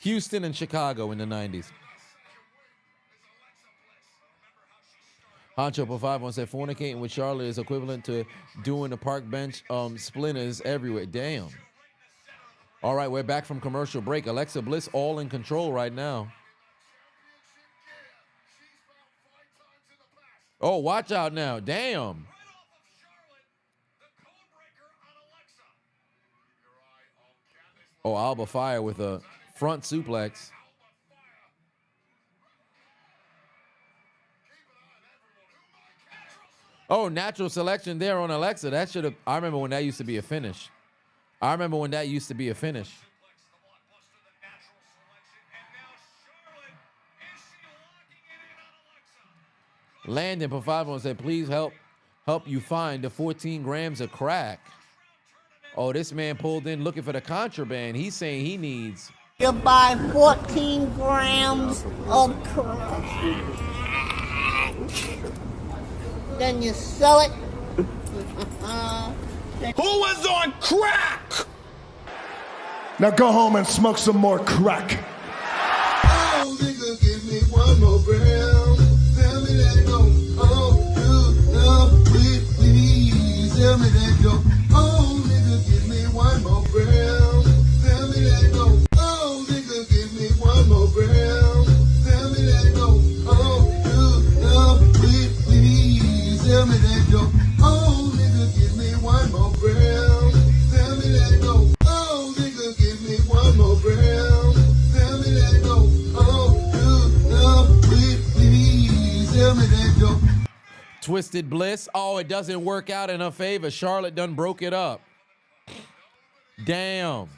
Houston and Chicago in the 90s. Honcho for 5 said fornicating with Charlotte is equivalent to doing the park bench splinters everywhere. Damn. All right, we're back from commercial break. Alexa Bliss all in control right now. Oh, watch out now. Damn. Oh, Alba Fire with a front suplex. Oh, natural selection there on Alexa. That should have. I remember when that used to be a finish. Landon for 5 said, please help you find the 14 grams of crack. Oh, this man pulled in looking for the contraband. He's saying he needs. You buy 14 grams of crack. Then you sell it. Who was on crack? Now go home and smoke some more crack. Oh, nigga, give me one more gram. Tell me that go. Oh, please. Tell me that go. Oh, nigga, give me one more gram. Tell me that go. Oh, nigga, give me one more gram. Tell me that go. Oh, please. Tell me that go. Oh, nigga, give me one more gram. Tell me that go. Oh, nigga, give me one more gram. Tell me that go. Oh, please. Tell me that go. Twisted Bliss. Oh, it doesn't work out in her favor. Charlotte done broke it up. Damn.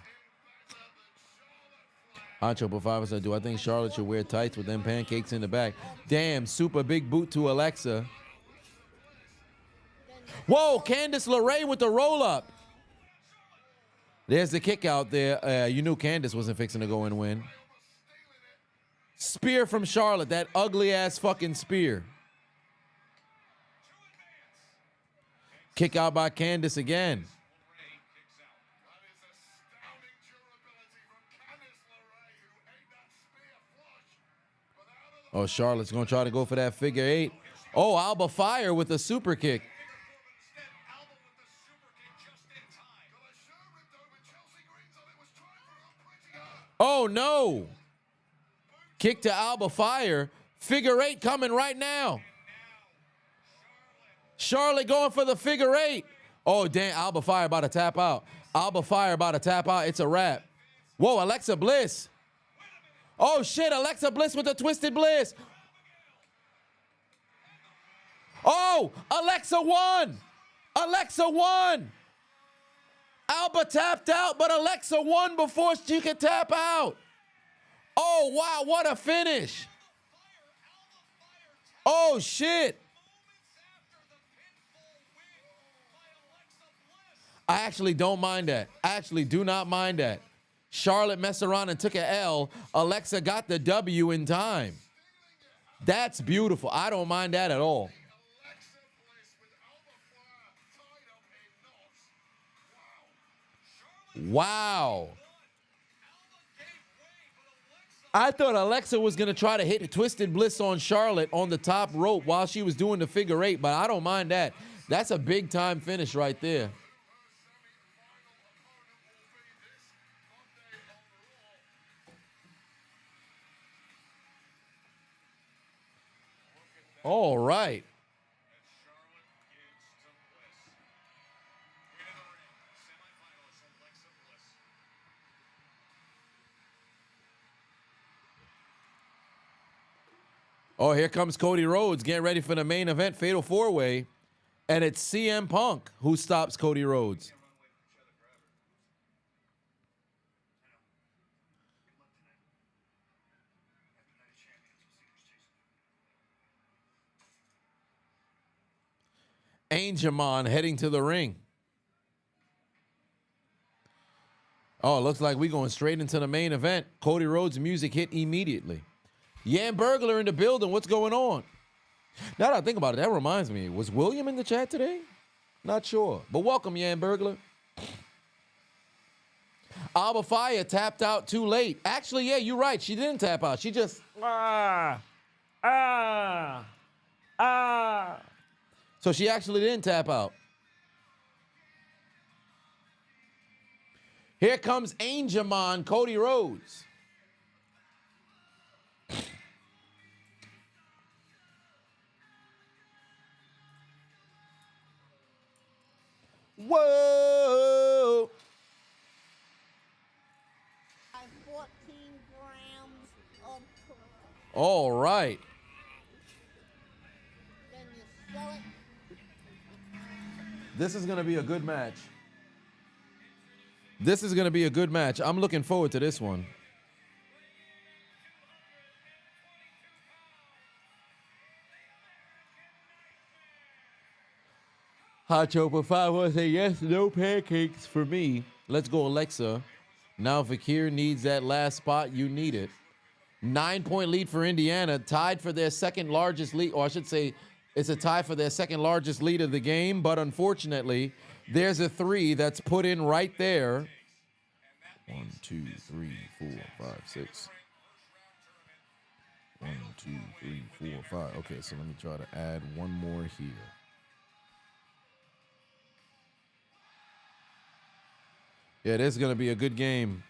Honcho Bafava said, do I think Charlotte should wear tights with them pancakes in the back? Damn, super big boot to Alexa. Whoa, Candice LeRae with the roll-up. There's the kick out there. You knew Candice wasn't fixing to go and win. Spear from Charlotte, that ugly ass fucking spear. Kick out by Candice again. Oh, Charlotte's gonna try to go for that figure 8. Oh, Alba Fire with a super kick. Oh no! Kick to Alba Fire. Figure 8 coming right now. Charlotte going for the figure 8. Oh, damn. Alba Fire about to tap out. Alba Fire about to tap out. It's a wrap. Whoa, Alexa Bliss. Oh, shit. Alexa Bliss with the Twisted Bliss. Oh, Alexa won. Alexa won. Alba tapped out, but Alexa won before she could tap out. Oh, wow, what a finish. Oh, shit. I actually don't mind that. I actually do not mind that. Charlotte messed around and took an L. Alexa got the W in time. That's beautiful. I don't mind that at all. Wow. I thought Alexa was going to try to hit a Twisted Bliss on Charlotte on the top rope while she was doing the figure 8, but I don't mind that. That's a big time finish right there. All right. Oh, here comes Cody Rhodes getting ready for the main event, Fatal 4-Way. And it's CM Punk who stops Cody Rhodes. Angelman heading to the ring. Oh, it looks like we're going straight into the main event. Cody Rhodes' music hit immediately. Yan Burglar in the building. What's going on? Now that I think about it, that reminds me. Was William in the chat today? Not sure. But welcome, Yan Burglar. Alba Fire tapped out too late. Actually, yeah, you're right. She didn't tap out. She just... So she actually didn't tap out. Here comes Angelman, Cody Rhodes. Whoa! 14 grams of All right. Then you sell it. This is going to be a good match. This is going to be a good match. I'm looking forward to this one. Hot Chopper 5 will say yes, no pancakes for me. Let's go, Alexa. Now Fakir needs that last spot. You need it. 9-point lead for Indiana, tied for their second largest lead, or I should say it's a tie for their second largest lead of the game, but unfortunately, there's a 3 that's put in right there. 1, 2, 3, 4, 5, 6. 1, 2, 3, 4, 5. Okay, so let me try to add one more here. Yeah, this is going to be a good game.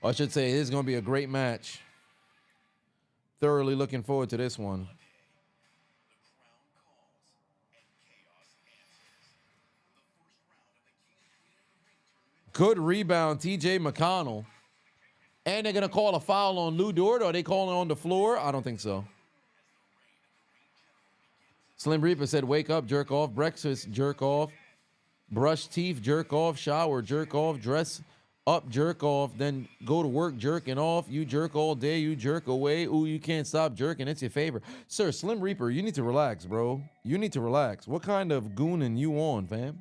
Or I should say, this is going to be a great match. Thoroughly looking forward to this one. Good rebound, TJ McConnell. And they're going to call a foul on Lou Dort. Or are they calling on the floor? I don't think so. Slim Reaper said, wake up, jerk off, breakfast, jerk off, brush teeth, jerk off, shower, jerk off, dress up, jerk off, then go to work, jerking off. You jerk all day, you jerk away. Ooh, you can't stop jerking. It's your favorite. Sir, Slim Reaper, you need to relax, bro. You need to relax. What kind of gooning you on, fam?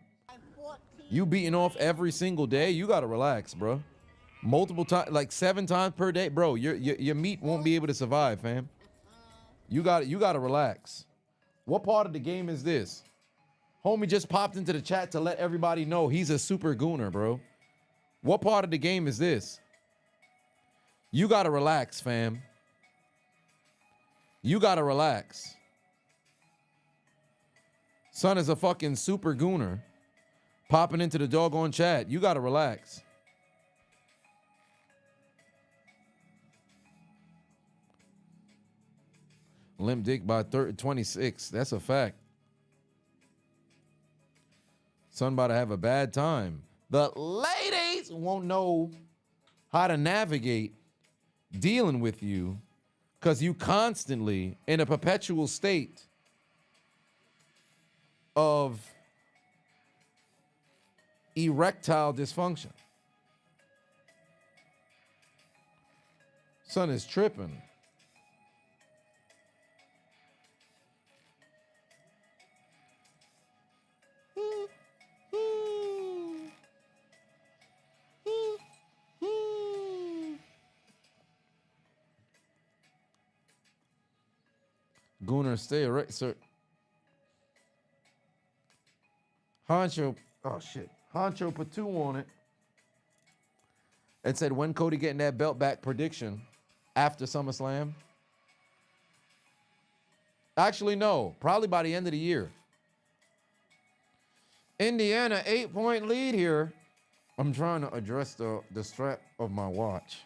You beating off every single day? You got to relax, bro. multiple times, like 7 times per day, bro, your meat won't be able to survive, fam. You got to relax. What part of the game is this? Homie just popped into the chat to let everybody know he's a super gooner, bro. What part of the game is this? You got to relax, fam. You got to relax. Son is a fucking super gooner popping into the doggone chat. You got to relax. Limp dick by 26. That's a fact. Son about to have a bad time. The ladies won't know how to navigate dealing with you because you constantly in a perpetual state of erectile dysfunction. Son is tripping. Gooner, stay right, sir. Honcho, oh shit. Honcho put 2 on it. It said, when Cody getting that belt back prediction after SummerSlam? Actually, no. Probably by the end of the year. Indiana, 8-point lead here. I'm trying to address the strap of my watch.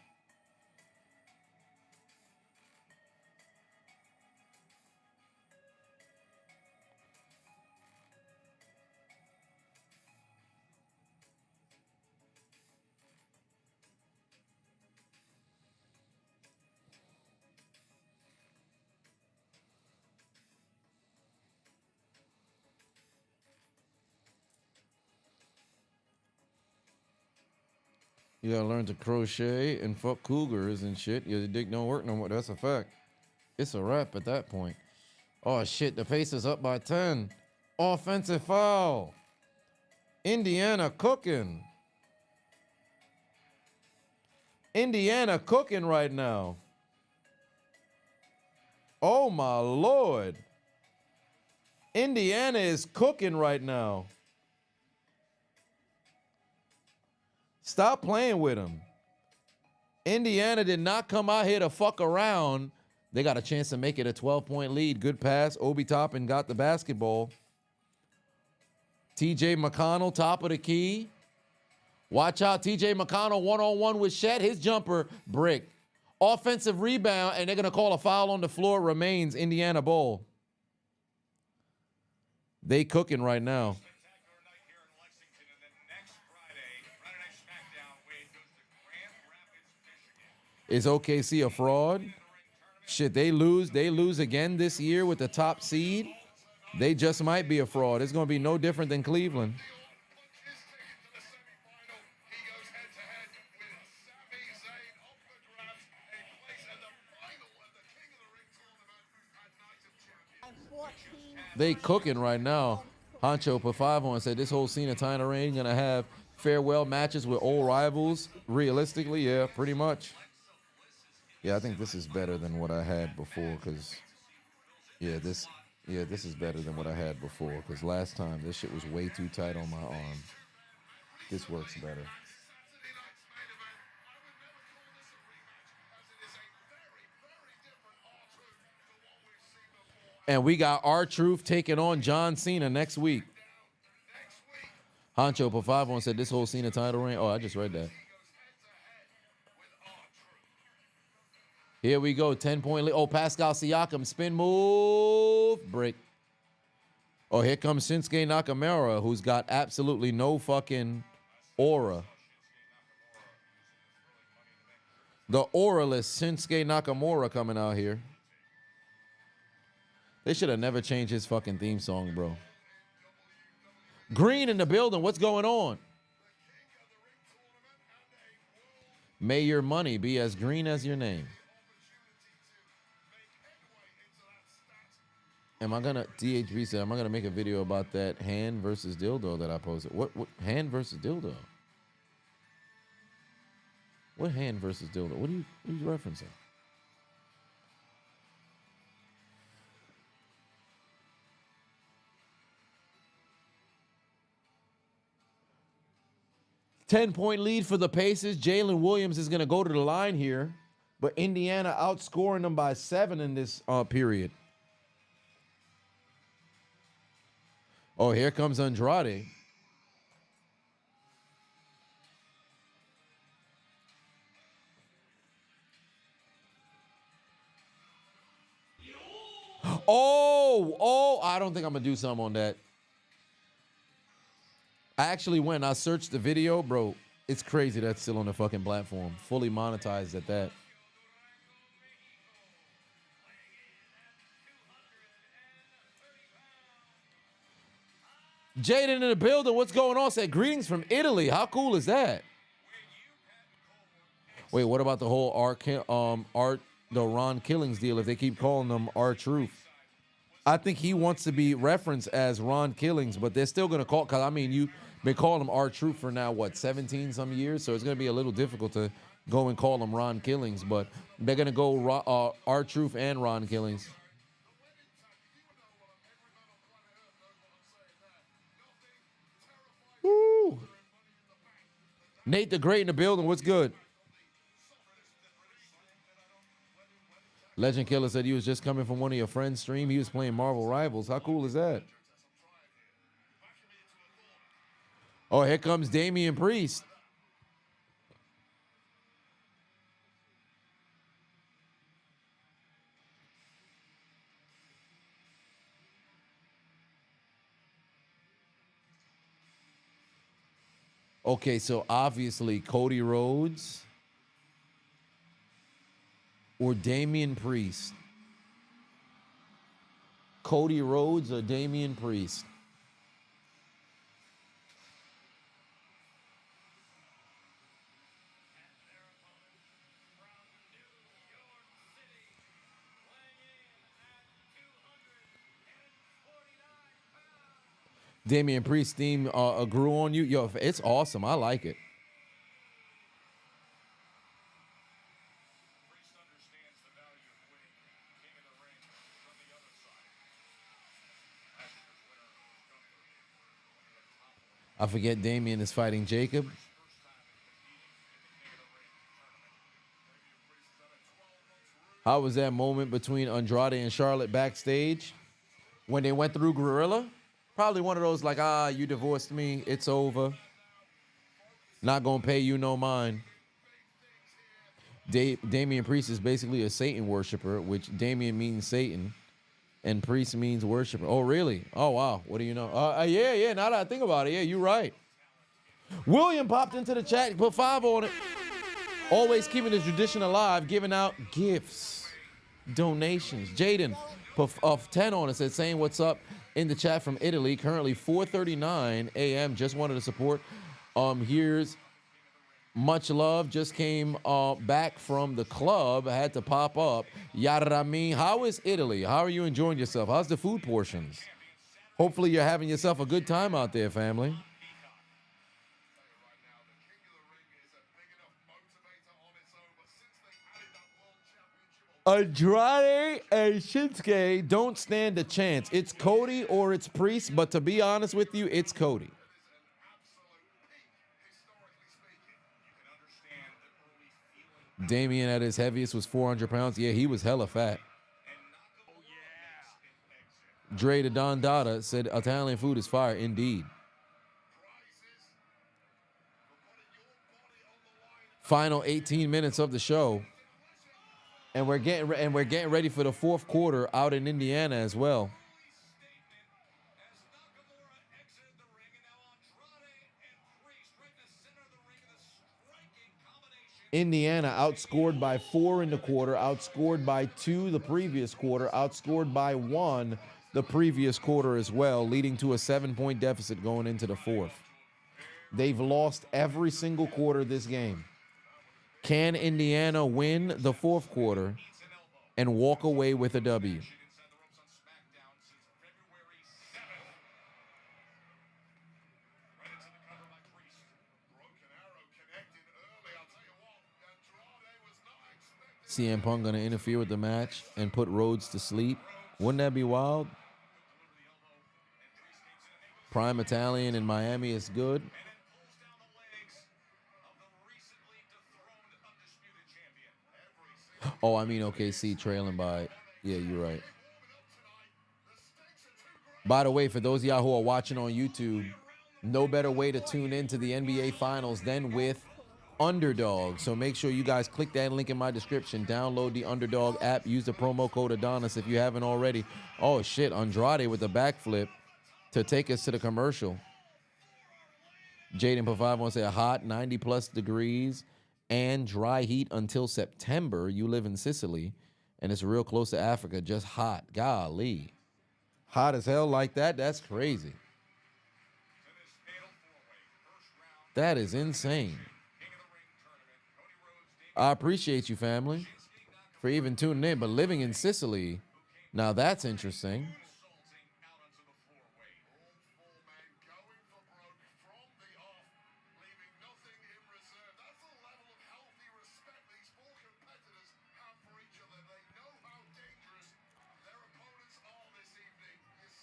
You gotta learn to crochet and fuck cougars and shit. Your dick don't work no more. That's a fact. It's a wrap at that point. Oh shit, the pace is up by 10. Offensive foul. Indiana cooking. Indiana cooking right now. Oh my Lord. Indiana is cooking right now. Stop playing with him. Indiana did not come out here to fuck around. They got a chance to make it a 12-point lead. Good pass. Obi Toppin got the basketball. TJ McConnell, top of the key. Watch out. TJ McConnell one-on-one with Shet. His jumper, brick. Offensive rebound, and they're going to call a foul on the floor. Remains Indiana ball. They cooking right now. Is OKC a fraud? Shit, they lose again this year with the top seed. They just might be a fraud. It's going to be no different than Cleveland. They cooking right now. Honcho put 5 on and said this whole Cena title reign going to have farewell matches with old rivals. Realistically, yeah, pretty much. Yeah, I think this is better than what I had before because, this is better than what I had before because last time this shit was way too tight on my arm. This works better. And we got R-Truth taking on John Cena next week. Honcho put 5 on said this whole Cena title reign. Oh, I just read that. Here we go, 10-point lead. Oh, Pascal Siakam, spin move, break. Oh, here comes Shinsuke Nakamura, who's got absolutely no fucking aura. The auraless Shinsuke Nakamura coming out here. They should have never changed his fucking theme song, bro. Green in the building, what's going on? May your money be as green as your name. DHB said, am I gonna make a video about that hand versus dildo that I posted? What hand versus dildo? What hand versus dildo? What are you referencing? Ten-point lead for the Pacers. Jalen Williams is going to go to the line here, but Indiana outscoring them by 7 in this period. Oh, here comes Andrade. Oh, I don't think I'm going to do something on that. I actually went and I searched the video. Bro, it's crazy that's still on the fucking platform. Fully monetized at that. Jaden in the building. What's going on? Said greetings from Italy. How cool is that? Wait, what about the whole the Ron Killings deal? If they keep calling them R-Truth, I think he wants to be referenced as Ron Killings, but they're still gonna call. Cause I mean, you've been calling him R-Truth for now what 17 some years, so it's gonna be a little difficult to go and call him Ron Killings. But they're gonna go R-Truth and Ron Killings. Woo. Nate the Great in the building. What's good? Legend Killer said he was just coming from one of your friends' stream. He was playing Marvel Rivals. How cool is that? Oh, here comes Damian Priest. Okay, so obviously Cody Rhodes or Damian Priest. Cody Rhodes or Damian Priest. Damian Priest theme grew on you. Yo, it's awesome. I like it. I forget Damian is fighting Jacob. How was that moment between Andrade and Charlotte backstage when they went through Gorilla? Probably one of those like, you divorced me, it's over. Not gonna pay you no mind. Damian Priest is basically a Satan worshiper, which Damian means Satan, and Priest means worshiper. Oh, really? Oh, wow. What do you know? Yeah. Now that I think about it, yeah, you're right. William popped into the chat, put 5 on it. Always keeping the tradition alive, giving out gifts, donations. Jaden put 10 on it, said saying what's up in the chat from Italy. Currently 4:39 a.m. Just wanted to support. Here's much love. Just came back from the club. I had to pop up. Yarameen. How is Italy? How are you enjoying yourself? How's the food portions? Hopefully you're having yourself a good time out there, family. Andrade and Shinsuke don't stand a chance. It's Cody or it's Priest, but to be honest with you, it's Cody. Damian at his heaviest was 400 pounds. Yeah, he was hella fat. Dre the Don Dada said Italian food is fire indeed. Final 18 minutes of the show. And we're getting ready for the fourth quarter out in Indiana as well. Indiana outscored by 4 in the quarter, outscored by 2 the previous quarter, outscored by 1 the previous quarter as well, leading to a 7-point deficit going into the fourth. They've lost every single quarter this game. Can Indiana win the fourth quarter and walk away with a W? CM Punk gonna interfere with the match and put Rhodes to sleep. Wouldn't that be wild? Prime Italian in Miami is good. Oh, I mean OKC trailing by. Yeah, you're right. By the way, for those of y'all who are watching on YouTube, no better way to tune into the NBA Finals than with Underdog. So make sure you guys click that link in my description. Download the Underdog app. Use the promo code Adonis if you haven't already. Oh, shit. Andrade with the backflip to take us to the commercial. Jaden P5 wants to say hot, 90-plus degrees, and dry heat until September. You live in Sicily, and it's real close to Africa. Just hot. Golly. Hot as hell like that? That's crazy. That is insane. I appreciate you, family, for even tuning in. But living in Sicily, now that's interesting.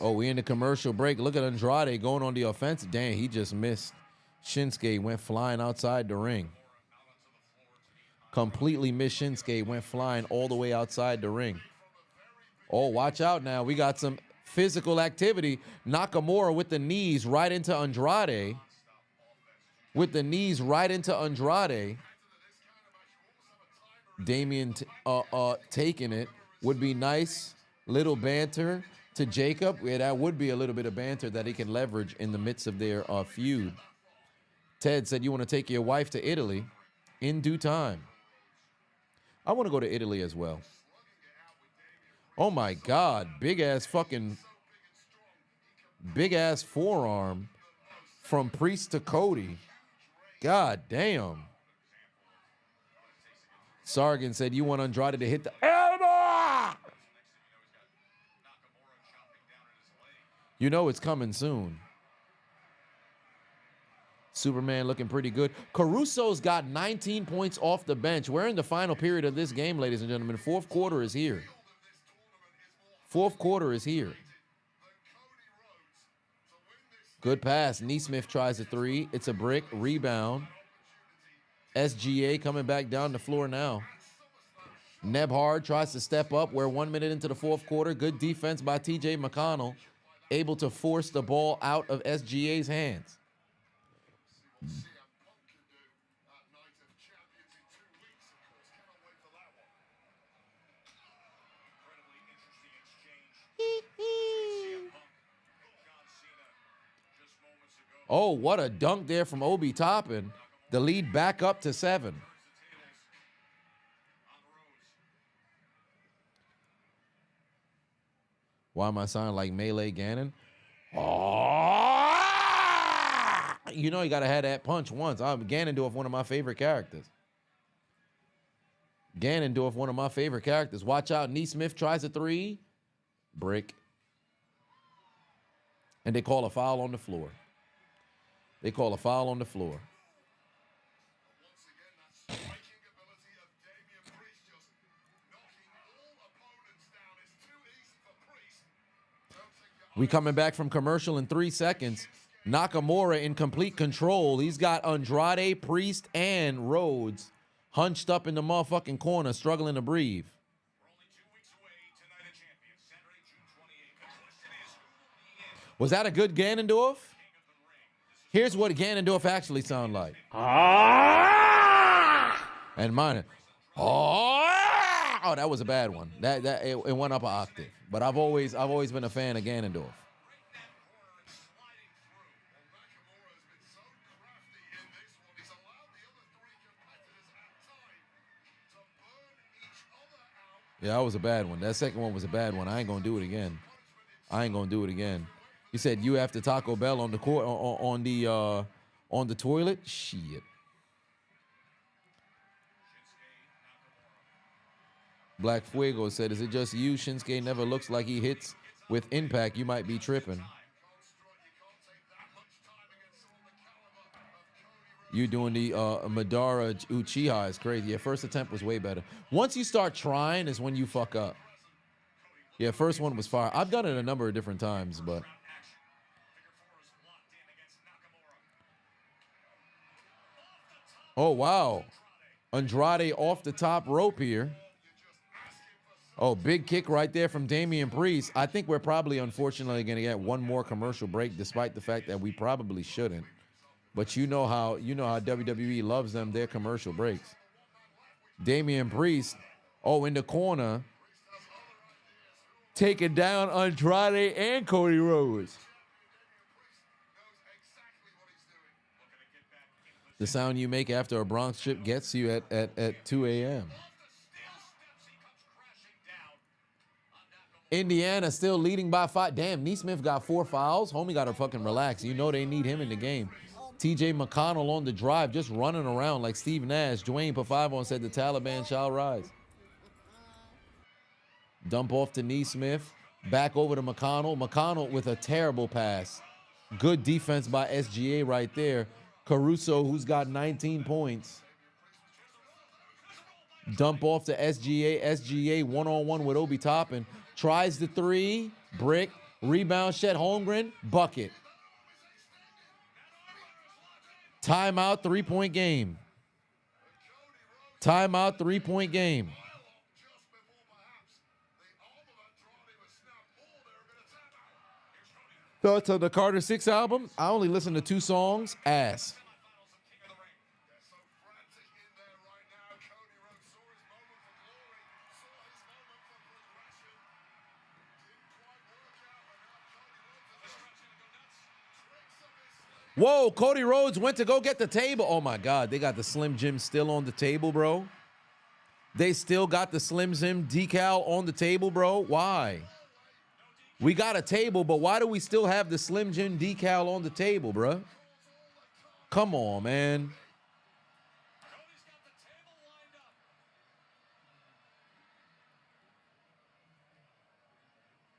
Oh, we in the commercial break. Look at Andrade going on the offensive. Dang, he just missed. Shinsuke went flying outside the ring. Completely missed Shinsuke, went flying all the way outside the ring. Oh, watch out now. We got some physical activity. Nakamura with the knees right into Andrade. With the knees right into Andrade. Damian taking it. Would be nice. Little banter to Jacob. Yeah, that would be a little bit of banter that he can leverage in the midst of their feud. Ted said, you want to take your wife to Italy in due time. I want to go to Italy as well. Oh my God. Big ass forearm from Priest to Cody. God damn. Sargon said, you want Andrade to hit the elbow. You know it's coming soon. Superman looking pretty good. Caruso's got 19 points off the bench. We're in the final period of this game, ladies and gentlemen. Fourth quarter is here. Fourth quarter is here. Good pass. Neesmith tries a three. It's a brick. Rebound. SGA coming back down the floor now. Nebhard tries to step up. We're 1 minute into the fourth quarter. Good defense by TJ McConnell. Able to force the ball out of SGA's hands. Oh, what a dunk there from Obi Toppin. The lead back up to 7. Why am I sounding like Melee Gannon? Oh! You know you got to have that punch once. Ganondorf, one of my favorite characters. Ganondorf, one of my favorite characters. Watch out. Neesmith tries a three. Brick. And they call a foul on the floor. They call a foul on the floor. We coming back from commercial in 3 seconds. Nakamura in complete control. He's got Andrade, Priest, and Rhodes hunched up in the motherfucking corner, struggling to breathe. Was that a good Ganondorf? Here's what Ganondorf actually sound like. And mine. Oh, that was a bad one. It went up an octave. But I've always been a fan of Ganondorf. Yeah, that was a bad one. That second one was a bad one. I ain't gonna do it again. He said you after Taco Bell on the court on the toilet. Shit. Black Fuego said, is it just you? Shinsuke never looks like he hits with impact. You might be tripping. You doing the Madara Uchiha is crazy. Yeah, first attempt was way better. Once you start trying is when you fuck up. Yeah, first one was fire. I've done it a number of different times, but. Oh, wow. Andrade off the top rope here. Oh, big kick right there from Damian Priest. I think we're probably, unfortunately, going to get one more commercial break, despite the fact that we probably shouldn't. But you know how WWE loves them, their commercial breaks. Damian Priest, in the corner, taking down Andrade and Cody Rhodes. The sound you make after a Bronx trip gets you at 2 a.m. Indiana still leading by 5. Damn, Neesmith got 4 fouls. Homie got to fucking relax. You know they need him in the game. TJ McConnell on the drive, just running around like Steve Nash. Dwayne put 5 on, said the Taliban shall rise. Dump off to Neesmith. Back over to McConnell. McConnell with a terrible pass. Good defense by SGA right there. Caruso, who's got 19 points. Dump off to SGA. SGA one-on-one with Obi Toppin. Tries the 3. Brick. Rebound. Chet Holmgren. Bucket. Timeout, 3-point game. Timeout, 3-point game. Thoughts on the Carter 6 album? I only listened to 2 songs. Ass. Whoa, Cody Rhodes went to go get the table. Oh, my God. They got the Slim Jim still on the table, bro. They still got the Slim Jim decal on the table, bro. Why? We got a table, but why do we still have the Slim Jim decal on the table, bro? Come on, man.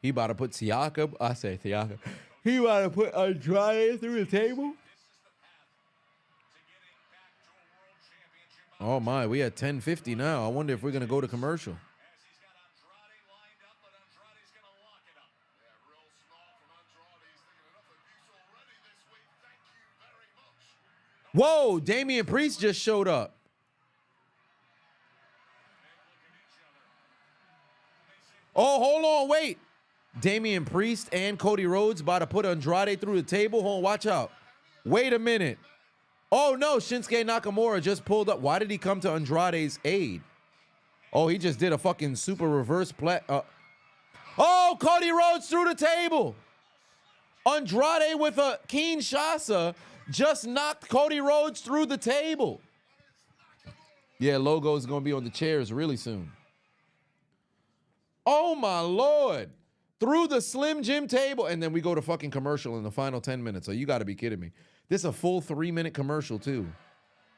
He about to put Siakam. I say Siakam. He about to put Andrade through the table. Oh, my. We at 10:50 now. I wonder if we're going to go to commercial. Whoa, Damian Priest just showed up. Oh, hold on, wait. Damian Priest and Cody Rhodes about to put Andrade through the table. Hold on, watch out. Wait a minute. Oh, no, Shinsuke Nakamura just pulled up. Why did he come to Andrade's aid? Oh, he just did a fucking super reverse play. Oh, Cody Rhodes through the table. Andrade with a Kinshasa just knocked Cody Rhodes through the table. Yeah, logo is going to be on the chairs really soon. Oh, my Lord. Through the Slim Jim table. And then we go to fucking commercial in the final 10 minutes. So you got to be kidding me. This is a full 3-minute commercial, too.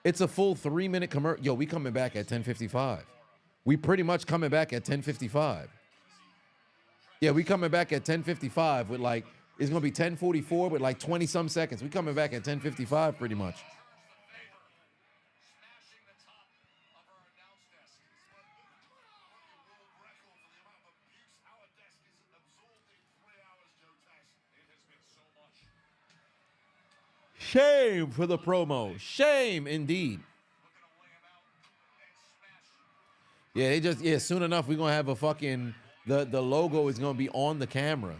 It's a full 3-minute commercial. Yo, we coming back at 10:55. We pretty much coming back at 10:55. Yeah, we coming back at 10:55 with like, it's going to be 10:44 with like 20-some seconds. We coming back at 10:55 pretty much. Shame for the promo. Shame indeed. Yeah, soon enough we're going to have a fucking, the logo is going to be on the camera.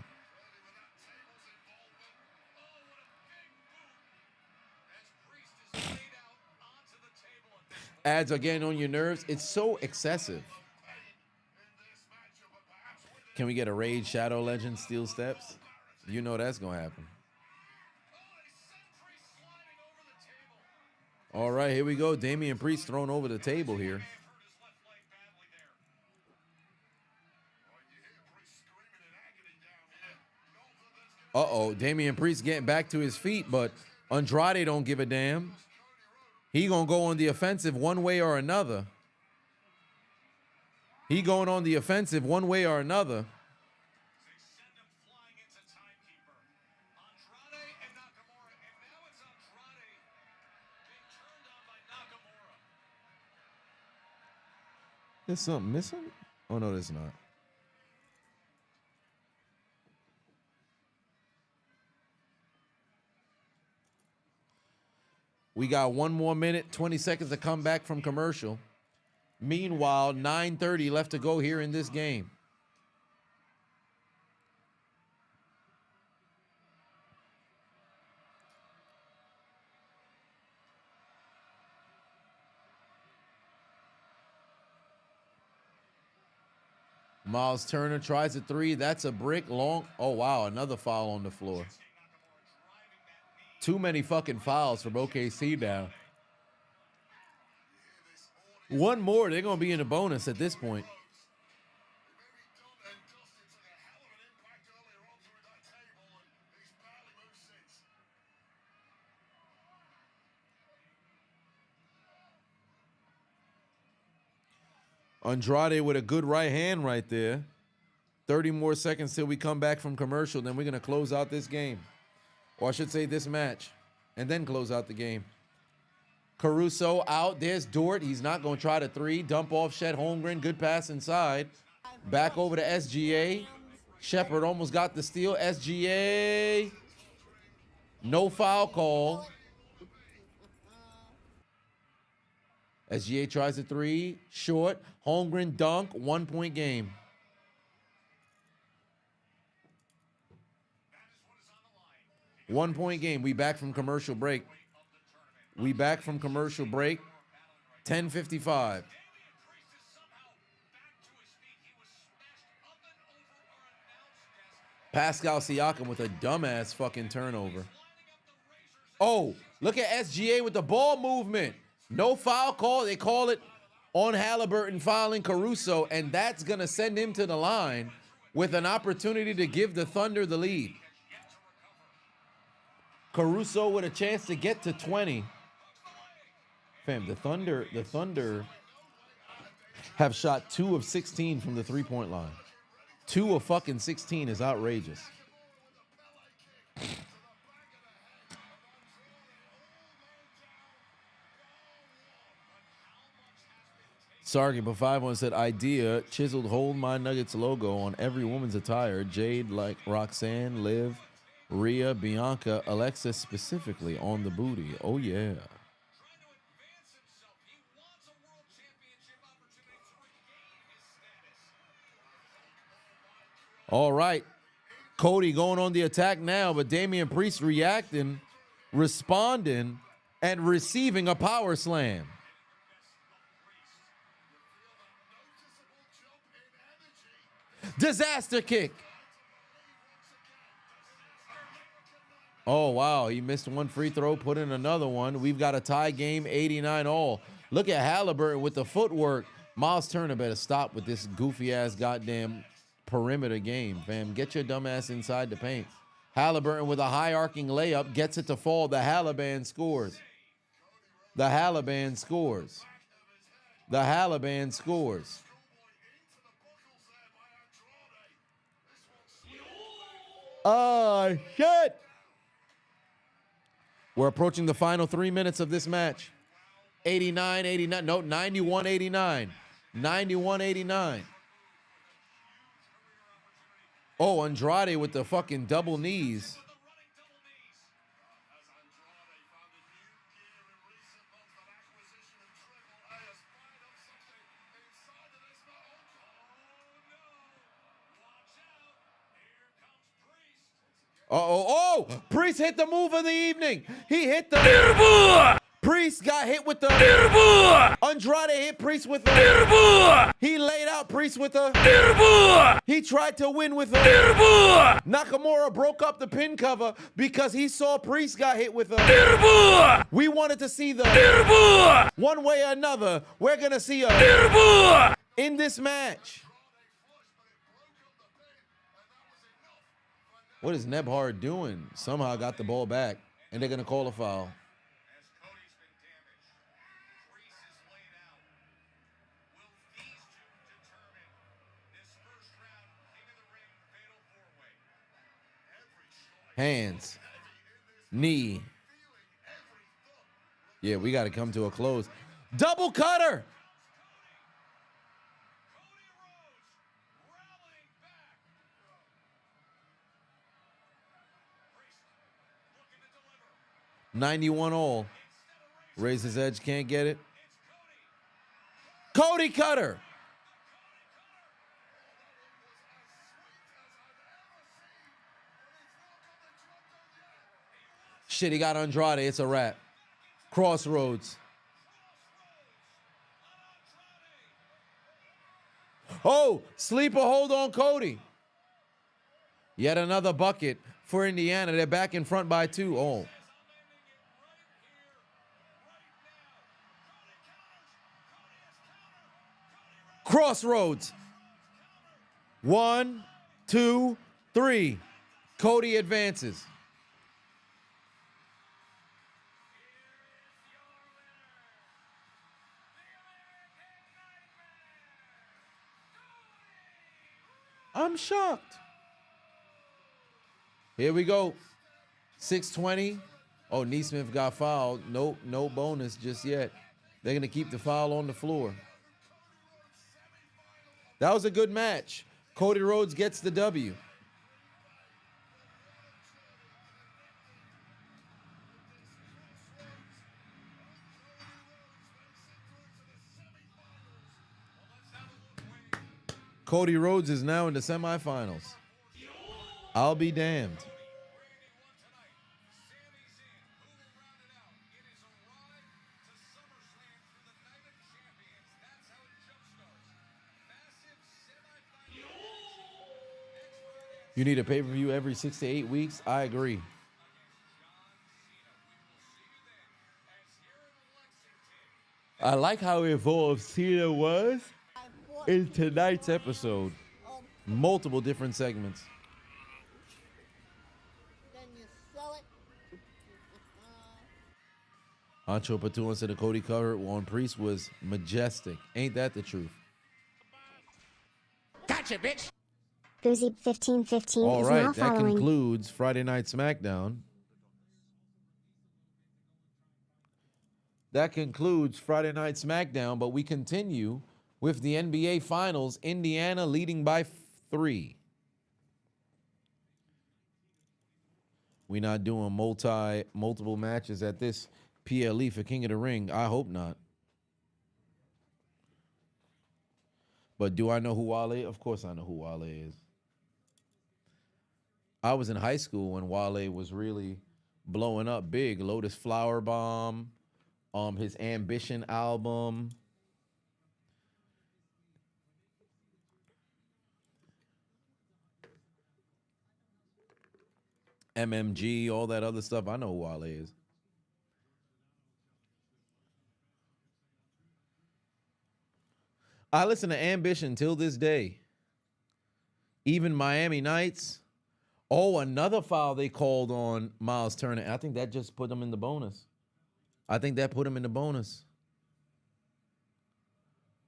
Ads are getting on your nerves. It's so excessive. Can we get a Raid Shadow Legend Steel Steps? You know that's going to happen. All right, here we go. Damian Priest thrown over the table here. Uh-oh, Damian Priest getting back to his feet, but Andrade don't give a damn. He gonna go on the offensive one way or another. He going on the offensive one way or another. There's something missing? Oh, no, there's not. We got 1 more minute, 20 seconds to come back from commercial. Meanwhile, 9:30 left to go here in this game. Miles Turner tries a three. That's a brick long. Oh, wow. Another foul on the floor. Too many fucking fouls from OKC now. One more. They're going to be in a bonus at this point. Andrade with a good right hand right there. 30 more seconds till we come back from commercial. Then we're going to close out this game. Or I should say this match. And then close out the game. Caruso out. There's Dort. He's not going to try the three. Dump off Chet Holmgren. Good pass inside. Back over to SGA. Shepard almost got the steal. SGA. No foul call. SGA tries a three. Short. Holmgren dunk. 1 point game. One point game. We back from commercial break. We back from commercial break. 10:55. Pascal Siakam with a dumbass fucking turnover. Oh, look at SGA with the ball movement. No foul call. They call it on Halliburton fouling Caruso, and that's going to send him to the line with an opportunity to give the Thunder the lead. Caruso with a chance to get to 20. Fam, the Thunder have shot 2 of 16 from the three-point line. 2 of fucking 16 is outrageous. Sargent, but 5-1 said, idea, chiseled Hold My Nuggets logo on every woman's attire. Jade like Roxanne, Liv, Rhea, Bianca, Alexa specifically on the booty. Oh, yeah. All right. Cody going on the attack now, but Damian Priest reacting, responding, and receiving a power slam. Disaster kick. Oh, wow. He missed one free throw, put in another one. We've got a tie game, 89 all. Look at Halliburton with the footwork. Miles Turner better stop with this goofy-ass goddamn perimeter game, fam. Get your dumb ass inside the paint. Halliburton with a high-arcing layup gets it to fall. The Halliburton scores. The Halliburton scores. The Halliburton scores. Oh, shit. We're approaching the final 3 minutes of this match. 89-89. No, 91-89. 91-89. Oh, Andrade with the fucking double knees. Oh, Priest hit the move of the evening. He hit the... Priest got hit with the... Andrade hit Priest with the... He laid out Priest with the... He tried to win with the... Nakamura broke up the pin cover because he saw Priest got hit with the... We wanted to see the... One way or another, we're going to see a... In this match. What is Nebhard doing? Somehow got the ball back, and they're going to call a foul. Hands. Knee. Yeah, we got to come to a close. Double cutter. 91 all. Raises edge, can't get it. Cody Cutter. Shit, he got Andrade. It's a wrap. Crossroads. Oh, sleeper hold on Cody. Yet another bucket for Indiana. They're back in front by 2. Oh. Crossroads. 1, 2, 3. Cody advances. I'm shocked. Here we go. 6:20. Oh, Neesmith got fouled. Nope, no bonus just yet. They're going to keep the foul on the floor. That was a good match. Cody Rhodes gets the W. Cody Rhodes is now in the semifinals. I'll be damned. You need a pay-per-view every 6 to 8 weeks? I agree. I like how evolved Cena was in tonight's episode. Multiple different segments. Then you sell it. Ancho Patu said the Cody cover on Priest was majestic. Ain't that the truth? Gotcha, bitch. Boozy1515 All is right, now that following. concludes Friday Night Smackdown. That concludes Friday Night Smackdown, but we continue with the NBA Finals. Indiana leading by 3. We're not doing multiple matches at this PLE for King of the Ring. I hope not. But do I know who Wale is? Of course I know who Wale is. I was in high school when Wale was really blowing up big. Lotus Flower Bomb, his Ambition album. MMG, all that other stuff. I know who Wale is. I listen to Ambition till this day. Even Miami Nights. Oh, another foul they called on Miles Turner. I think that just put him in the bonus.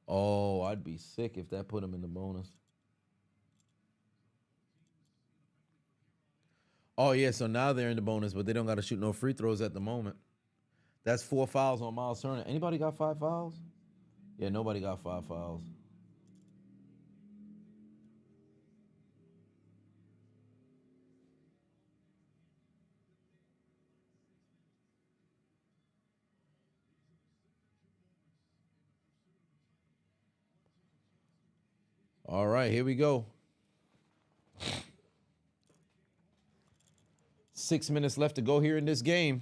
Oh, I'd be sick if that put him in the bonus. Oh, yeah, so now they're in the bonus, but they don't got to shoot no free throws at the moment. That's 4 fouls on Miles Turner. Anybody got 5 fouls? Yeah, nobody got 5 fouls. All right, here we go. 6 minutes left to go here in this game.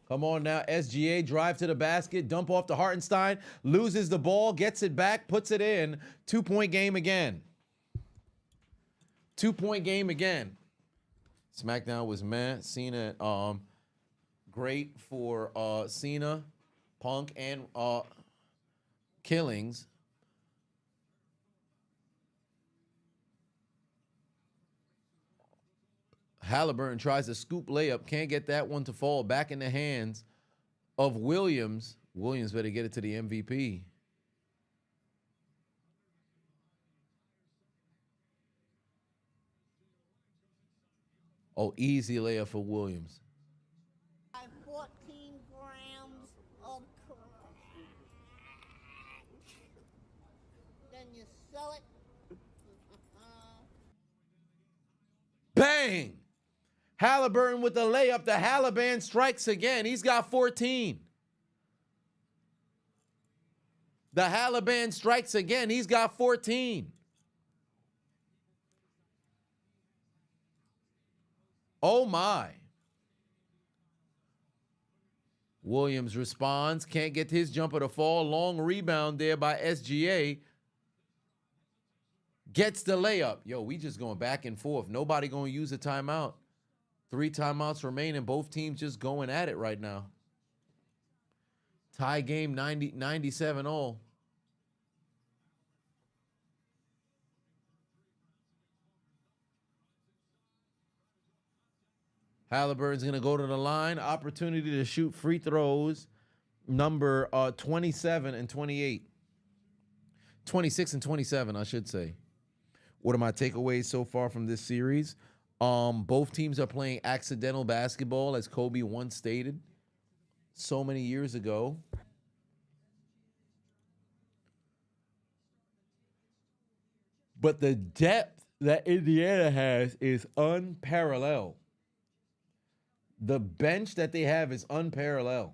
Come on now, SGA, drive to the basket, dump off to Hartenstein, loses the ball, gets it back, puts it in. 2-point game again. 2-point game again. SmackDown was meh. Cena, great for Cena, Punk, and Killings. Halliburton tries to scoop layup, can't get that one to fall, back in the hands of Williams. Williams better get it to the MVP. Oh, easy layup for Williams. 14 grams of crack. Then you sell it. Bang! Halliburton with the layup. The Halliburton strikes again. He's got 14. The Halliburton strikes again. He's got 14. Oh, my. Williams responds. Can't get his jumper to fall. Long rebound there by SGA. Gets the layup. Yo, we just going back and forth. Nobody going to use a timeout. 3 timeouts remaining. Both teams just going at it right now. Tie game 97 all. Halliburton's going to go to the line. Opportunity to shoot free throws. Number 27 and 28. 26 and 27, I should say. What are my takeaways so far from this series? Both teams are playing accidental basketball, as Kobe once stated so many years ago. But the depth that Indiana has is unparalleled. The bench that they have is unparalleled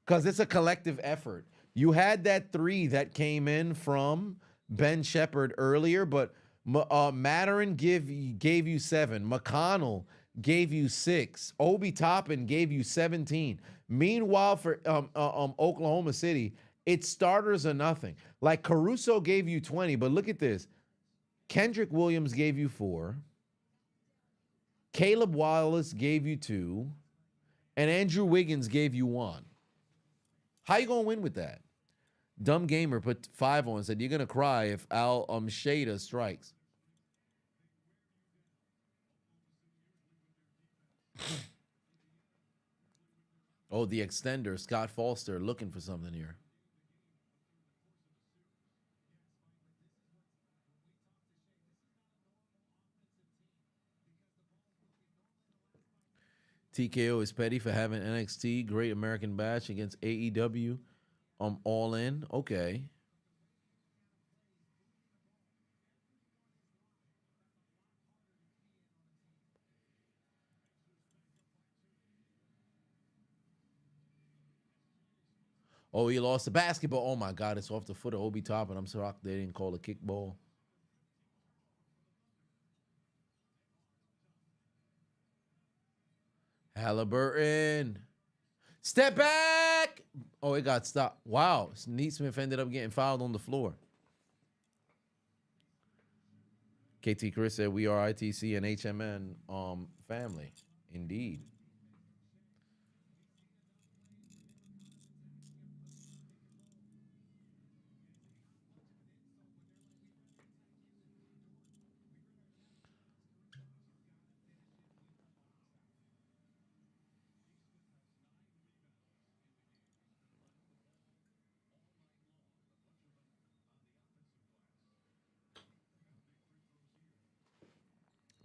because it's a collective effort. You had that 3 that came in from Ben Shepherd earlier, but Mathurin gave you 7. McConnell gave you 6. Obi Toppin gave you 17. Meanwhile, for Oklahoma City, it's starters or nothing. Like Caruso gave you 20, but look at this. Kendrick Williams gave you 4. Caleb Wallace gave you 2. And Andrew Wiggins gave you 1. How you going to win with that? Dumb Gamer put 5 on and said, you're going to cry if Al Shada strikes. Oh, the extender, Scott Foster, looking for something here. TKO is petty for having NXT Great American Bash against AEW. All in. Okay. Oh, he lost the basketball. Oh my God, it's off the foot of Obi Toppin. I'm shocked they didn't call a kickball. Halliburton. Step back. Oh, it got stopped. Wow. Neesmith ended up getting fouled on the floor. KT Chris said, we are ITC and HMN family. Indeed.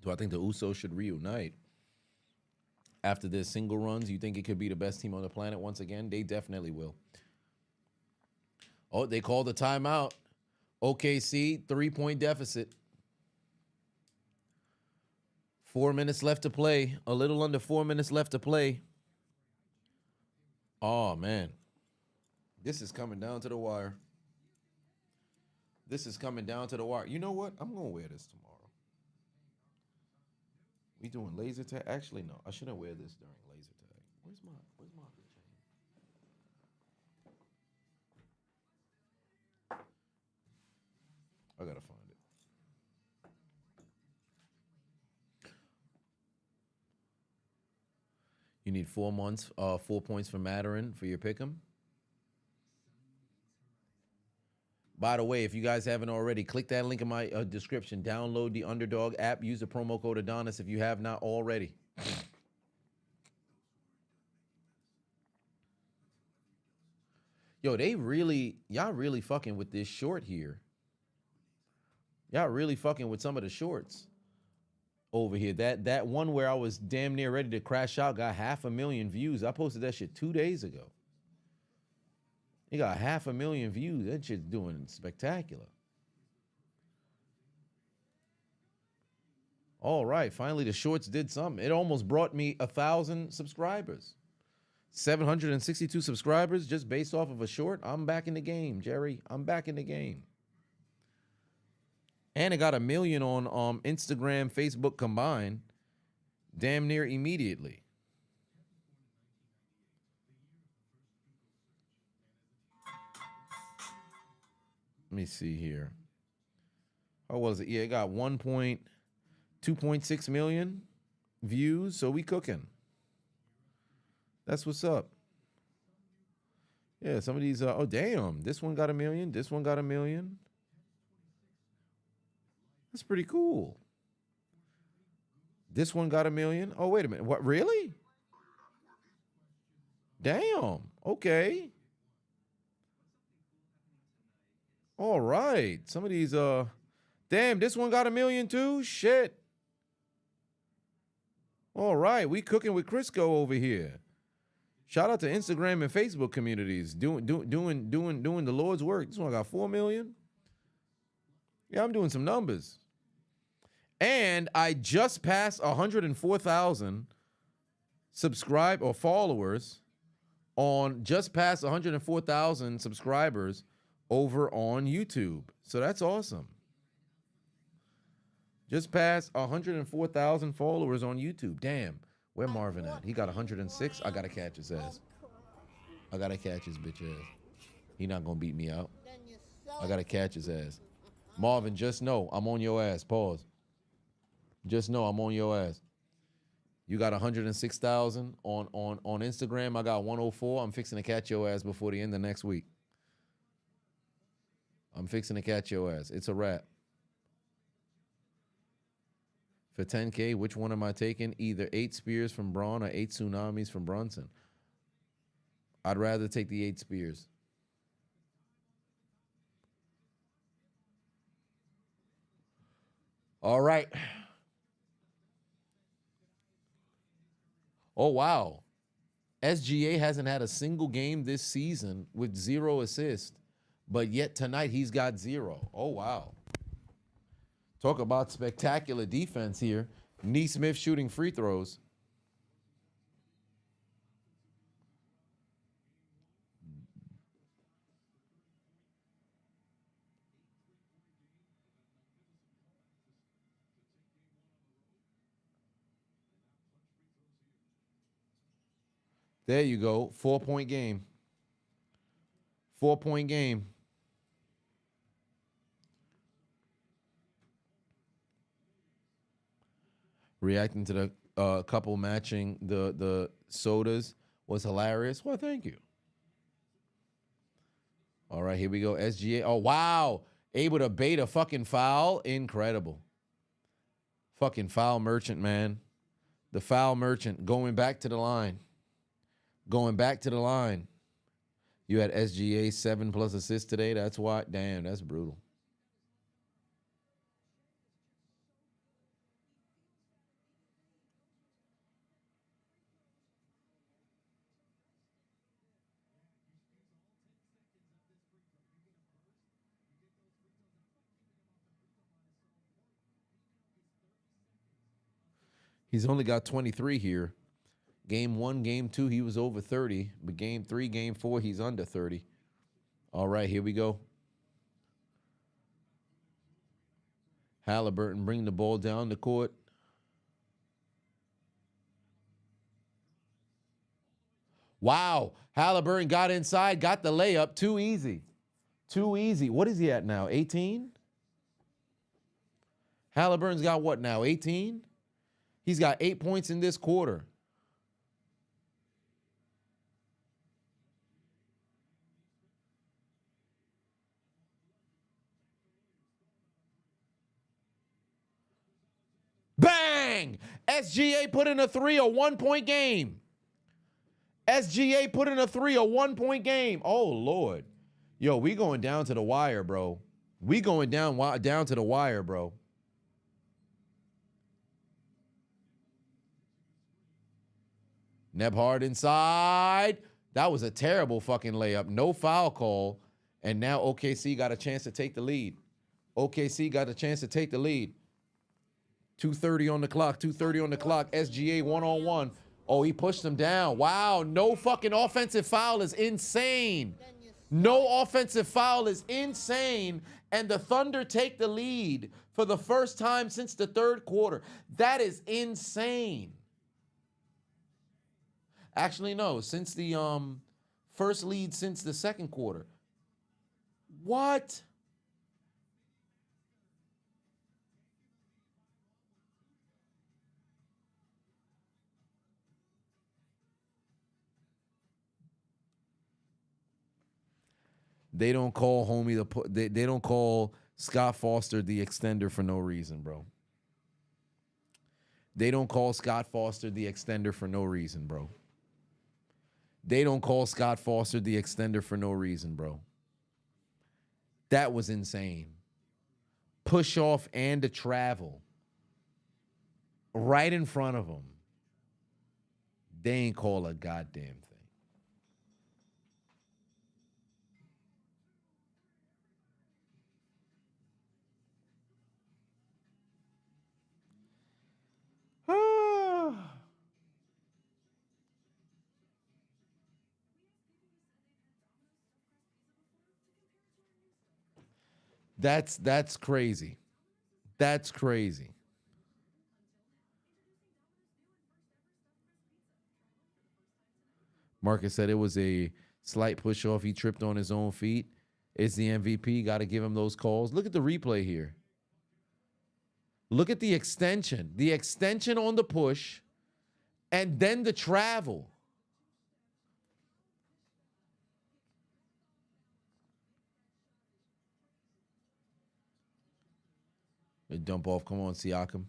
Do I think the Usos should reunite? After their single runs, you think it could be the best team on the planet once again? They definitely will. Oh, they called a timeout. OKC, 3-point deficit. 4 minutes left to play. A little under 4 minutes left to play. Oh, man. This is coming down to the wire. This is coming down to the wire. You know what? I'm going to wear this tomorrow. We doing laser tag? Actually, no. I shouldn't wear this during laser tag. Where's my chain? I gotta find it. You need 4 months, 4 points for Mathurin for your pick'em. By the way, if you guys haven't already, click that link in my description. Download the Underdog app. Use the promo code Adonis if you have not already. Yo, y'all really fucking with this short here. Y'all really fucking with some of the shorts over here. That one where I was damn near ready to crash out got 500,000 views. I posted that shit 2 days ago. It got 500,000 views. That shit's doing spectacular. All right, finally the shorts did something. It almost brought me 1,000 subscribers. 762 subscribers just based off of a short. I'm back in the game, Jerry. I'm back in the game. And it got 1 million on Instagram, Facebook combined damn near immediately. Let me see here. How was it? Yeah, it got 2.6 million views, so we cooking. That's what's up. Yeah, some of these, oh, damn. This one got 1 million. This one got 1 million. That's pretty cool. This one got 1 million. Oh, wait a minute. What, really? Damn. Okay. All right. Some of these, damn, this one got 1 million too? Shit. All right. We cooking with Crisco over here. Shout out to Instagram and Facebook communities doing the Lord's work. This one got 4 million. Yeah, I'm doing some numbers. And I just passed 104,000 subscribe or followers on just past 104,000 subscribers over on YouTube. So that's awesome. Just past 104,000 followers on YouTube. Damn. Where Marvin at? He got 106. I gotta catch his ass. I gotta catch his bitch ass. He not gonna beat me out. I gotta catch his ass. Marvin, just know I'm on your ass. Pause. Just know I'm on your ass. You got 106,000 on Instagram. I got 104. I'm fixing to catch your ass before the end of next week. I'm fixing to catch your ass. It's a wrap. For 10K, which one am I taking? Either 8 spears from Braun or 8 tsunamis from Brunson. I'd rather take the 8 spears. All right. Oh, wow. SGA hasn't had a single game this season with 0 assists, but yet tonight he's got 0. Oh, wow. Talk about spectacular defense here. Neesmith shooting free throws. There you go. 4-point game. 4-point game. Reacting to the couple matching the sodas was hilarious. Well, thank you. All right, here we go. SGA. Oh, wow. Able to bait a fucking foul. Incredible. Fucking foul merchant, man. The foul merchant going back to the line. Going back to the line. You had SGA 7+ assists today. That's why. Damn, that's brutal. He's only got 23 here. Game 1, game 2, he was over 30. But game 3, game 4, he's under 30. All right, here we go. Halliburton bringing the ball down the court. Wow. Halliburton got inside, got the layup. Too easy. Too easy. What is he at now? 18? Halliburton's got what now? 18? He's got 8 points in this quarter. Bang! SGA put in a 3, a 1-point game. SGA put in a 3, a 1-point game. Oh, Lord. Yo, we going down to the wire, bro. We going down to the wire, bro. Nebhard inside. That was a terrible fucking layup. No foul call. And now OKC got a chance to take the lead. OKC got a chance to take the lead. 2:30 on the clock. 2:30 on the clock. SGA one-on-one. Oh, he pushed him down. Wow, no fucking offensive foul is insane. No offensive foul is insane. And the Thunder take the lead for the first time since the third quarter. That is insane. Actually, no, since the first lead since the second quarter. What? They don't call homie they don't call Scott Foster the extender for no reason, bro. They don't call Scott Foster the extender for no reason, bro. They don't call Scott Foster the extender for no reason, bro. That was insane. Push off and a travel right in front of him. They ain't call a goddamn thing. That's crazy. That's crazy. Marcus said it was a slight push off. He tripped on his own feet. It's the MVP. Got to give him those calls. Look at the replay here. Look at the extension. The extension on the push and then the travel. A dump off. Come on, Siakam.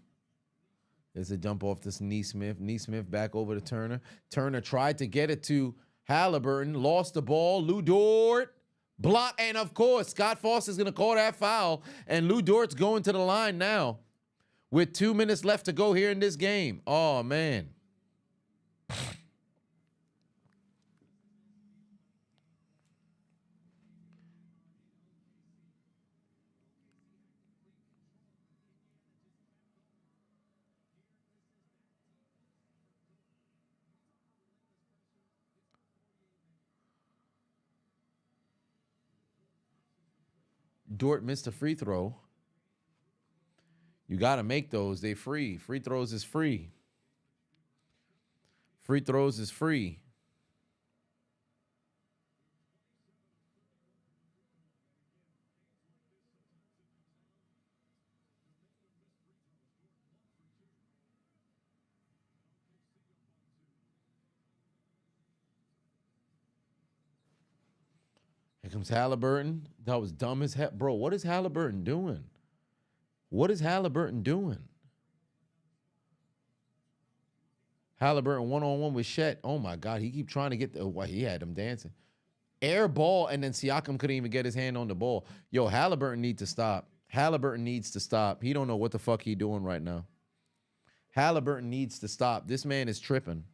There's a dump off to Neesmith. Neesmith back over to Turner. Turner tried to get it to Halliburton. Lost the ball. Lou Dort. Block. And, of course, Scott Foster's going to call that foul. And Lou Dort's going to the line now with 2 minutes left to go here in this game. Oh, man. Dort missed a free throw. You got to make those. They free. Free throws is free. Free throws is free. Here comes Halliburton. That was dumb as hell. Bro, what is Halliburton doing? What is Halliburton doing? Halliburton one-on-one with Shet. Oh, my God. He keep trying to get the... Well, he had him dancing. Air ball, and then Siakam couldn't even get his hand on the ball. Yo, Halliburton needs to stop. Halliburton needs to stop. He don't know what the fuck he doing right now. Halliburton needs to stop. This man is tripping.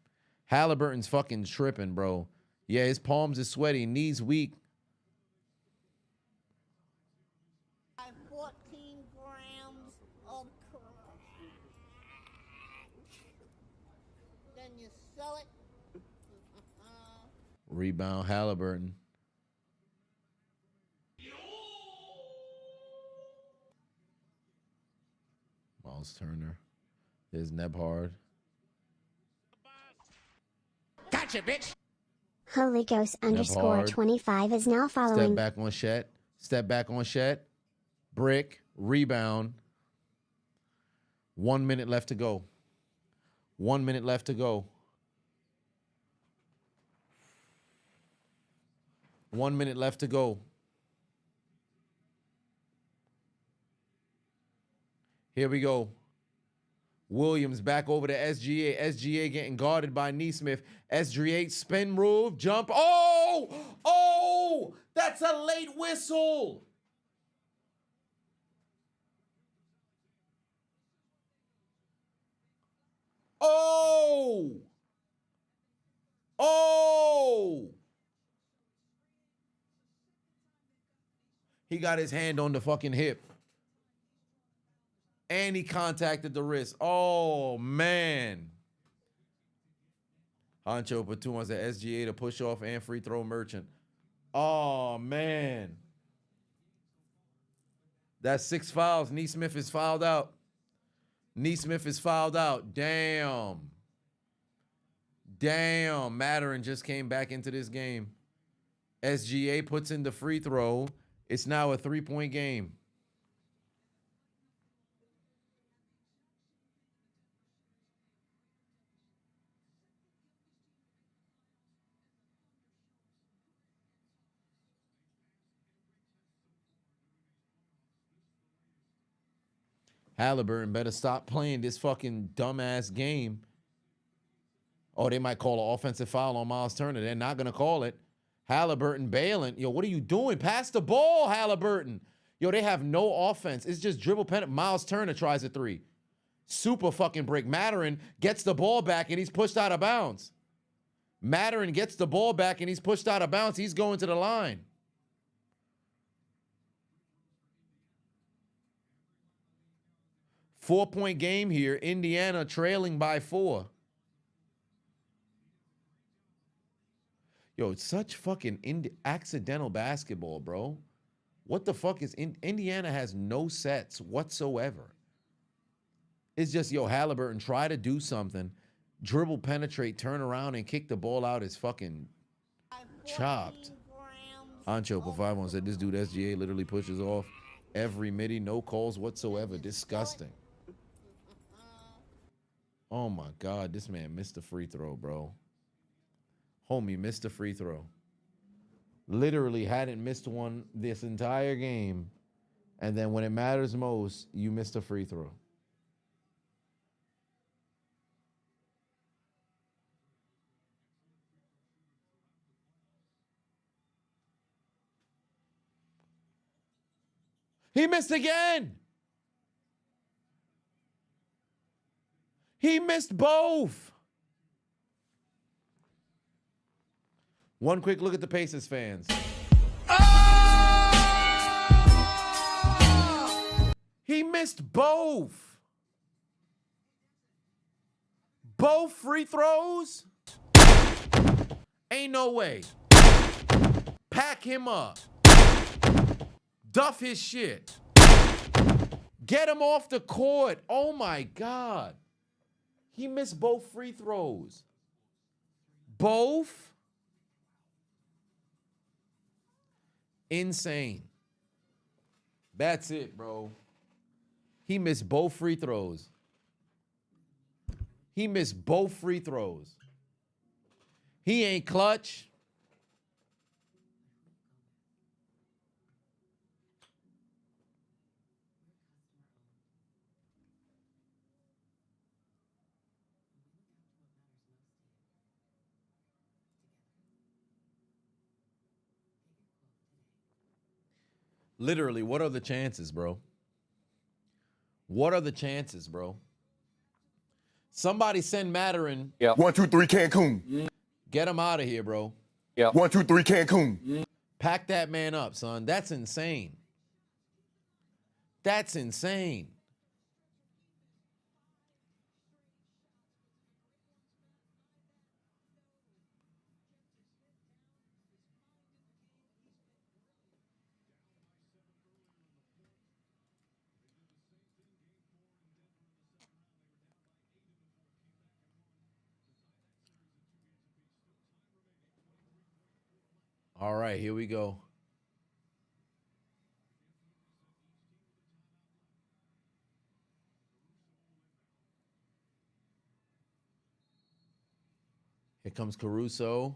Halliburton's fucking tripping, bro. Yeah, his palms is sweaty. Knees weak. 14 grams of crack. Then you sell it. Rebound, Halliburton. Miles Turner. There's Nebhard. Gotcha, bitch. Holy Ghost _ 25 is now following. Step back on Shet. Step back on Shet. Brick. Rebound. 1 minute left to go. 1 minute left to go. 1 minute left to go. Here we go. Williams back over to SGA. SGA getting guarded by Neesmith. SGA spin move, jump. Oh! Oh! That's a late whistle. Oh! Oh! He got his hand on the fucking hip. And he contacted the wrist. Oh, man. Honcho put 2 ones at SGA to push off and free throw Merchant. Oh, man. That's 6 fouls. Neesmith is fouled out. Neesmith is fouled out. Damn. Damn. Matterin just came back into this game. SGA puts in the free throw. It's now a 3-point game. Halliburton better stop playing this fucking dumbass game. Oh, they might call an offensive foul on Miles Turner. They're not going to call it. Halliburton bailing. Yo, what are you doing? Pass the ball, Halliburton. Yo, they have no offense. It's just dribble pen. Miles Turner tries a 3. Super fucking break. Matterin gets the ball back and he's pushed out of bounds. Matterin gets the ball back and he's pushed out of bounds. He's going to the line. Four-point game here. Indiana trailing by 4. Yo, it's such fucking accidental basketball, bro. What the fuck is Indiana has no sets whatsoever. It's just, yo, Halliburton, try to do something. Dribble, penetrate, turn around, and kick the ball out is fucking chopped. Ancho for 5-1 said this dude SGA literally pushes off every midi, no calls whatsoever. Disgusting. Oh my God, this man missed the free throw, bro. Homie missed the free throw. Literally hadn't missed one this entire game. And then when it matters most, you missed a free throw. He missed again. He missed both. One quick look at the Pacers fans. He missed both. Both free throws? Ain't no way. Pack him up. Duff his shit. Get him off the court. Oh my God. He missed both free throws. Both? Insane. That's it, bro. He missed both free throws. He missed both free throws. He ain't clutch. Literally, what are the chances, bro? What are the chances, bro? Somebody send Matterin. Yep. 1, 2, 3, Cancun. Get him out of here, bro. Yep. 1, 2, 3, Cancun. Pack that man up, son. That's insane. That's insane. All right, here we go. Here comes Caruso.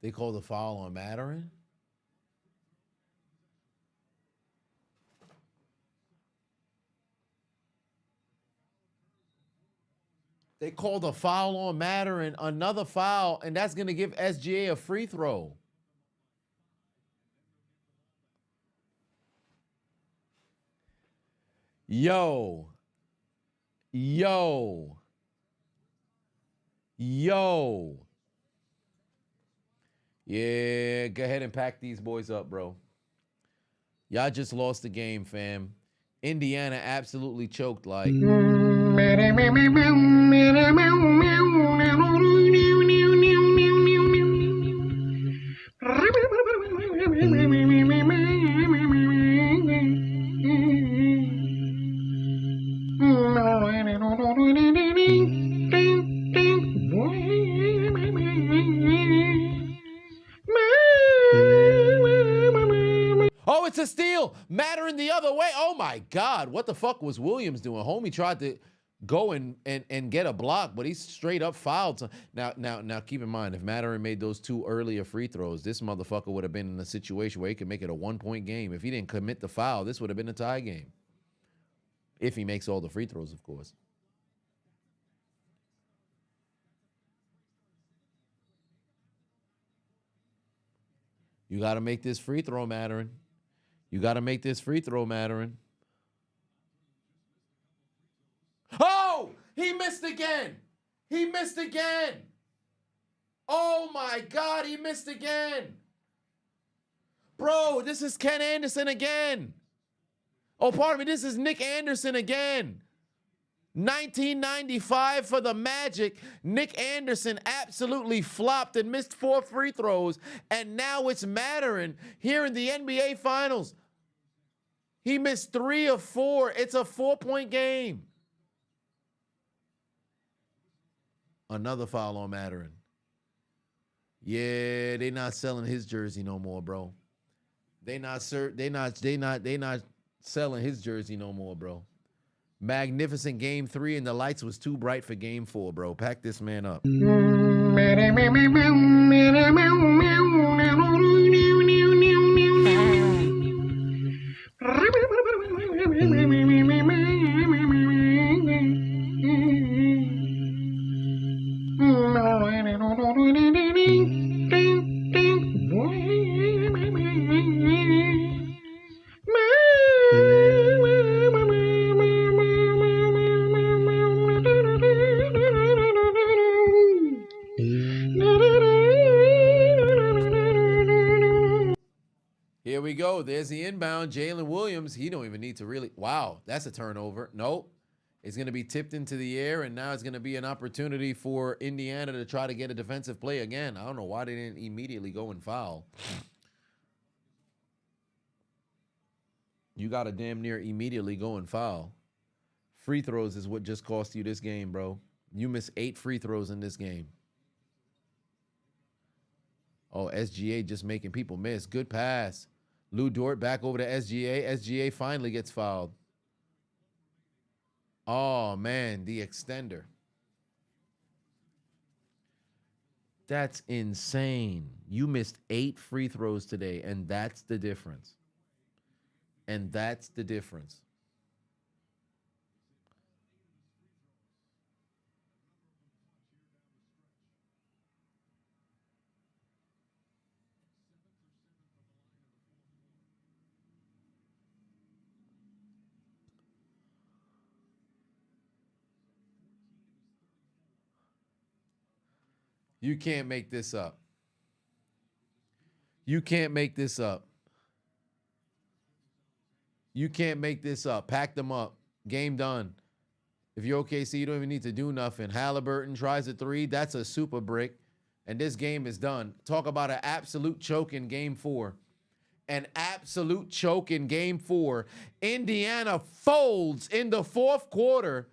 They called the foul on Matterin. They called a foul on Matterin, another foul, and that's going to give SGA a free throw. Yo. Yo. Yo. Yeah, go ahead and pack these boys up, bro. Y'all just lost the game, fam. Indiana absolutely choked like. Oh, it's a steal. Mattering the other way. Oh, my God. What the fuck was Williams doing? Homie tried to go and get a block, but he's straight up fouled. Now, keep in mind, if Mattering made those 2 earlier free throws, this motherfucker would have been in a situation where he could make it a 1-point game. If he didn't commit the foul, this would have been a tie game. If he makes all the free throws, of course. You got to make this free throw, Mattering. You got to make this free throw, Mattering. Oh, he missed again. He missed again. Oh, my God, he missed again. Bro, this is Ken Anderson again. Oh, pardon me, this is Nick Anderson again. 1995 for the Magic. Nick Anderson absolutely flopped and missed 4 free throws, and now it's Mattering here in the NBA Finals. He missed 3 of 4. It's a 4-point game. Another foul on Mattering. Yeah, they not selling his jersey no more, bro. They not selling his jersey no more, bro. Magnificent game 3, and the lights was too bright for game 4, bro. Pack this man up. Here we go. There's the inbound. Jalen Williams. He don't even need to really. Wow, that's a turnover. Nope. It's going to be tipped into the air, and now it's going to be an opportunity for Indiana to try to get a defensive play again. I don't know why they didn't immediately go and foul. You got to damn near immediately go and foul. Free throws is what just cost you this game, bro. You missed 8 free throws in this game. Oh, SGA just making people miss. Good pass. Lou Dort back over to SGA. SGA finally gets fouled. Oh, man, the extender. That's insane. You missed 8 free throws today, and that's the difference. And that's the difference. You can't make this up. You can't make this up. You can't make this up. Pack them up. Game done. If you're OKC, you don't even need to do nothing. Halliburton tries a 3. That's a super brick. And this game is done. Talk about an absolute choke in game 4. An absolute choke in game 4. Indiana folds in the 4th quarter.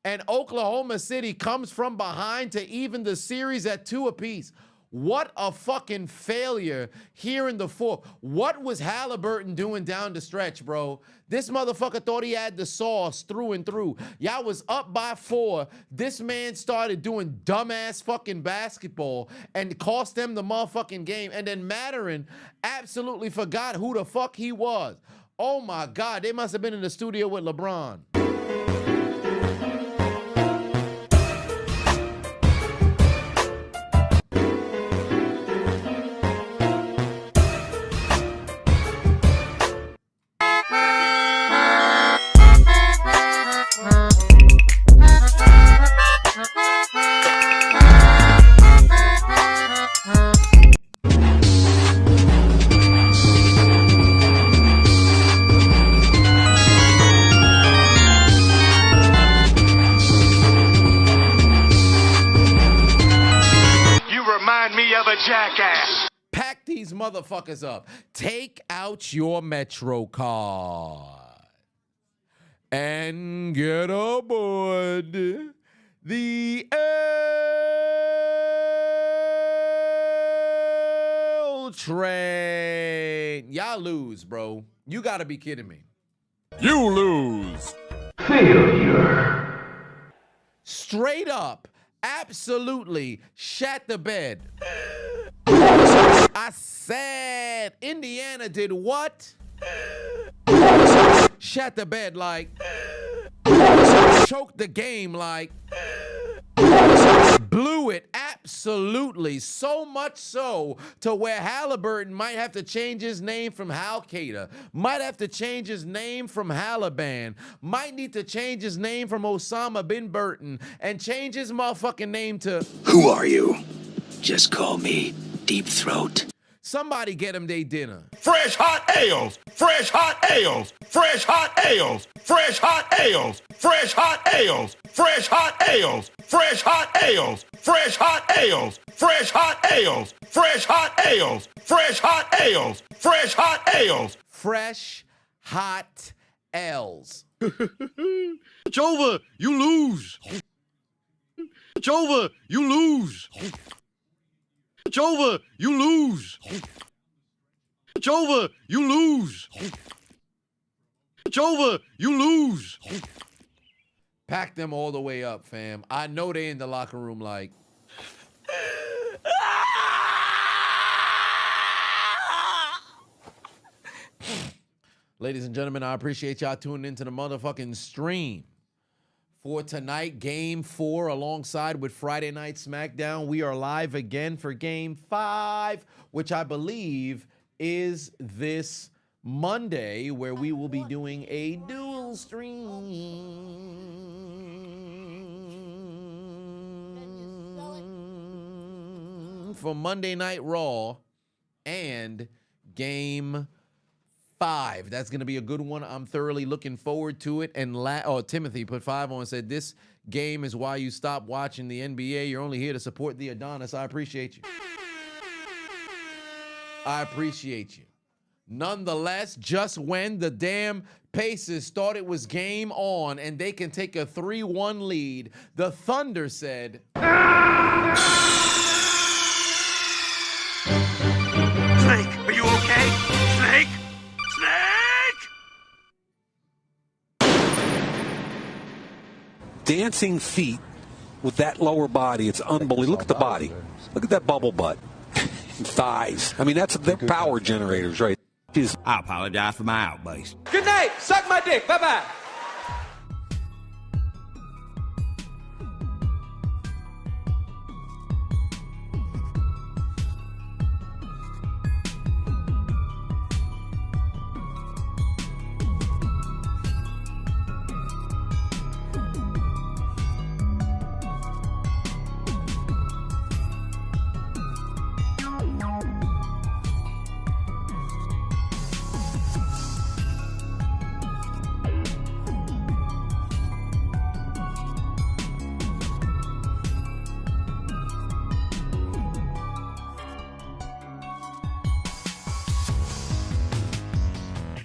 And Oklahoma City comes from behind to even the series at 2 apiece. What a fucking failure here in the 4th. What was Halliburton doing down the stretch, bro? This motherfucker thought he had the sauce through and through. Y'all was up by 4. This man started doing dumbass fucking basketball and cost them the motherfucking game. And then Mattering absolutely forgot who the fuck he was. Oh my God, they must have been in the studio with LeBron. a jackass. Pack these motherfuckers up. Take out your Metro card and get aboard the L train. Y'all lose, bro. You gotta be kidding me. You lose. Failure. Straight up, absolutely shat the bed. I said Indiana did what? Shat the bed like. Choked the game like. Blew it absolutely. So much so to where Halliburton might have to change his name from Hal-Qaeda. Might have to change his name from Haliban. Might need to change his name from Osama bin Burton and change his motherfucking name to... Who are you? Just call me Deep Throat. Somebody get him their dinner. Fresh hot ales. Fresh hot ales. Fresh hot ales. Fresh hot ales. Fresh hot ales. Fresh hot ales. Fresh hot ales. Fresh hot ales. Fresh hot ales. Fresh hot ales. Fresh hot ales. Fresh hot ales. Fresh hot ales. It's over. You lose. It's over. You lose. It's over. You lose. It's over. You lose. It's over. You lose. Pack them all the way up, fam. I know they in the locker room like... Ladies and gentlemen, I appreciate y'all tuning into the motherfucking stream. For tonight, Game 4, alongside with Friday Night Smackdown, we are live again for Game 5, which I believe is this Monday, where we will be doing a dual stream for Monday Night Raw and Game 5. That's going to be a good one. I'm thoroughly looking forward to it. And Timothy put 5 on and said, this game is why you stop watching the NBA. You're only here to support the Adonis. I appreciate you. I appreciate you. Nonetheless, just when the damn Pacers thought it was game on and they can take a 3-1 lead, the Thunder said... Snake, are you okay? Snake? Dancing feet with that lower body, it's unbelievable. Look at the body. Look at that bubble butt. Thighs. I mean, they're power generators, right? I apologize for my outburst. Good night. Suck my dick. Bye-bye.